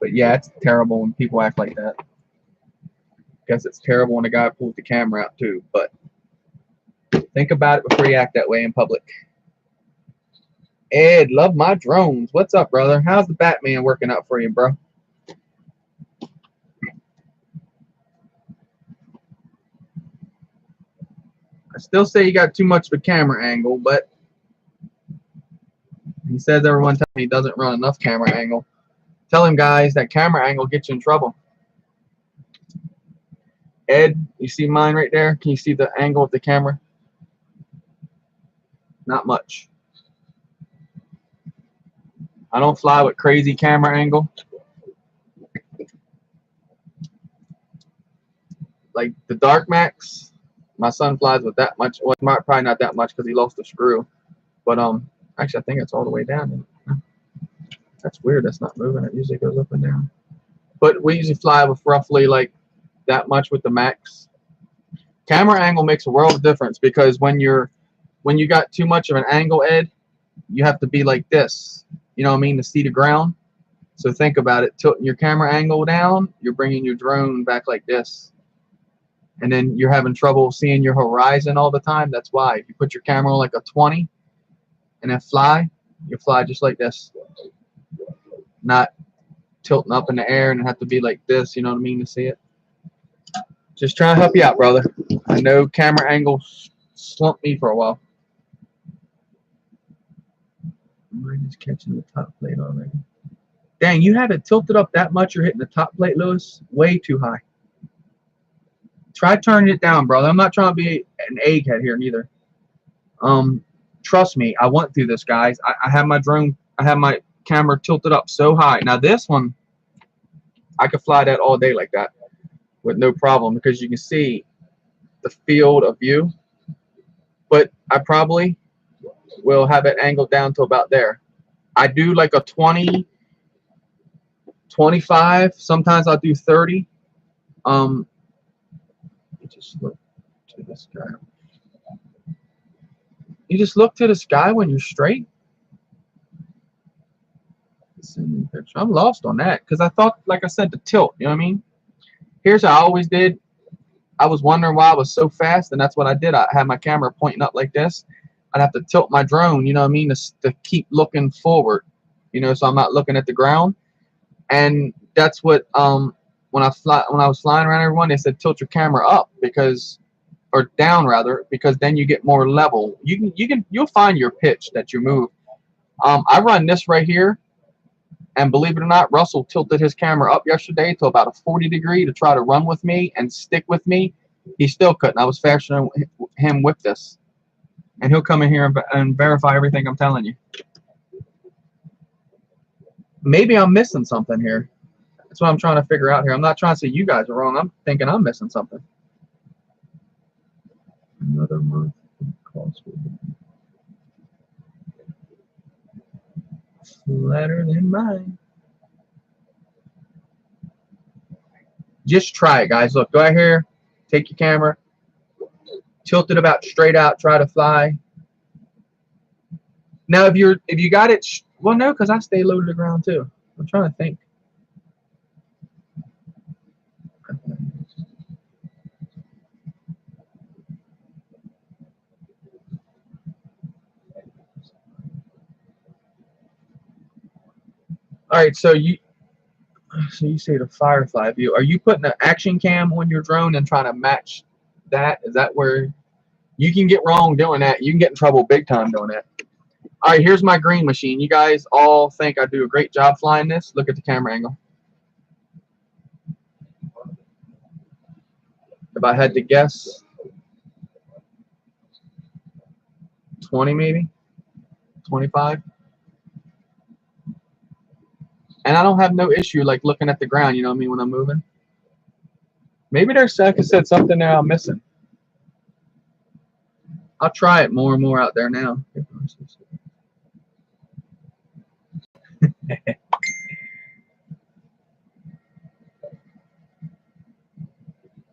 But yeah, it's terrible when people act like that. Guess it's terrible when a guy pulls the camera out too, but think about it before you act that way in public. Ed, love my drones. What's up, brother? How's the Batman working out for you, bro? I still say you got too much of a camera angle, but he says everyone tells me he doesn't run enough camera angle. Tell him, guys, that camera angle gets you in trouble. Ed, you see mine right there? Can you see the angle of the camera? Not much. I don't fly with crazy camera angle. Like the Dark Max, my son flies with that much. Well, probably not that much because he lost a screw. But actually, I think it's all the way down. That's weird. That's not moving. It usually goes up and down. But we usually fly with roughly like that much with the Max. Camera angle makes a world of difference because when you got too much of an angle, Ed, you have to be like this. You know what I mean? To see the ground. So think about it. Tilting your camera angle down, you're bringing your drone back like this. And then you're having trouble seeing your horizon all the time. That's why. If you put your camera on like a 20 and then fly, you fly just like this. Not tilting up in the air and have to be like this, you know what I mean, to see it. Just trying to help you out, brother. I know camera angle slumped me for a while. I'm just catching the top plate already. Dang, you have it tilted up that much, you're hitting the top plate, Lewis? Way too high. Try turning it down, brother. I'm not trying to be an egghead here neither. Trust me, I went through this, guys. I have my drone, I have my camera tilted up so high. Now this one, I could fly that all day like that with no problem because you can see the field of view. But I probably will have it angled down to about there. I do like a 20, 25. Sometimes I'll do 30. Just look to the sky. You just look to the sky when you're straight. I'm lost on that because I thought, like I said, the tilt. You know what I mean? Here's how I always did. I was wondering why I was so fast, and that's what I did. I had my camera pointing up like this. I'd have to tilt my drone, you know what I mean, to keep looking forward, you know, so I'm not looking at the ground. And that's what when I was flying around everyone, they said tilt your camera up or down rather, because then you get more level. You'll find your pitch that you move. I run this right here, and believe it or not, Russell tilted his camera up yesterday to about a 40 degree to try to run with me and stick with me. He still couldn't. I was faster than him with this. And he'll come in here and verify everything I'm telling you. Maybe I'm missing something here. That's what I'm trying to figure out here. I'm not trying to say you guys are wrong. I'm thinking I'm missing something. Another month cost flatter than mine. Just try it, guys. Look, go out here, take your camera, tilt it about straight out, try to fly. Now, if you got it, well, no, because I stay low to the ground too. I'm trying to think. All right, so you say the Firefly view. Are you putting an action cam on your drone and trying to match that? Is that where you can get wrong doing that? You can get in trouble big time doing that. All right, here's my green machine. You guys all think I do a great job flying this. Look at the camera angle. If I had to guess, 20 maybe, 25. And I don't have no issue like looking at the ground, you know what I mean, when I'm moving. Maybe there's, like I said, something there I'm missing. I'll try it more and more out there now.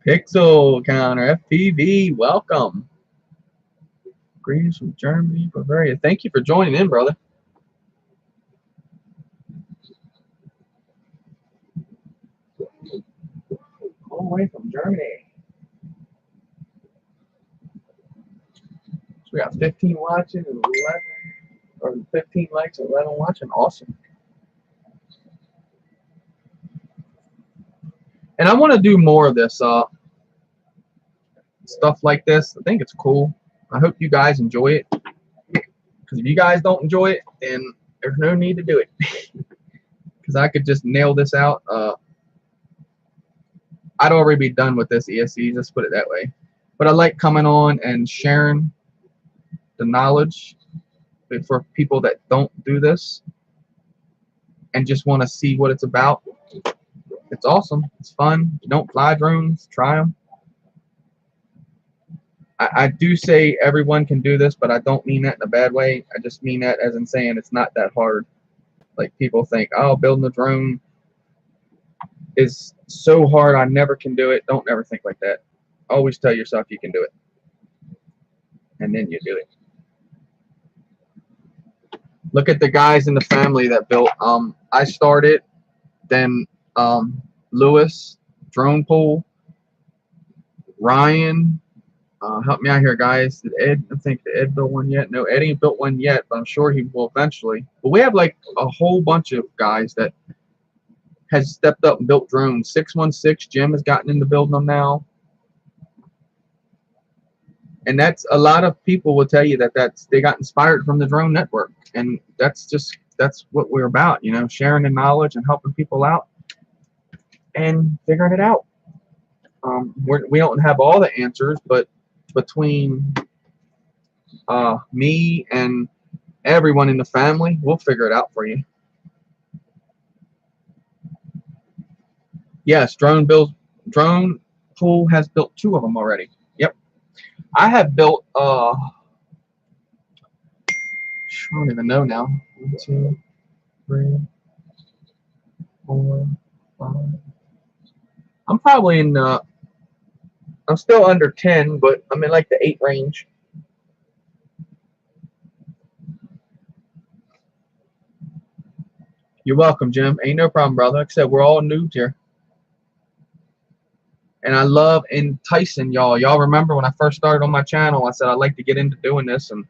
Pixel Counter, FPV, welcome. Greetings from Germany, Bavaria. Thank you for joining in, brother. All the way from Germany. So we got 15 watching and 11, or 15 likes and 11 watching. Awesome. And I want to do more of this stuff like this. I think it's cool. I hope you guys enjoy it. Because if you guys don't enjoy it, then there's no need to do it. Because I could just nail this out. I'd already be done with this ESC, let's put it that way. But I like coming on and sharing the knowledge for people that don't do this and just want to see what it's about. It's awesome. It's fun. If you don't fly drones, try them. I do say everyone can do this, but I don't mean that in a bad way. I just mean that as in saying it's not that hard. Like people think, oh, building a drone is so hard, I never can do it. Don't ever think like that. Always tell yourself you can do it. And then you do it. Look at the guys in the family that built. I started, then Lewis, Drone Pool, Ryan. Help me out here, guys. Did Ed? I think did Ed built one yet? No, Ed ain't built one yet, but I'm sure he will eventually. But we have like a whole bunch of guys that has stepped up and built drones. 616 Jim has gotten into building them now, and that's a lot of people will tell you that they got inspired from the drone network, and that's what we're about, you know, sharing the knowledge and helping people out and figuring it out. We don't have all the answers, but between me and everyone in the family, we'll figure it out for you. Yes, Drone Pool has built 2 of them already. Yep. I have built I don't even know now. 1, 2, 3, 4, 5. I'm probably in I'm still under 10, but I'm in like the 8 range. You're welcome, Jim. Ain't no problem, brother. Like I said, we're all noobs here. And I love enticing y'all. Y'all remember when I first started on my channel, I said I'd like to get into doing this and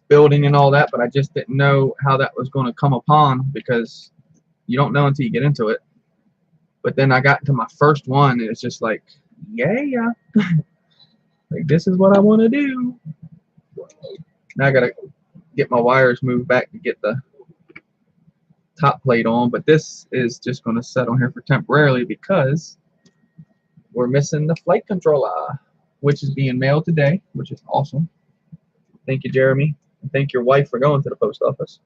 building and all that, but I just didn't know how that was going to come upon, because you don't know until you get into it. But then I got into my first one, and it's just like, yeah. Like, this is what I want to do. Now I got to get my wires moved back to get the top plate on, but this is just going to set on here for temporarily because we're missing the flight controller, which is being mailed today, which is awesome. Thank you, Jeremy. And thank your wife for going to the post office.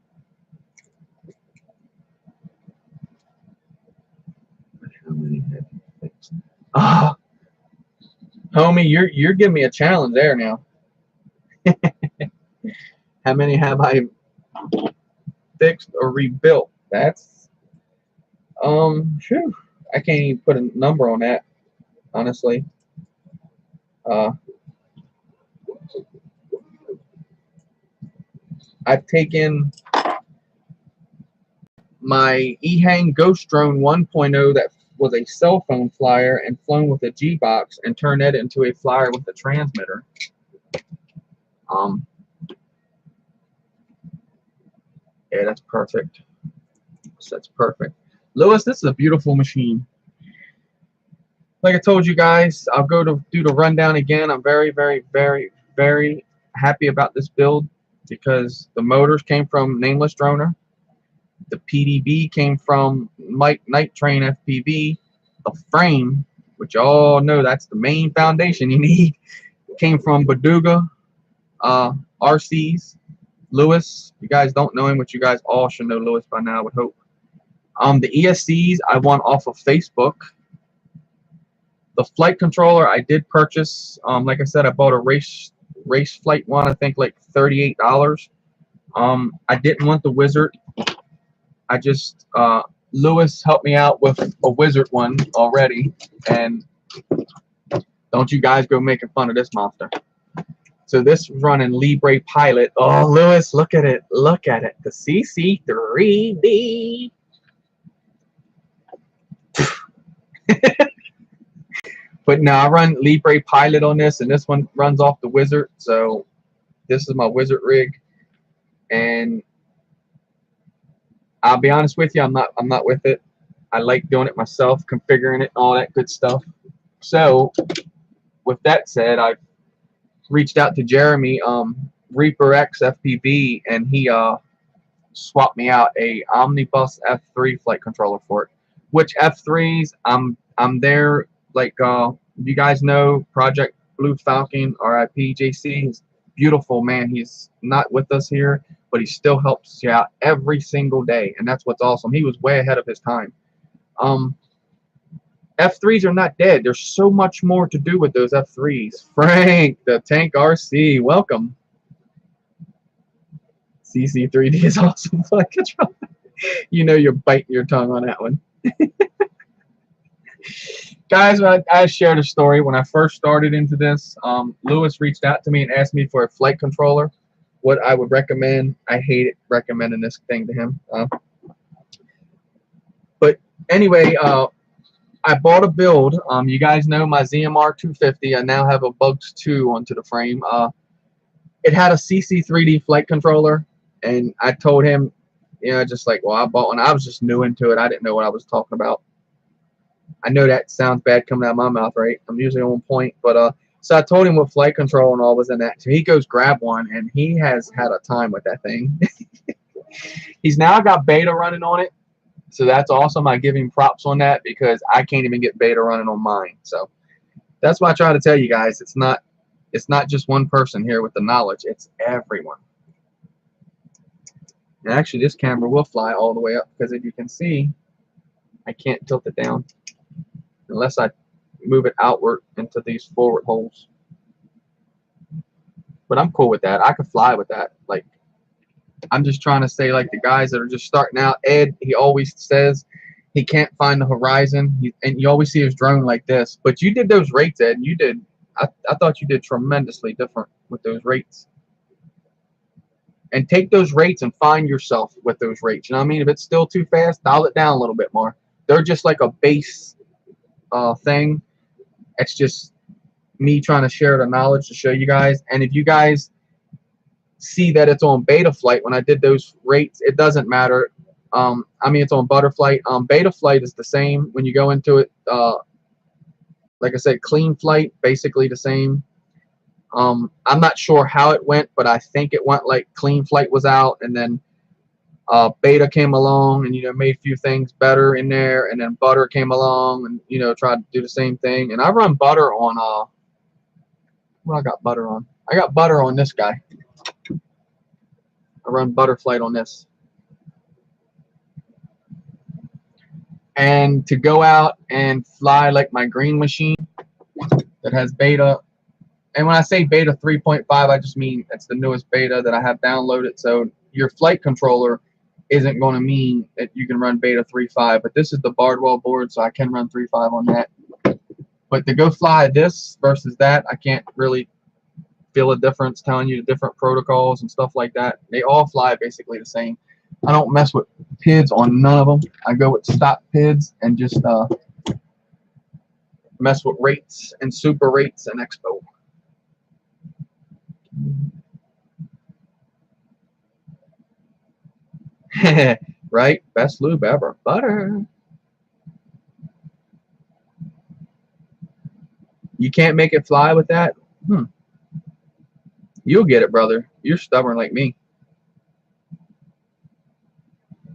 How many have you fixed? Ah, homie, you're giving me a challenge there now. How many have I fixed or rebuilt? That's phew, I can't even put a number on that, honestly. I've taken my eHang Ghost Drone 1.0 that was a cell phone flyer and flown with a G-Box and turned that into a flyer with a transmitter. Yeah, that's perfect. That's perfect. Lewis, this is a beautiful machine. Like I told you guys, I'll go to do the rundown again. I'm very, very, very, very happy about this build because the motors came from Nameless Droner. The PDB came from Mike Night Train FPV. The frame which y'all know that's the main foundation you need. Came from Baduga, RCs, Lewis. You guys don't know him, but you guys all should know Lewis by now, I would hope. The ESCs I won off of Facebook. The flight controller I did purchase. Like I said, I bought a race flight one, I think like $38. I didn't want the Wizard. I just Lewis helped me out with a Wizard one already, and don't you guys go making fun of this monster. So this was running Libre Pilot. Oh, Lewis, look at it. Look at it. The CC3D. But now I run Libre Pilot on this, and this one runs off the Wizard. So this is my Wizard rig, and I'll be honest with you, I'm not with it. I like doing it myself, configuring it, all that good stuff. So with that said, I've reached out to Jeremy, Reaper X FPV, and he swapped me out a Omnibus F3 flight controller for it. Which F3s I'm there, like you guys know Project Blue Falcon, RIP JC. He's beautiful man. He's not with us here, but he still helps you out every single day, and that's what's awesome. He was way ahead of his time. F3s are not dead. There's so much more to do with those F3s. Frank, the Tank RC, welcome. CC3D is awesome flight control. You know you're biting your tongue on that one. Guys, I shared a story. When I first started into this, Lewis reached out to me and asked me for a flight controller, what I would recommend. I hated recommending this thing to him. But anyway, I bought a build. You guys know my ZMR 250. I now have a Bugs 2 onto the frame. It had a CC3D flight controller, and I told him, you know, just like, well, I bought one. I was just new into it. I didn't know what I was talking about. I know that sounds bad coming out of my mouth, right? I'm usually on point, but so I told him what flight control and all was in that. So he goes grab one, and he has had a time with that thing. He's now got beta running on it, so that's awesome. I give him props on that because I can't even get beta running on mine. So that's why I try to tell you guys, it's not just one person here with the knowledge, it's everyone. And actually, this camera will fly all the way up because if you can see, I can't tilt it down unless I move it outward into these forward holes. But I'm cool with that. I could fly with that. Like, I'm just trying to say, like, the guys that are just starting out, Ed, he always says he can't find the horizon, and you always see his drone like this. But you did those rates, Ed. You did. I thought you did tremendously different with those rates. And take those rates and find yourself with those rates. You know what I mean? If it's still too fast, dial it down a little bit more. They're just like a base thing. It's just me trying to share the knowledge to show you guys. And if you guys see that it's on beta flight when I did those rates, it doesn't matter. I mean, it's on butterflight. Beta flight is the same when you go into it. Like I said, clean flight, basically the same. I'm not sure how it went, but I think it went like clean flight was out, and then beta came along and, you know, made a few things better in there, and then butter came along and, you know, tried to do the same thing. And I run butter on what I got butter on. I got butter on this guy. I run butter flight on this. And to go out and fly like my green machine that has beta, and when I say beta 3.5, I just mean it's the newest beta that I have downloaded. So your flight controller isn't going to mean that you can run beta 3.5, but this is the Bardwell board, so I can run 3.5 on that. But to go fly this versus that, I can't really feel a difference telling you the different protocols and stuff like that. They all fly basically the same. I don't mess with PIDs on none of them. I go with stock PIDs and just mess with rates and super rates and expo. Right? Best lube ever. Butter. You can't make it fly with that? You'll get it, brother. You're stubborn like me.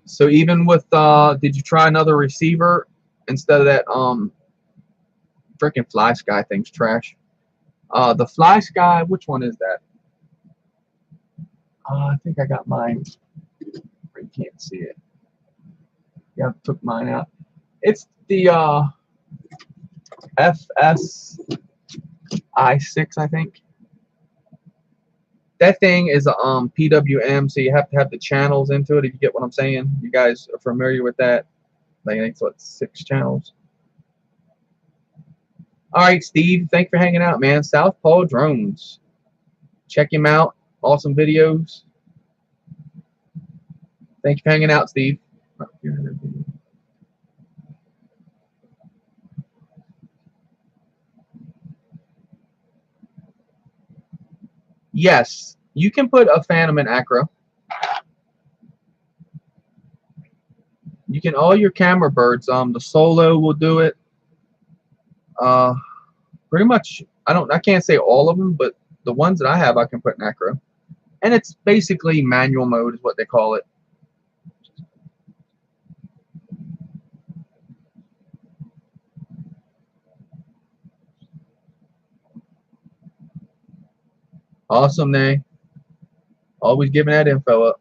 So even with, did you try another receiver instead of that Freaking Fly Sky thing's trash. The Fly Sky, which one is that? I think I got mine. You can't see it. Yeah, I took mine out. It's the FSI6, I think. That thing is a PWM, so you have to have the channels into it. If you get what I'm saying, you guys are familiar with that. I think it's what, 6 channels. All right, Steve, thanks for hanging out, man. Southpaw Drones, check him out. Awesome videos. Thanks for hanging out, Steve. Yes, you can put a Phantom in acro. You can, all your camera birds, the Solo will do it. Pretty much, I can't say all of them, but the ones that I have, I can put in acro. And it's basically manual mode is what they call it. Awesome, Nay. Always giving that info up.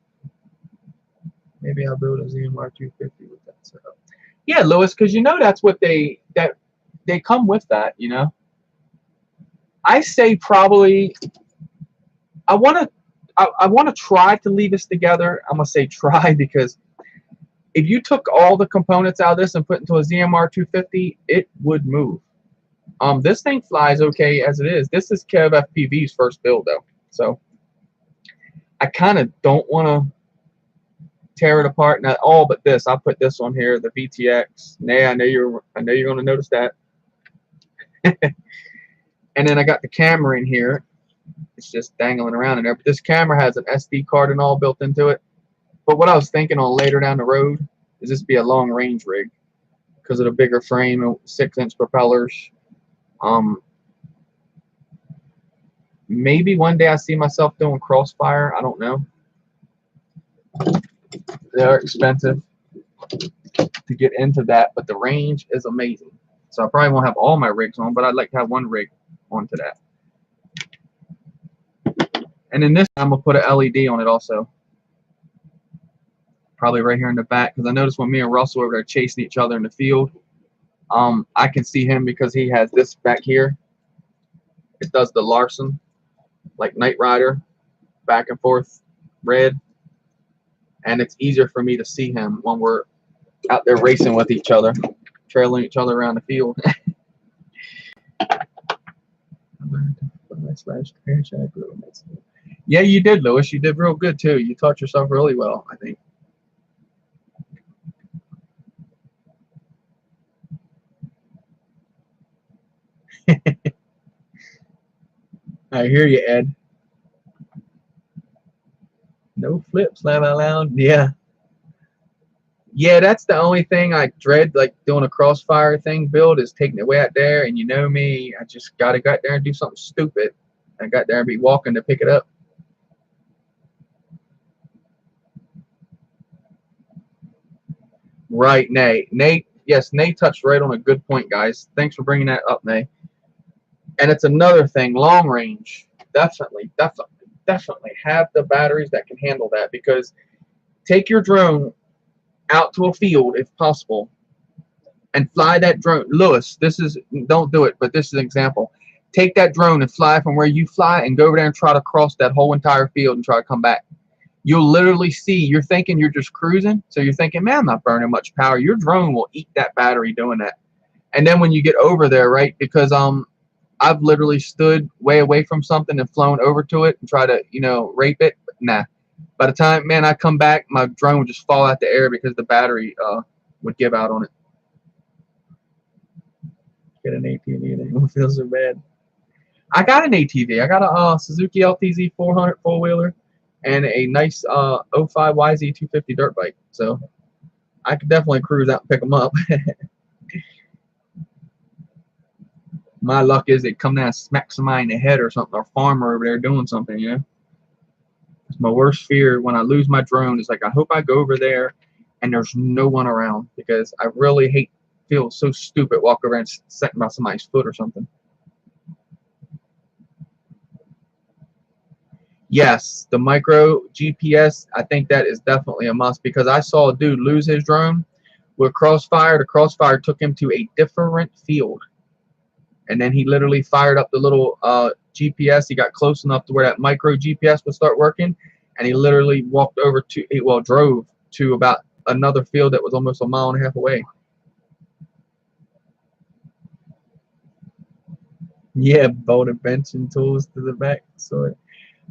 Maybe I'll build a ZMR 250 with that setup. Yeah, Lewis, because you know that's what they come with that, you know. I say probably I want to try to leave this together. I'm gonna say try because if you took all the components out of this and put into a ZMR 250, it would move. This thing flies okay as it is. This is Kev FPV's first build though, so I kind of don't want to tear it apart. Not all but this. I'll put this on here, the VTX. Nay, I know you're going to notice that. And then I got the camera in here. It's just dangling around in there. But this camera has an SD card and all built into it. But what I was thinking on later down the road is this be a long range rig because of the bigger frame and 6-inch propellers. Maybe one day I see myself doing Crossfire. I don't know. They're expensive to get into that, but the range is amazing. So I probably won't have all my rigs on, but I'd like to have one rig onto that. And then this I'm gonna put an LED on it also. Probably right here in the back, because I noticed when me and Russell over there chasing each other in the field, I can see him because he has this back here. It does the Larson, like Knight Rider, back and forth, red. And it's easier for me to see him when we're out there racing with each other, trailing each other around the field. Yeah, you did, Lewis. You did real good too. You taught yourself really well, I think. I hear you, Ed. No flips, laugh out loud. Yeah. Yeah, that's the only thing I dread, like doing a Crossfire thing build, is taking it way out there. And you know me, I just gotta go out there and do something stupid. I got there and be walking to pick it up. Right, Nate. Yes, Nate touched right on a good point, guys. Thanks for bringing that up, Nate. And it's another thing, long range. Definitely have the batteries that can handle that, because take your drone out to a field if possible and fly that drone. Lewis, don't do it, but this is an example. Take that drone and fly from where you fly and go over there and try to cross that whole entire field and try to come back. You'll literally see, you're thinking you're just cruising, so you're thinking, man, I'm not burning much power. Your drone will eat that battery doing that. And then when you get over there, right, because I've literally stood way away from something and flown over to it and try to, you know, rape it. But nah. By the time, man, I come back, my drone would just fall out the air because the battery would give out on it. Get an ATV and it feels so bad. I got an ATV. I got a Suzuki LTZ 400 four-wheeler and a nice 05 YZ250 dirt bike. So I could definitely cruise out and pick them up. My luck is they come down and smack somebody in the head or something, or a farmer over there doing something, you know. It's my worst fear when I lose my drone. Is like, I hope I go over there and there's no one around, because I really hate feels so stupid. Walk over and sit by somebody's foot or something. Yes, the micro GPS, I think that is definitely a must, because I saw a dude lose his drone with Crossfire. The Crossfire took him to a different field. And then he literally fired up the little GPS. He got close enough to where that micro GPS would start working. And he literally walked over to, well, drove to about another field that was almost a mile and a half away. Yeah, bolt and benching tools to the back. So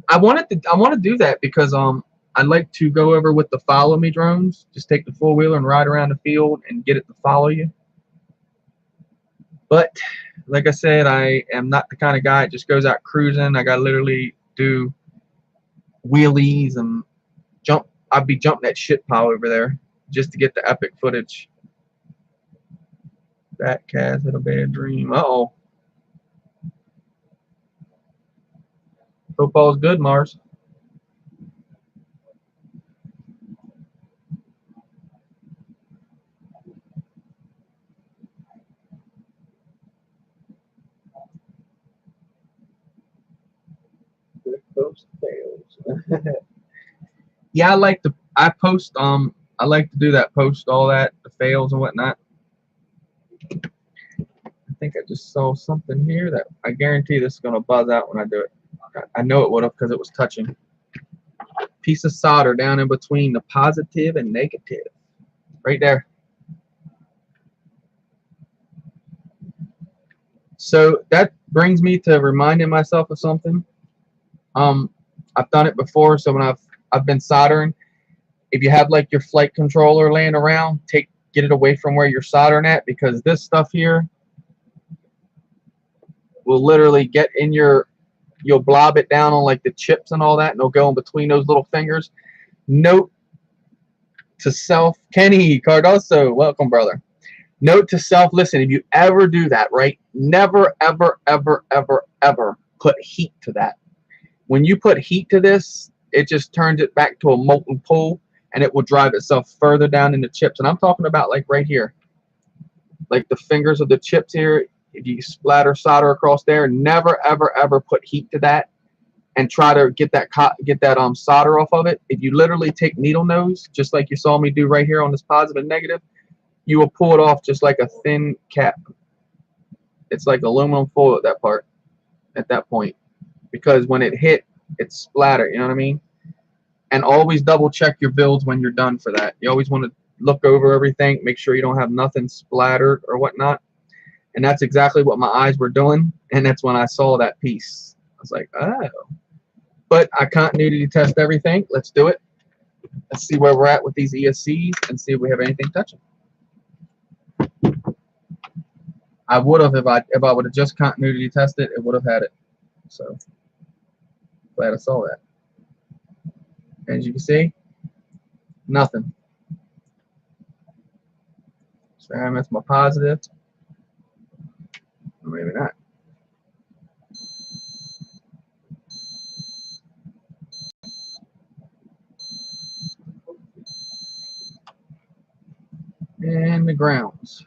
I want to do that because I'd like to go over with the follow me drones. Just take the four wheeler and ride around the field and get it to follow you. But like I said, I am not the kind of guy that just goes out cruising. I gotta literally do wheelies and jump. I'd be jumping that shit pile over there just to get the epic footage. That cat had a bad dream. Uh-oh. Football's good, Mars. Good post fails. Yeah, I like to I like to do that, post all that, the fails and whatnot. I think I just saw something here that I guarantee this is gonna buzz out when I do it. I know it would have because it was touching. Piece of solder down in between the positive and negative. Right there. So that brings me to reminding myself of something. I've done it before, so when I've been soldering, if you have like your flight controller laying around, get it away from where you're soldering at, because this stuff here will literally get in you'll blob it down on like the chips and all that, and it'll go in between those little fingers. Note to self, Kenny Cardoso, welcome, brother. Note to self, listen, if you ever do that, right, never, ever, ever, ever, ever put heat to that. When you put heat to this, it just turns it back to a molten pool, and it will drive itself further down in the chips. And I'm talking about like right here, like the fingers of the chips here. If you splatter solder across there, never, ever, ever put heat to that and try to get that solder off of it. If you literally take needle nose, just like you saw me do right here on this positive and negative, you will pull it off just like a thin cap. It's like aluminum foil at that part, at that point, because when it hit, it's splattered. You know what I mean? And always double check your builds when you're done for that. You always want to look over everything, make sure you don't have nothing splattered or whatnot. And that's exactly what my eyes were doing. And that's when I saw that piece. I was like, oh. But I continuity test everything. Let's do it. Let's see where we're at with these ESCs and see if we have anything touching. I would have, if I would have just continuity tested, it would have had it. So glad I saw that. As you can see, nothing. So that's my positive. Or maybe not. And the grounds.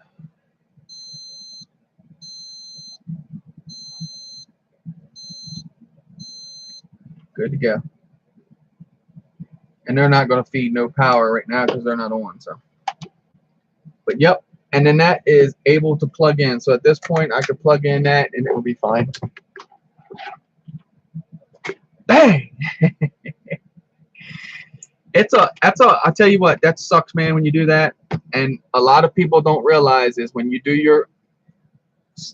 Good to go. And they're not going to feed no power right now because they're not on. So, but yep. And then that is able to plug in. So at this point, I could plug in that and it will be fine. Bang! I tell you what, that sucks, man, when you do that. And a lot of people don't realize is when you do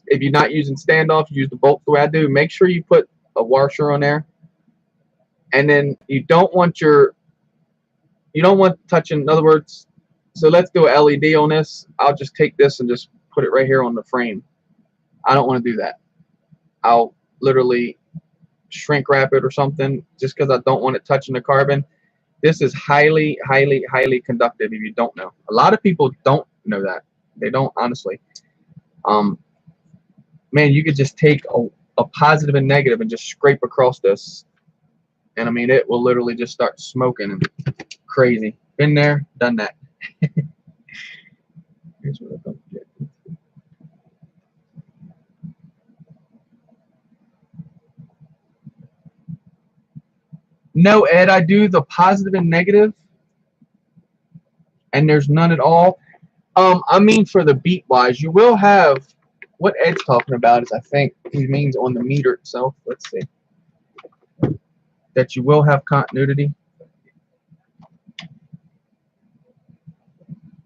if you're not using standoff, you use the bolt the way I do, make sure you put a washer on there. And then you don't want touching, in other words, so let's do an LED on this. I'll just take this and just put it right here on the frame. I don't want to do that. I'll literally shrink wrap it or something just because I don't want it touching the carbon. This is highly, highly, highly conductive if you don't know. A lot of people don't know that. They don't, honestly. Man, you could just take a positive and negative and just scrape across this. And I mean, it will literally just start smoking and crazy. Been there, done that. Here's what I don't get. No, Ed, I do the positive and negative, and there's none at all. I mean for the beat wise, you will have what Ed's talking about is I think he means on the meter itself. Let's see. That you will have continuity.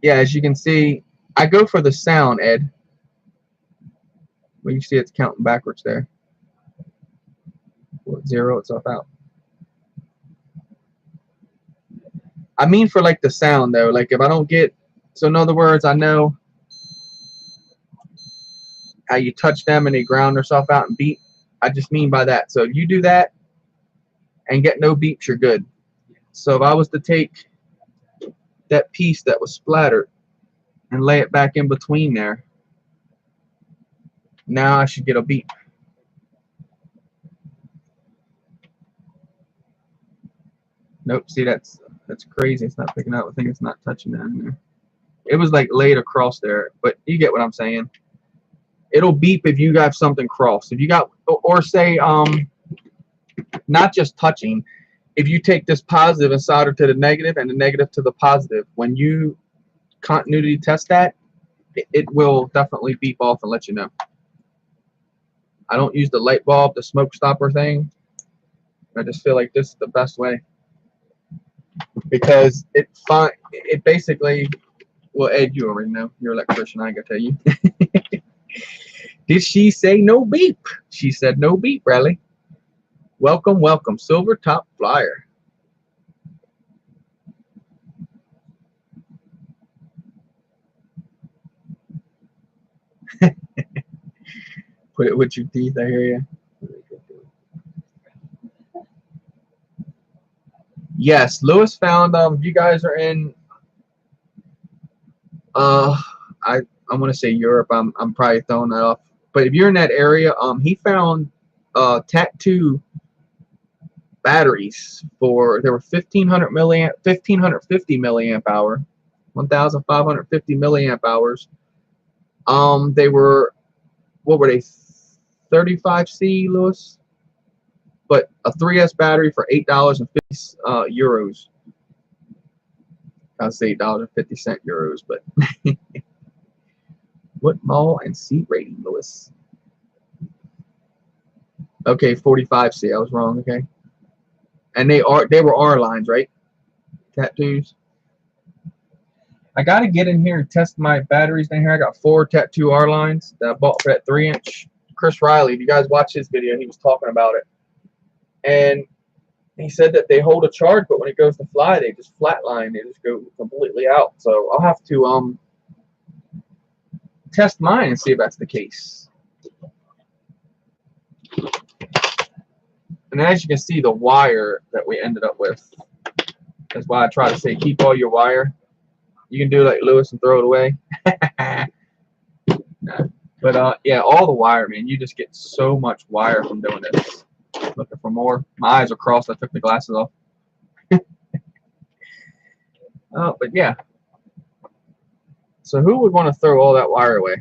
Yeah, as you can see, I go for the sound, Ed. Well, you see it's counting backwards there. Zero itself out. I mean for like the sound though. Like if I don't get, so in other words, I know how you touch them and they ground themselves out and beep. I just mean by that. So if you do that and get no beeps, you're good. So if I was to take that piece that was splattered and lay it back in between there, now I should get a beep. Nope, see that's crazy. It's not picking up. I think it's not touching down in there. It was like laid across there, but you get what I'm saying. It'll beep if you got something crossed. If you got, or say, not just touching. If you take this positive and solder to the negative and the negative to the positive, when you continuity test that, it will definitely beep off and let you know. I don't use the light bulb, the smoke stopper thing. I just feel like this is the best way because it basically, well, Ed, you already know. You're an electrician. I ain't gonna tell you. Did she say no beep? She said no beep, Riley. Welcome, welcome, Silver Top Flyer. Put it with your teeth, I hear you. Yes, Lewis found if you guys are in I'm gonna say Europe, I'm probably throwing that off. But if you're in that area, he found TEC2 batteries there were 1550 milliamp hour, 1550 milliamp hours. They were, what were they, 35C, Lewis? But a 3S battery for €8.50 euros. I'll say $8.50 euros, but what mall and seat rating, Lewis? Okay, 45C. I was wrong. Okay, and they were R lines, right? Tattoos. I got to get in here and test my batteries in here. I got 4 Tat2 R lines that I bought for that 3-inch. Chris Riley, if you guys watch his video, he was talking about it, and he said that they hold a charge, but when it goes to fly, they just flatline. They just go completely out. So I'll have to test mine and see if that's the case. And as you can see, the wire that we ended up with. That's why I try to say keep all your wire. You can do like Lewis and throw it away. No. But yeah, all the wire, man. You just get so much wire from doing this. Looking for more. My eyes are crossed. I took the glasses off. But yeah. So who would want to throw all that wire away?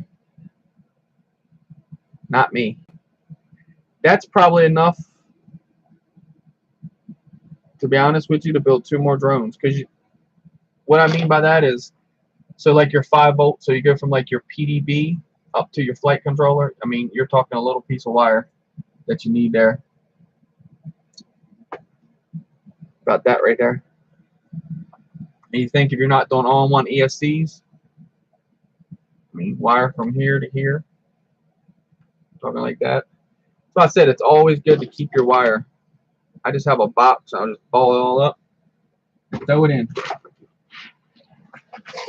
Not me. That's probably enough, to be honest with you, to build 2 more drones. Because what I mean by that is, so like your 5 volt, so you go from like your PDB up to your flight controller. I mean, you're talking a little piece of wire that you need there. About that right there. And you think if you're not doing all-in-one ESCs, I mean, wire from here to here, talking like that. So I said it's always good to keep your wire. I just have a box. I'll just ball it all up, throw it in.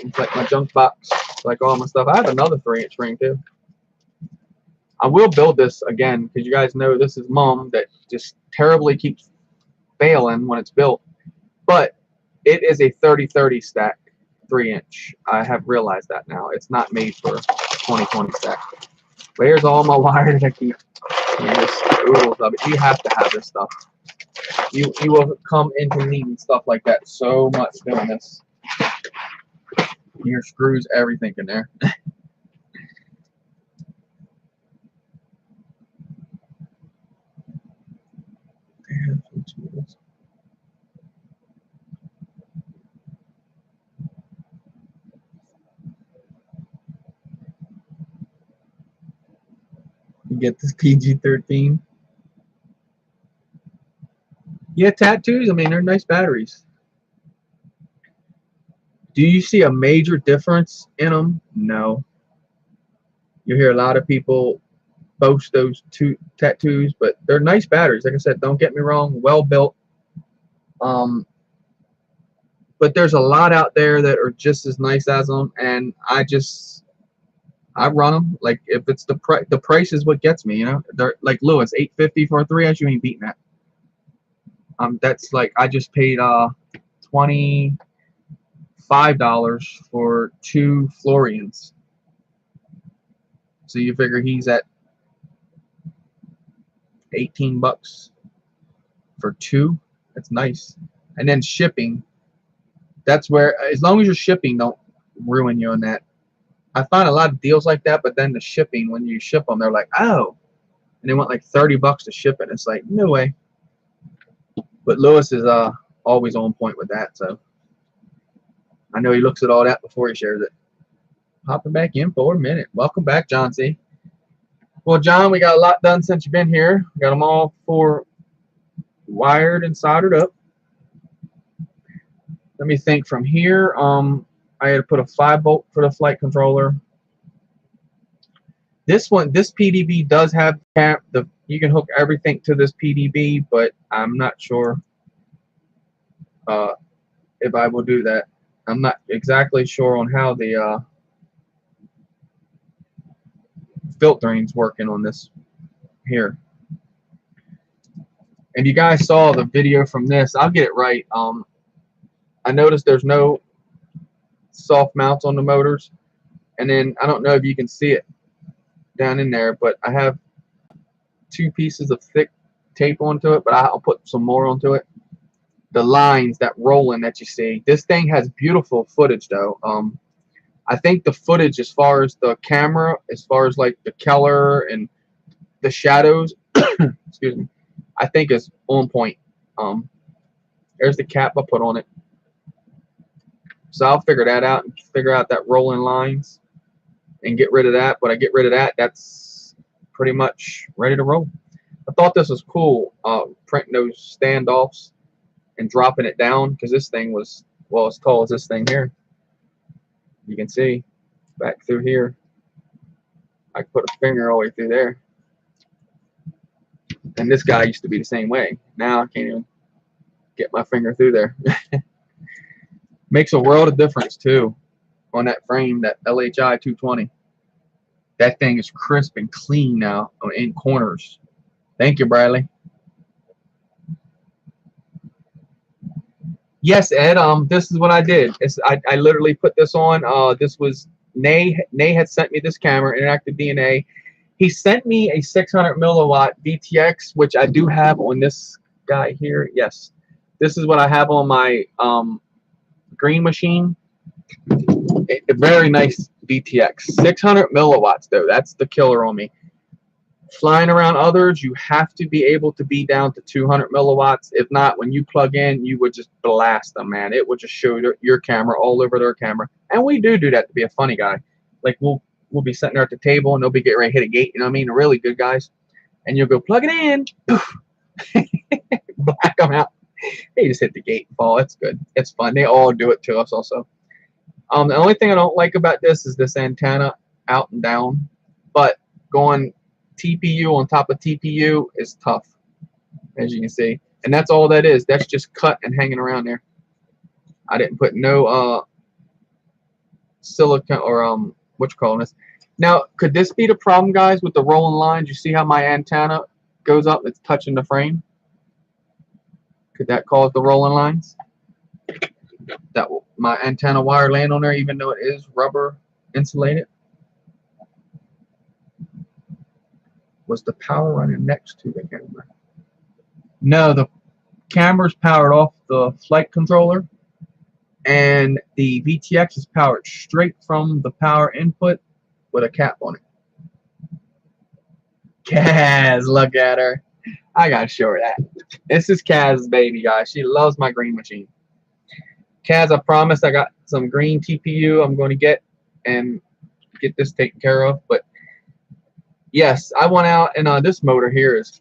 It's like my junk box, like all my stuff. I have another 3-inch ring too. I will build this again because you guys know this is Mom that just terribly keeps failing when it's built. But it is a 30-30 stack 3-inch. I have realized that now. It's not made for 20-20 stack. But here's all my wire that I keep. Just oodles of it. You have to have this stuff. You will come into needing stuff like that so much doing this. Your screws, everything in there. get this PG-13. Yeah, tattoos, I mean, they're nice batteries. Do you see a major difference in them? No. You hear a lot of people boast those two tattoos, but they're nice batteries. Like I said, don't get me wrong, well built. But there's a lot out there that are just as nice as them, and I run them. Like if it's the price is what gets me, you know. They're like Lewis, $850 for a 3-inch. You ain't beating that. That's like I just paid $25 for 2 Florians. So you figure he's at $18 for 2. That's nice. And then shipping. That's where, as long as your shipping don't ruin you on that. I find a lot of deals like that, but then the shipping, when you ship them, they're like, oh, and they want like $30 to ship it. It's like, no way. But Lewis is always on point with that, so I know he looks at all that before he shares it. Hopping back in for a minute. Welcome back, John C. Well, John, we got a lot done since you've been here. We got them all 4 wired and soldered up. Let me think from here. I had to put a 5-volt for the flight controller. This PDB does have you can hook everything to this PDB, but I'm not sure if I will do that. I'm not exactly sure on how the filtering's working on this here. And you guys saw the video from this. I'll get it right. I noticed there's no soft mounts on the motors, and then I don't know if you can see it down in there, but I have 2 pieces of thick tape onto it, but I'll put some more onto it. The lines that rolling that you see, this thing has beautiful footage though. I think the footage as far as the camera, as far as like the color and the shadows excuse me, I think is on point. There's the cap I put on it, so I'll figure that out and figure out that rolling lines and get rid of that. When I get rid of that, that's pretty much ready to roll. I thought this was cool, printing those standoffs and dropping it down, because this thing was, well, as tall as this thing here. You can see back through here. I could put a finger all the way through there. And this guy used to be the same way. Now I can't even get my finger through there. Makes a world of difference too on that frame, that LHI 220. That thing is crisp and clean now in corners. Thank you, Bradley. Yes, Ed. This is what I did. I literally put this on. This was Nay. Nay had sent me this camera, Interactive DNA. He sent me a 600 milliwatt VTX, which I do have on this guy here. Yes, this is what I have on my green machine. A very nice VTX. 600 milliwatts though. That's the killer on me. Flying around others, you have to be able to be down to 200 milliwatts. If not, when you plug in, you would just blast them, man. It would just show your camera all over their camera. And we do that to be a funny guy. Like we'll be sitting there at the table and they'll be getting ready to hit a gate. You know what I mean? The really good guys. And you'll go plug it in. Poof. Black them out. They just hit the gate and fall. It's good. It's fun. They all do it to us also. The only thing I don't like about this is this antenna out and down. But going TPU on top of TPU is tough, as you can see. And that's all that is. That's just cut and hanging around there. I didn't put no silicone or what you call this. Now, could this be the problem, guys, with the rolling lines? You see how my antenna goes up? It's touching the frame. Could that cause the rolling lines? That my antenna wire land on there, even though it is rubber insulated. Was the power running next to the camera? No, the camera's powered off the flight controller, and the VTX is powered straight from the power input with a cap on it. Kaz, look at her. I gotta show her that. This is Kaz's baby, guys. She loves my green machine. Kaz, I promised I got some green TPU I'm going to get and get this taken care of, but Yes, I went out and this motor here is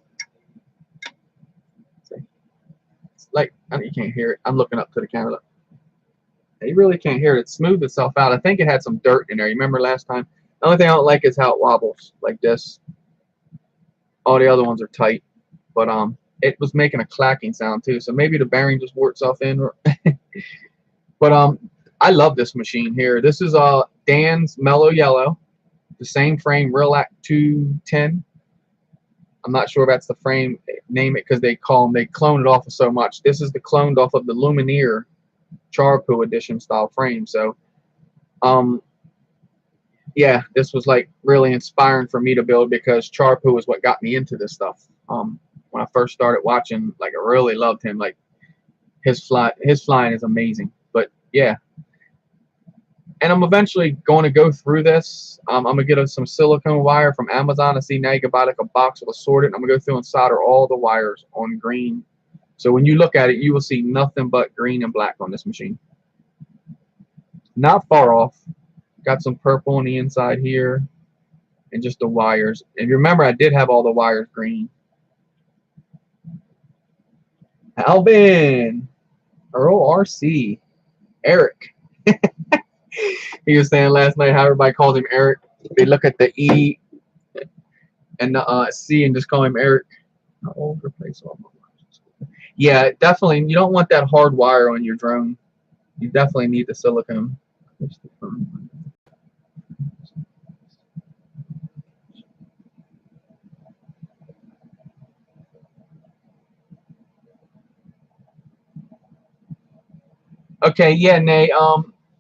like, I mean, you can't hear it. I'm looking up to the camera. You really can't hear it. It smoothed itself out. I think it had some dirt in there. You remember last time? The only thing I don't like is how it wobbles like this. All the other ones are tight, but it was making a clacking sound too. So maybe the bearing just wore itself in. But I love this machine here. This is Dan's Mellow Yellow, the same frame, Relac 210. I'm not sure if that's the frame name it because they clone it off of so much. This is the cloned off of the Lumineer Charpoo edition style frame. So yeah, this was like really inspiring for me to build because Charpoo is what got me into this stuff. When I first started watching, like I really loved him. Like his flying is amazing. But yeah, and I'm eventually going to go through this. I'm gonna get some silicone wire from Amazon. I see now you can buy like a box with assorted. I'm gonna go through and solder all the wires on green. So when you look at it, you will see nothing but green and black on this machine. Not far off. Got some purple on the inside here, and just the wires. And you remember, I did have all the wires green. Alvin, Earl RC, Eric. He was saying last night how everybody calls him Eric. They look at the E and the C and just call him Eric. I'll replace all my wires. Yeah, definitely. You don't want that hard wire on your drone. You definitely need the silicone. Okay, yeah, Nay.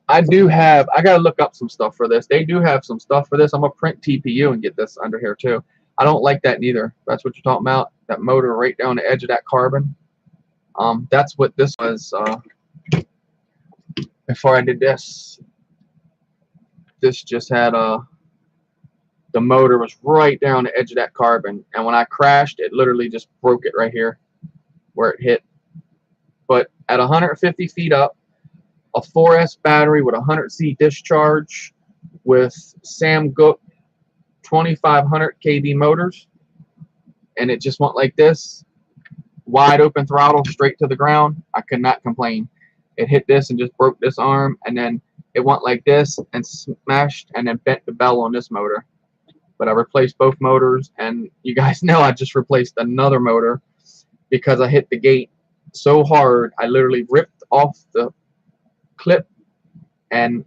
I gotta look up some stuff for this. They do have some stuff for this. I'm gonna print TPU and get this under here too. I don't like that neither. That's what you're talking about. That motor right down the edge of that carbon. That's what this was before I did this. This just had the motor was right down the edge of that carbon, and when I crashed, it literally just broke it right here where it hit. But at 150 feet up, a 4S battery with 100C discharge with Sam Gook 2500 kV motors, and it just went like this, wide open throttle straight to the ground. I could not complain. It hit this and just broke this arm, and then it went like this and smashed and then bent the bell on this motor. But I replaced both motors, and you guys know I just replaced another motor because I hit the gate so hard I literally ripped off the clip and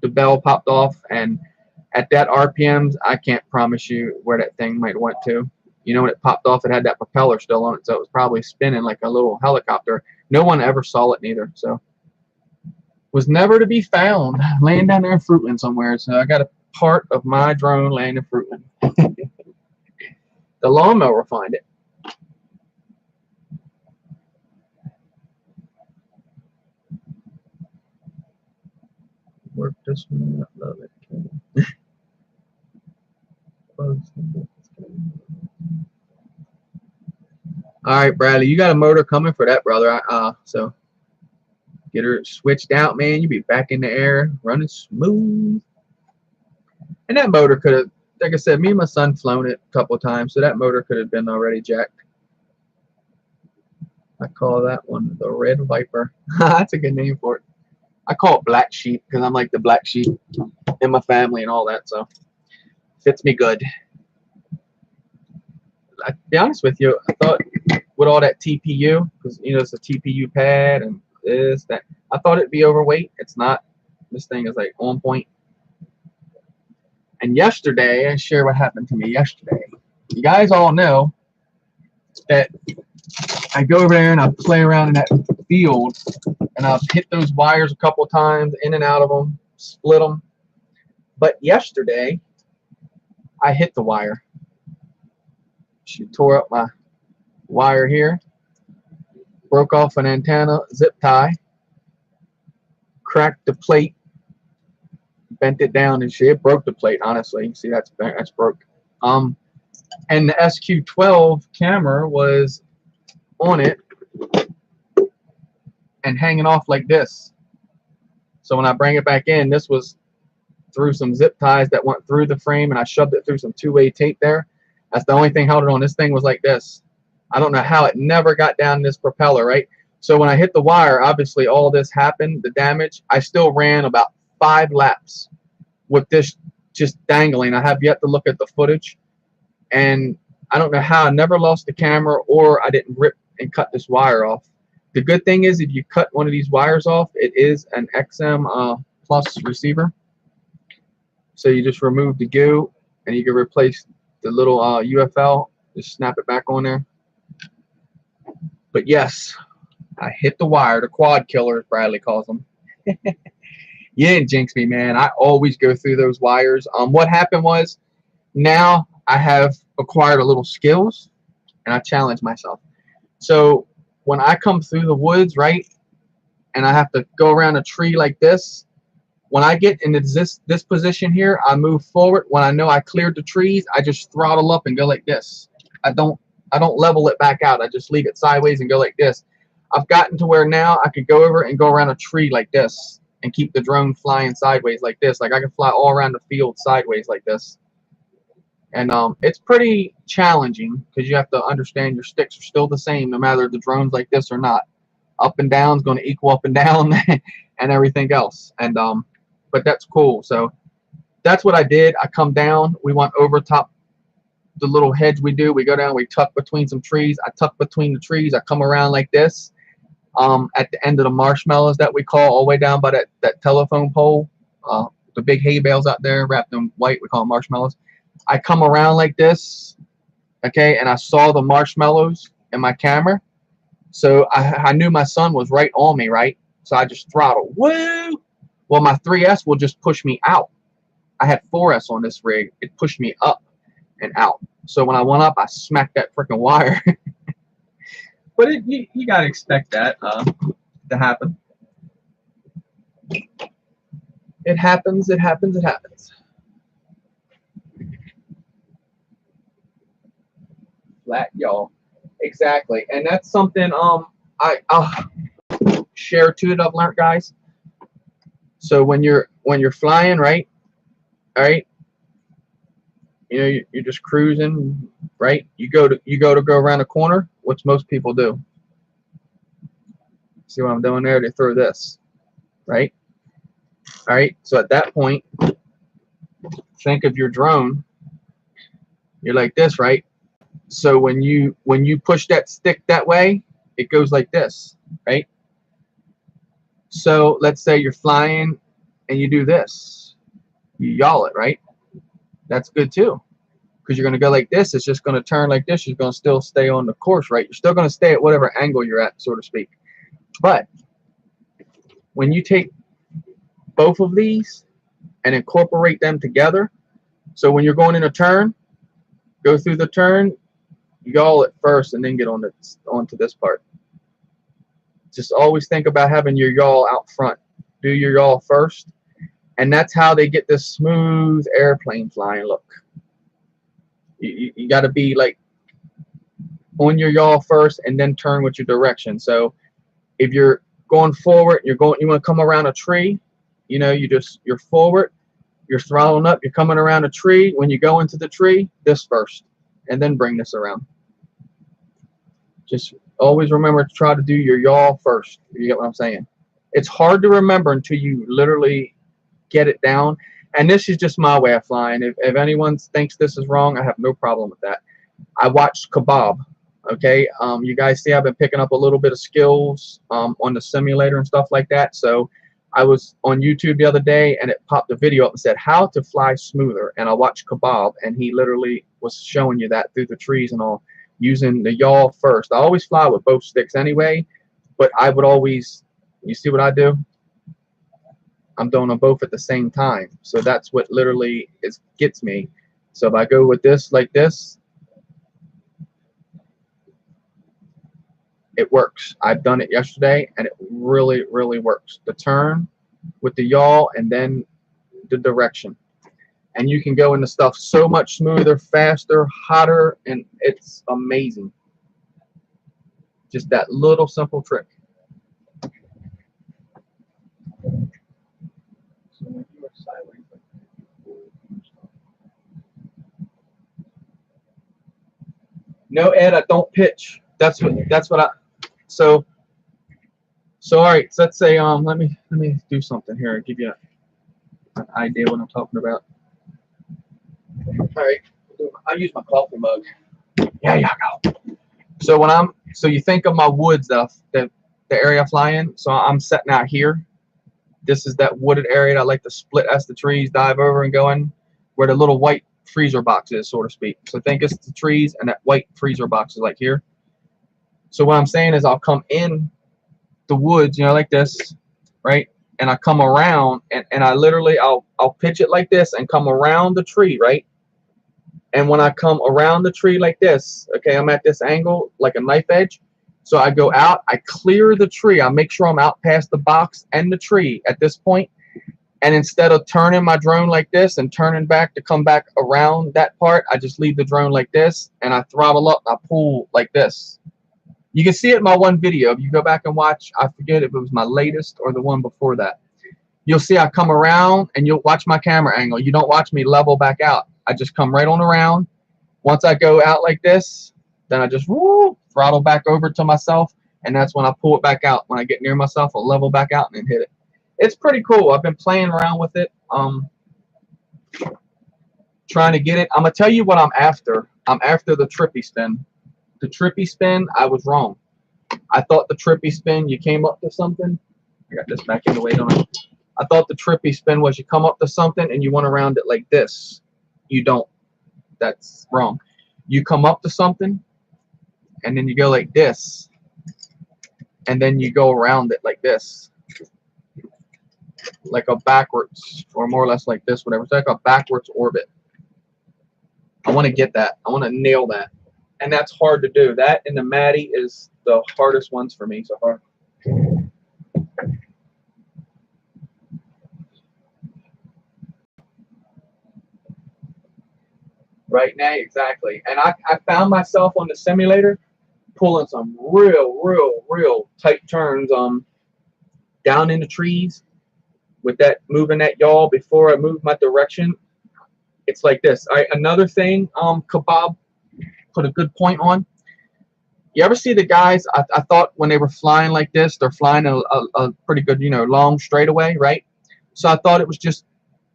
the bell popped off. And at that RPMs, I can't promise you where that thing might went to. You know, when it popped off, it had that propeller still on it, so it was probably spinning like a little helicopter. No one ever saw it neither, so was never to be found, laying down there in Fruitland somewhere. So I got a part of my drone laying in Fruitland. The lawnmower will find it. Work this one. I love it. All right, Bradley, you got a motor coming for that, brother. So get her switched out, man. You be back in the air, running smooth. And that motor could have, like I said, me and my son flown it a couple of times, so that motor could have been already jacked. I call that one the Red Viper. That's a good name for it. I call it Black Sheep because I'm like the black sheep in my family and all that, so fits me good. To be honest with you, I thought with all that TPU, because you know it's a TPU pad and this, that, I thought it'd be overweight. It's not. This thing is like on point. And yesterday, I share what happened to me yesterday. You guys all know that I go over there and I play around in that field, and I've hit those wires a couple of times, in and out of them, split them. But yesterday, I hit the wire. She tore up my wire here, broke off an antenna zip tie, cracked the plate, bent it down, and shit. It broke the plate, honestly. See, that's broke. And the SQ12 camera was on it and hanging off like this. So when I bring it back in, this was through some zip ties that went through the frame, and I shoved it through some two-way tape there. That's the only thing held it on. This thing was like this. I don't know how it never got down this propeller, right? So when I hit the wire, obviously all this happened, the damage. I still ran about 5 laps with this just dangling. I have yet to look at the footage, and I don't know how I never lost the camera, or I didn't rip and cut this wire off. The good thing is, if you cut one of these wires off, it is an XM plus receiver. So you just remove the goo, and you can replace the little UFL. Just snap it back on there. But yes, I hit the wire, the quad killer, as Bradley calls them. You didn't jinx me, man. I always go through those wires. What happened was, now I have acquired a little skills, and I challenge myself. So when I come through the woods, right, and I have to go around a tree like this, when I get into this position here, I move forward. When I know I cleared the trees, I just throttle up and go like this. I don't level it back out. I just leave it sideways and go like this. I've gotten to where now I could go over and go around a tree like this and keep the drone flying sideways like this. Like I can fly all around the field sideways like this. And it's pretty challenging because you have to understand your sticks are still the same no matter the drone's like this or not. Up and down is going to equal up and down and everything else. And but that's cool. So that's what I did. I come down. We went over top the little hedge we do. We go down. We tuck between some trees. I tuck between the trees. I come around like this. At the end of the marshmallows that we call all the way down by that telephone pole. The big hay bales out there wrapped in white. We call them marshmallows. I come around like this, okay, and I saw the marshmallows in my camera. So I knew my son was right on me, right? So I just throttled. Woo! Well, my 3S will just push me out. I had 4S on this rig. It pushed me up and out. So when I went up, I smacked that freaking wire. But you got to expect that to happen. It happens, it happens, it happens. Flat, y'all. Exactly. And that's something I'll share too that I've learned, guys. So when you're flying, right? All right. You know, you're just cruising, right? You go to go around a corner. What's most people do? See what I'm doing there? They throw this, right? All right. So at that point, think of your drone. You're like this, right? So when you push that stick that way, it goes like this, right? So let's say you're flying and you do this. You yaw it, right? That's good too. Because you're going to go like this. It's just going to turn like this. You're going to still stay on the course, right? You're still going to stay at whatever angle you're at, so to speak. But when you take both of these and incorporate them together, so when you're going in a turn, go through the turn, yaw it first and then get onto this part. Just always think about having your yaw out front. Do your yaw first, and that's how they get this smooth airplane flying look. You got to be like on your yaw first and then turn with your direction. So if you're going forward, you want to come around a tree, you know, you're forward, you're throttling up, you're coming around a tree. When you go into the tree, this first, and then bring this around. Just always remember to try to do your yaw first. You get what I'm saying? It's hard to remember until you literally get it down. And this is just my way of flying. If anyone thinks this is wrong, I have no problem with that. I watched Kebab. Okay, you guys see I've been picking up a little bit of skills on the simulator and stuff like that. So I was on YouTube the other day and it popped a video up and said how to fly smoother. And I watched Kebab and he literally was showing you that through the trees and all, using the yaw first. I always fly with both sticks anyway, but I would always, you see what I do? I'm doing them both at the same time. So that's what literally gets me. So if I go with this like this, it works. I've done it yesterday and it really, really works. The turn with the yaw and then the direction. And you can go into stuff so much smoother, faster, hotter, and it's amazing. Just that little simple trick. So when you are sideways, No, Ed, I don't pitch. That's what I. So all right. So let's say let me do something here and give you an idea what I'm talking about. All right. I use my coffee mug. Yeah, go. So so you think of my woods, the area I fly in. So I'm setting out here. This is that wooded area that I like to split as the trees dive over and go in, where the little white freezer box is, so to speak. So think it's the trees and that white freezer box is like here. So what I'm saying is I'll come in the woods, like this, right? And I come around and I literally I'll pitch it like this and come around the tree, right? And when I come around the tree like this, okay, I'm at this angle like a knife edge. So I go out, I clear the tree. I make sure I'm out past the box and the tree at this point. And instead of turning my drone like this and turning back to come back around that part, I just leave the drone like this and I throttle up and I pull like this. You can see it in my one video. If you go back and watch, I forget if it was my latest or the one before that. You'll see I come around and you'll watch my camera angle. You don't watch me level back out. I just come right on around. Once I go out like this, then I just throttle back over to myself, and that's when I pull it back out. When I get near myself, I'll level back out and then hit it. It's pretty cool. I've been playing around with it, trying to get it. I'm gonna tell you what I'm after. I'm after the trippy spin. The trippy spin, I was wrong. I thought the trippy spin, you came up to something. I got this back in the way, don't I? I thought the trippy spin was you come up to something and you went around it like this. You don't. That's wrong. You come up to something and then you go like this and then you go around it like this, like a backwards, or more or less like this, whatever. It's like a backwards orbit. I want to get that. I want to nail that, and that's hard to do. That and the Maddie is the hardest ones for me so far. Right now, exactly. And I found myself on the simulator pulling some real tight turns down in the trees with that moving that yaw before I move my direction. It's like this. All right, another thing Kebab put a good point on. You ever see the guys, I thought when they were flying like this, they're flying a pretty good, long straightaway, right? So I thought it was just,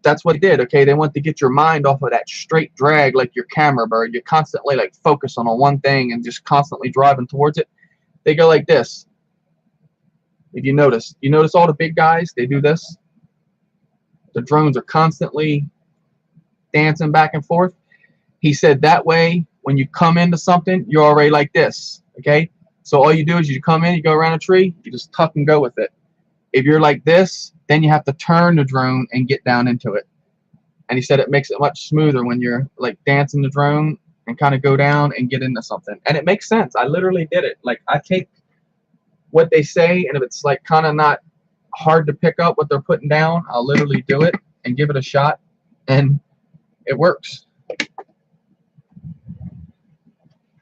that's what they did, okay? They want to get your mind off of that straight drag like your camera bird. You're constantly like focusing on one thing and just constantly driving towards it. They go like this. If you notice all the big guys, they do this. The drones are constantly dancing back and forth. He said that way, when you come into something, you're already like this, okay? So all you do is you come in, you go around a tree, you just tuck and go with it. If you're like this, then you have to turn the drone and get down into it. And he said it makes it much smoother when you're like dancing the drone and kind of go down and get into something. And it makes sense. I literally did it. Like I take what they say, and if it's like kind of not hard to pick up what they're putting down, I'll literally do it and give it a shot, and it works.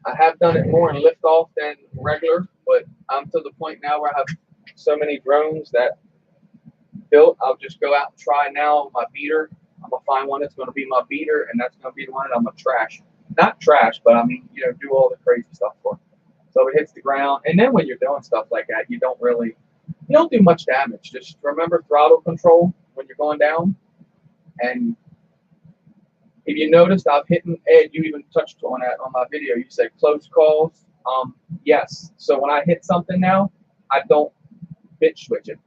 I have done it more in liftoff than regular, but I'm to the point now where I have so many drones that built, I'll just go out and try now my beater. I'm gonna find one that's gonna be my beater, and that's gonna be the one that I'm gonna trash. Not trash, but I mean, do all the crazy stuff for. So it hits the ground, and then when you're doing stuff like that, you don't do much damage. Just remember throttle control when you're going down. And if you noticed, I've hit, Ed, you even touched on that on my video. You said close calls. Yes. So when I hit something now, I don't bitch switch it.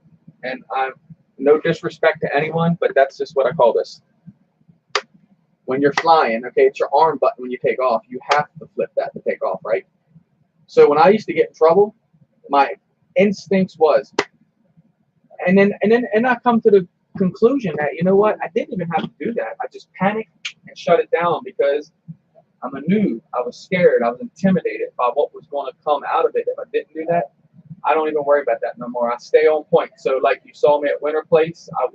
And I'm no disrespect to anyone, but that's just what I call this. When you're flying, okay, it's your arm button when you take off. You have to flip that to take off, right? So when I used to get in trouble, my instincts was, and I come to the conclusion that, you know what, I didn't even have to do that. I just panicked and shut it down because I'm a noob. I was scared. I was intimidated by what was going to come out of it. If I didn't do that, I don't even worry about that no more. I stay on point. So like you saw me at Winter Place, I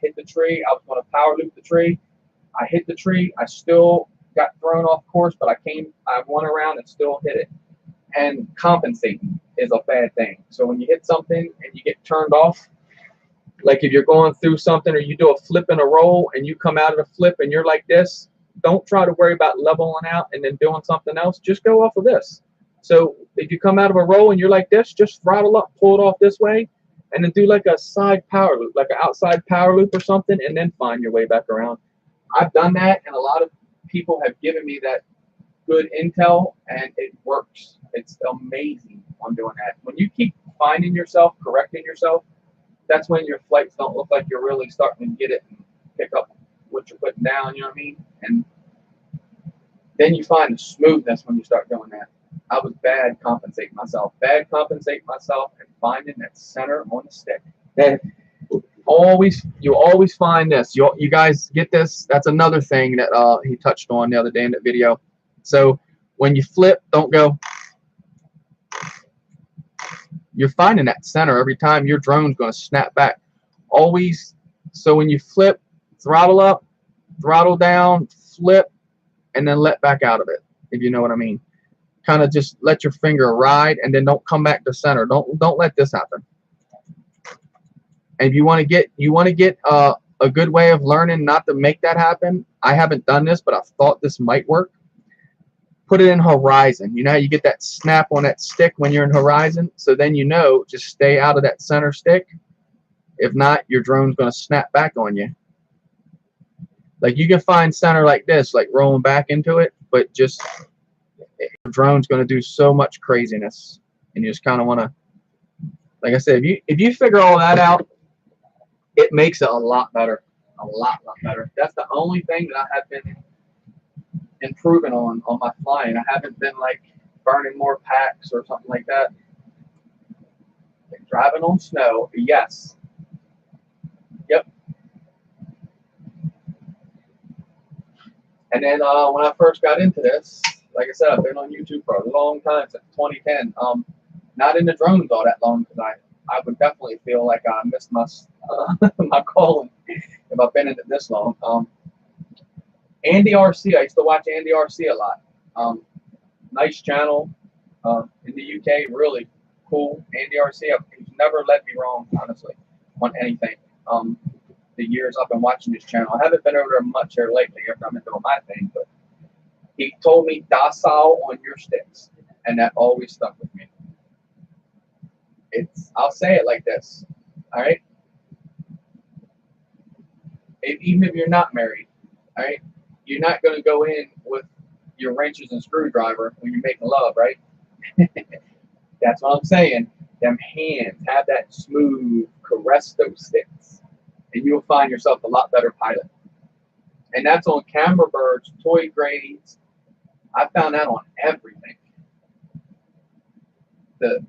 hit the tree. I was going to power loop the tree. I hit the tree. I still got thrown off course, but I went around and still hit it. And compensating is a bad thing. So when you hit something and you get turned off, like if you're going through something or you do a flip and a roll and you come out of the flip and you're like this, don't try to worry about leveling out and then doing something else. Just go off of this. So if you come out of a roll and you're like this, just throttle up, pull it off this way, and then do like a side power loop, like an outside power loop or something, and then find your way back around. I've done that, and a lot of people have given me that good intel, and it works. It's amazing on doing that. When you keep finding yourself, correcting yourself, that's when your flights don't look like you're really starting to get it and pick up what you're putting down, you know what I mean? And then you find the smoothness when you start doing that. I was bad compensating myself and finding that center on the stick. And you always find this. You guys get this? That's another thing that he touched on the other day in that video. So when you flip, don't go. You're finding that center every time. Your drone's going to snap back. Always. So when you flip, throttle up, throttle down, flip, and then let back out of it, if you know what I mean. Kind of just let your finger ride, and then don't come back to center. Don't let this happen. And if you want to get a good way of learning not to make that happen. I haven't done this, but I thought this might work. Put it in horizon. You know how you get that snap on that stick when you're in horizon? So then you know, just stay out of that center stick. If not, your drone's going to snap back on you. Like you can find center like this, like rolling back into it, but just your drone's going to do so much craziness. And you just kind of want to, like I said, if you figure all that out, it makes it a lot better. A lot better. That's the only thing that I have been improving on my flying. I haven't been like burning more packs or something like that. Like driving on snow, yes. Yep. And then when I first got into this, like I said, I've been on YouTube for a long time, since 2010. Not in the drones all that long, because I would definitely feel like I missed my my calling if I've been in it this long. Andy RC, I used to watch Andy RC a lot. Nice channel in the UK, really cool. Andy RC, he's never led me wrong, honestly, on anything. The years I've been watching his channel, I haven't been over there much here lately after I've been doing my thing, but he told me docile on your sticks, and that always stuck with me. I'll say it like this, all right? Even if you're not married, all right? You're not going to go in with your wrenches and screwdriver when you're making love, right? That's what I'm saying. Them hands, have that smooth, caress those sticks, and you'll find yourself a lot better pilot. And that's on camera birds, toy grades. I found that on everything. Because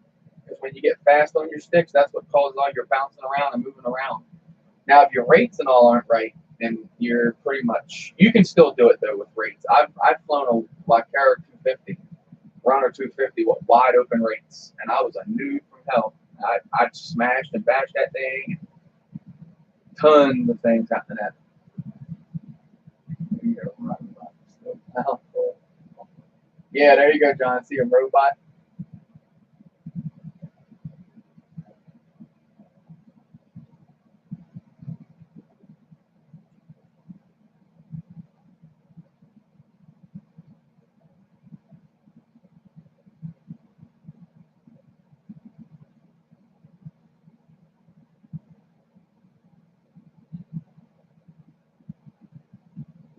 when you get fast on your sticks, that's what causes all your bouncing around and moving around. Now, if your rates and all aren't right, then you're pretty much, you can still do it though with rates. I've flown a Lycara 250, Runner 250 with wide open rates, and I was a noob from hell. I smashed and bashed that thing. Tons of things after that. Yeah, there you go, John. See a robot?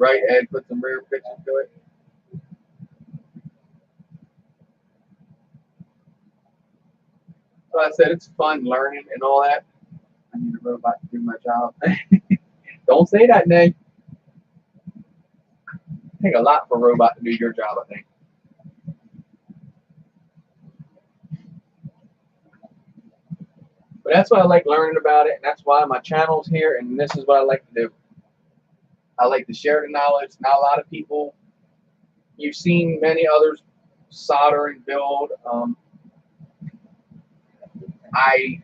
Right, Ed, put some rear pictures to it. So I said it's fun learning and all that. I need a robot to do my job. Don't say that, Nate. It takes a lot for a robot to do your job, I think. But that's why I like learning about it, and that's why my channel's here, and this is what I like to do. I like to share the knowledge. Not a lot of people, you've seen many others solder and build. I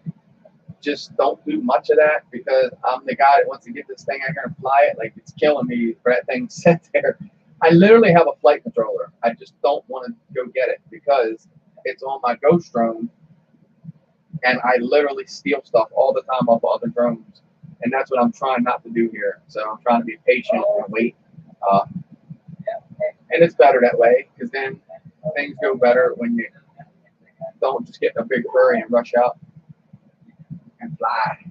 just don't do much of that because I'm the guy that wants to get this thing out here and fly it. Like, it's killing me for that thing sit there. I literally have a flight controller. I just don't want to go get it because it's on my Ghost drone, and I literally steal stuff all the time off of other drones. And that's what I'm trying not to do here. So I'm trying to be patient and wait. And it's better that way because then things go better when you don't just get in a big hurry and rush out and fly.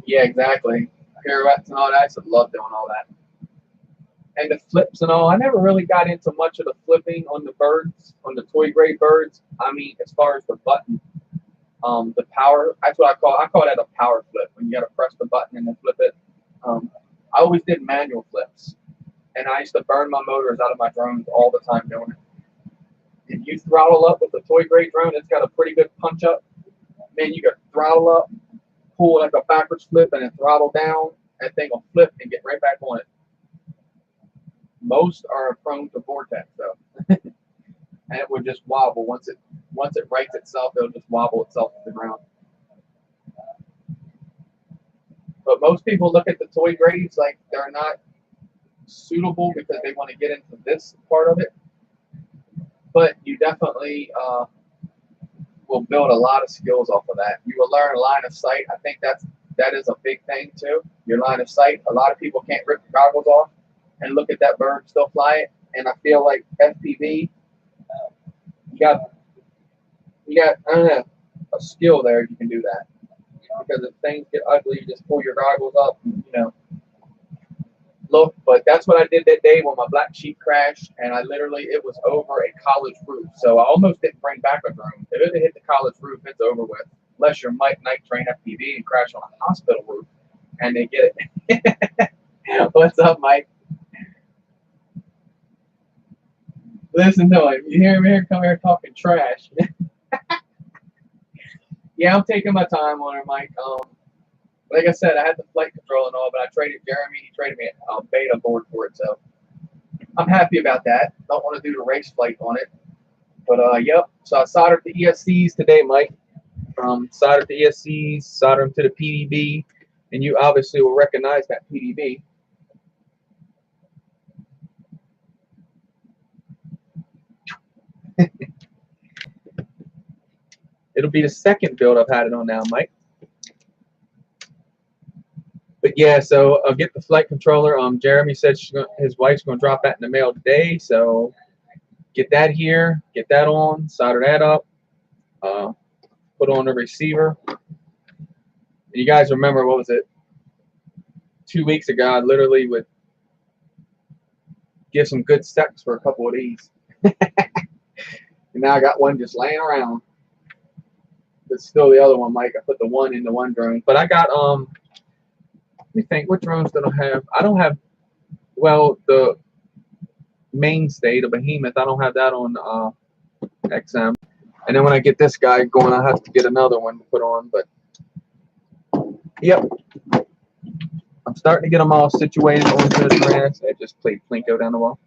Yeah, exactly. Pirouettes and all that. I used to love doing all that. And the flips and all. I never really got into much of the flipping on the birds, on the toy grade birds. I mean, as far as the button, the power. That's what I call that a power flip when you got to press the button and then flip it. I always did manual flips, and I used to burn my motors out of my drones all the time doing it. If you throttle up with the toy grade drone, it's got a pretty good punch up. Man, you can throttle up, pull like a backwards flip, and then throttle down. That thing will flip and get right back on it. Most are prone to vortex though, and it would just wobble once it rights itself. It'll just wobble itself to the ground. But most people look at the toy grades like they're not suitable because they want to get into this part of it. But you definitely will build a lot of skills off of that. You will learn line of sight. I think that is a big thing too. Your line of sight. A lot of people can't rip the goggles off and look at that bird still fly it. And I feel like FPV, you got I don't know, a skill there if you can do that. Because if things get ugly, you just pull your goggles up and, look. But that's what I did that day when my black sheep crashed, and it was over a college roof. So I almost didn't bring back a drone. If it had hit the college roof, it's over with. Unless you're night train FPV and crash on a hospital roof, and they get it. What's up, Mike? Listen to him. You hear him here? Come here talking trash. Yeah, I'm taking my time on it, Mike. Like I said, I had the flight control and all, but I traded Jeremy. He traded me a beta board for it, so I'm happy about that. Don't want to do the race flight on it, but yep. So I soldered the ESCs today, Mike. Soldered the ESCs, soldered them to the PDB, and you obviously will recognize that PDB. It'll be the second build I've had it on now, Mike. But yeah, so I'll get the flight controller. Jeremy said his wife's going to drop that in the mail today. So get that here, get that on, solder that up, put on the receiver. You guys remember, what was it? 2 weeks ago, I literally would give some good steps for a couple of these. And now I got one just laying around. It's still the other one, Mike. I put the one in the one drone. But I got, let me think, what drones do I have? I don't have, well, the mainstay, the Behemoth, I don't have that on XM. And then when I get this guy going, I have to get another one to put on. But, yep. I'm starting to get them all situated onto the Tyrannus. I just played Plinko down the wall.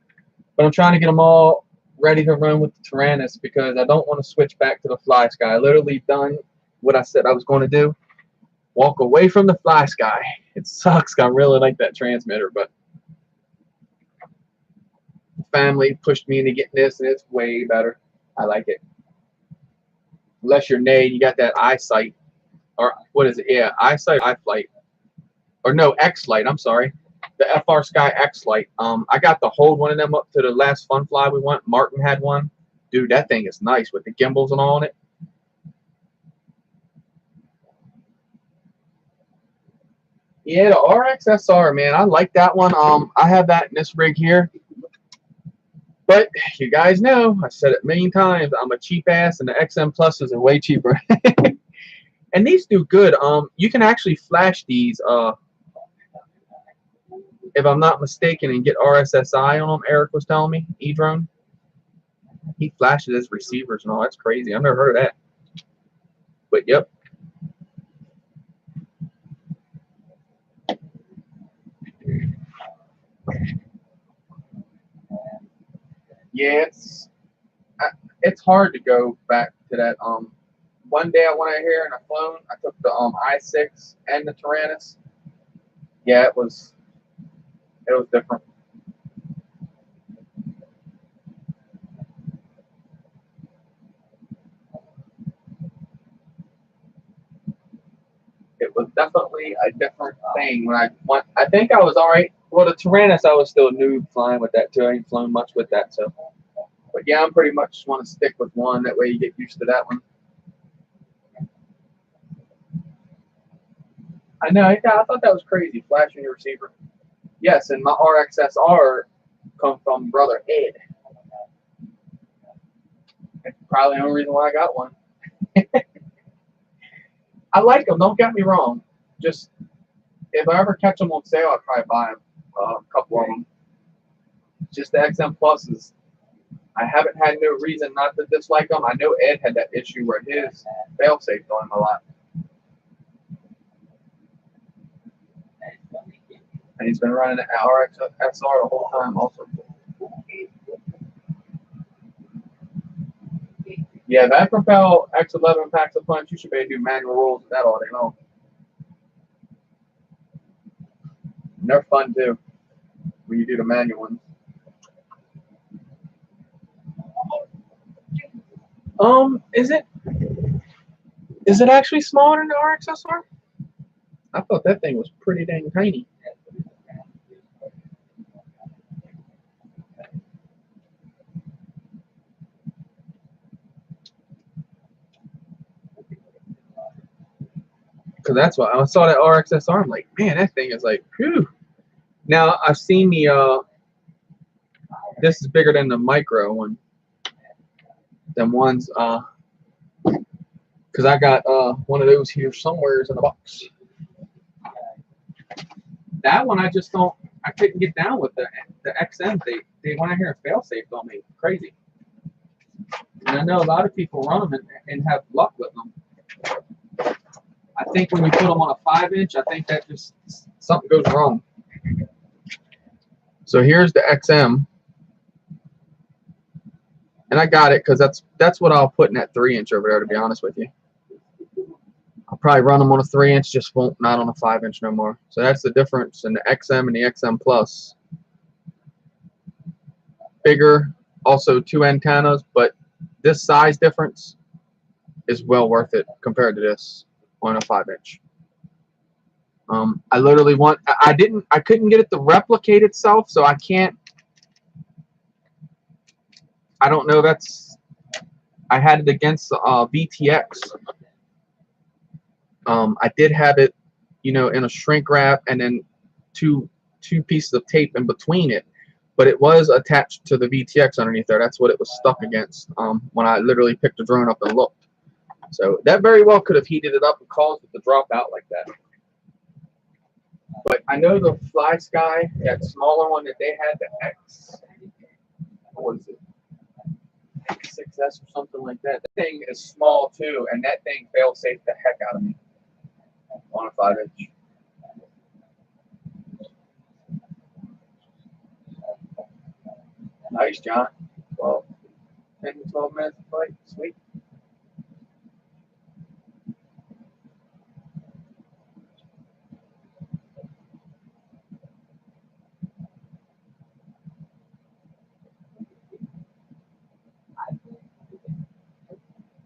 But I'm trying to get them all ready to run with the Tyrannus because I don't want to switch back to the Fly Sky. I literally done what I said I was going to do. Walk away from the Fly Sky. It sucks. I really like that transmitter, but family pushed me into getting this, and it's way better. I like it. Unless you're Nade, you got that eyesight, or what is it? Yeah, eyesight, iFlight, or no, X-Light. I'm sorry, the FR Sky X-Light. I got to hold one of them up to the last fun fly we went. Martin had one. Dude, that thing is nice with the gimbals and all on it. Yeah, the RXSR, man, I like that one. I have that in this rig here. But you guys know, I said it a million times, I'm a cheap ass, and the XM Pluses are way cheaper. And these do good. You can actually flash these, if I'm not mistaken, and get RSSI on them. Eric was telling me, E-Drone. He flashes his receivers and all. That's crazy. I've never heard of that. But yep. Yeah, it's hard to go back to that. One day I went out here and I flown. I took the I-6 and the Tyrannus. Yeah, it was different. totally a different thing. When I think I was all right. Well, the Tyrannus, I was still new flying with that too. I ain't flown much with that, so. But yeah, I'm pretty much want to stick with one. That way you get used to that one. I know. I thought that was crazy. Flashing your receiver. Yes, and my RXSR come from brother Ed. That's probably the only reason why I got one. I like them. Don't get me wrong. Just if I ever catch them on sale, I'd probably buy them. A couple of them. Just the XM Pluses. I haven't had no reason not to dislike them. I know Ed had that issue where his failsafe on him a lot. And he's been running an RXSR the whole time also. Yeah, that Propel X11 packs a punch. You should be able to do manual rolls with that all day long. And they're fun too when you do the manual ones. Is it actually smaller than the RXSR? I thought that thing was pretty dang tiny. Because that's why I saw that RXSR. I'm like, man, that thing is like, whew. Now I've seen the this is bigger than the micro one. Them ones because I got one of those here somewhere in the box. That one I just don't. I couldn't get down with the XM. They want to hear a failsafe on me. Crazy. And I know a lot of people run them and have luck with them. I think when you put them on a 5-inch, I think that just something goes wrong. So here's the XM, and I got it because that's what I'll put in that 3-inch over there. To be honest with you, I'll probably run them on a 3-inch, just won't not on a 5-inch no more. So that's the difference in the XM and the XM Plus. Bigger, also 2 antennas, but this size difference is well worth it compared to this on a 5-inch. I literally I couldn't get it to replicate itself, so I can't. I don't know. I had it against VTX. I did have it, in a shrink wrap and then two pieces of tape in between it, but it was attached to the VTX underneath there. That's what it was stuck against when I literally picked the drone up and looked. So that very well could have heated it up and caused it to drop out like that. But I know the Fly Sky, that smaller one that they had, the what is it? X6S or something like that. That thing is small too, and that thing fail-safe the heck out of me on a 5-inch. Nice, John. 10 to 12 minutes of flight. Sweet.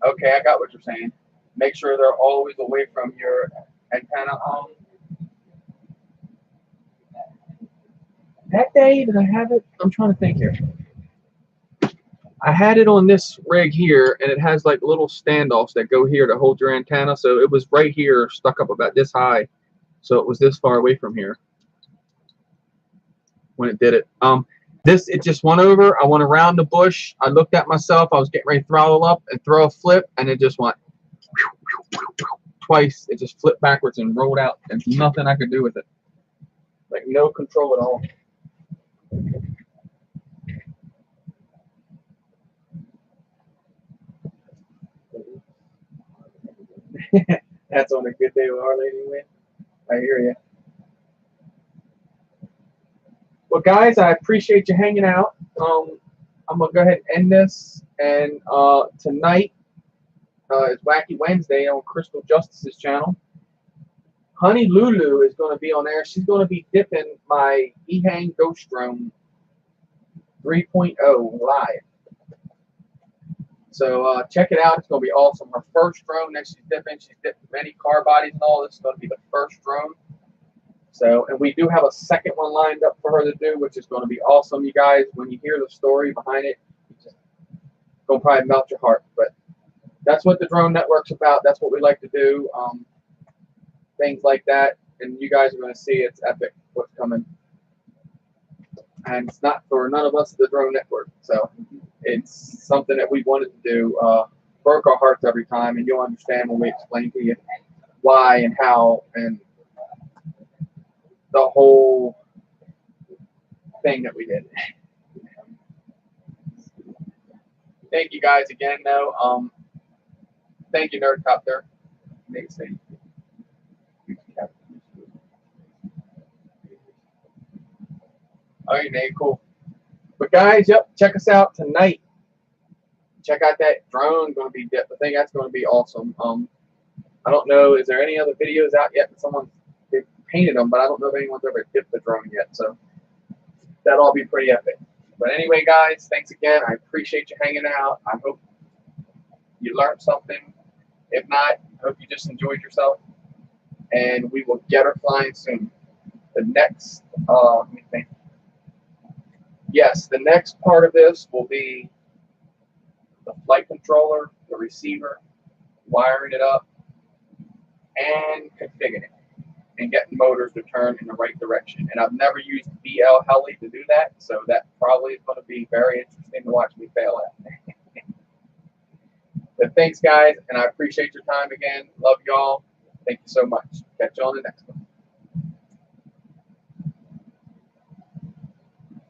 Okay, I got what you're saying. Make sure they're always away from your antenna. That day, did I have it? I'm trying to think here. I had it on this rig here, and it has like little standoffs that go here to hold your antenna. So it was right here, stuck up about this high. So it was this far away from here when it did it. It just went over. I went around the bush. I looked at myself. I was getting ready to throttle up and throw a flip, and it just went twice. It just flipped backwards and rolled out. There's nothing I could do with it. Like no control at all. That's on a good day with our lady anyway. I hear you. Well, guys, I appreciate you hanging out. I'm gonna go ahead and end this. And tonight is Wacky Wednesday on Crystal Justice's channel. Honey Lulu is going to be on there. She's going to be dipping my Ehang Ghost Drone 3.0 live. So check it out. It's going to be awesome. Her first drone that she's dipping. She's dipped many car bodies and all. This is going to be the first drone. So, and we do have a second one lined up for her to do, which is going to be awesome. You guys, when you hear the story behind it, it's just going to probably melt your heart. But that's what the drone network's about. That's what we like to do. Things like that. And you guys are going to see it's epic what's coming. And it's not for none of us at the drone network. So it's something that we wanted to do. Broke our hearts every time, and you'll understand when we explain to you why and how and the whole thing that we did. Thank you guys again, though. Thank you, Nerdcopter. Amazing. Okay, Nate, cool. But guys, yep, check us out tonight. Check out that drone going to be dipped. I think that's going to be awesome. I don't know, is there any other videos out yet that someone painted them, but I don't know if anyone's ever dipped the drone yet. So that'll all be pretty epic. But anyway, guys, thanks again. I appreciate you hanging out. I hope you learned something. If not, I hope you just enjoyed yourself. And we will get her flying soon. The next, let me think. Yes, the next part of this will be the flight controller, the receiver, wiring it up, and configuring it, and getting motors to turn in the right direction. And I've never used BL Heli to do that, so that probably is going to be very interesting to watch me fail at. But thanks, guys, and I appreciate your time again. Love y'all. Thank you so much. Catch you on the next one.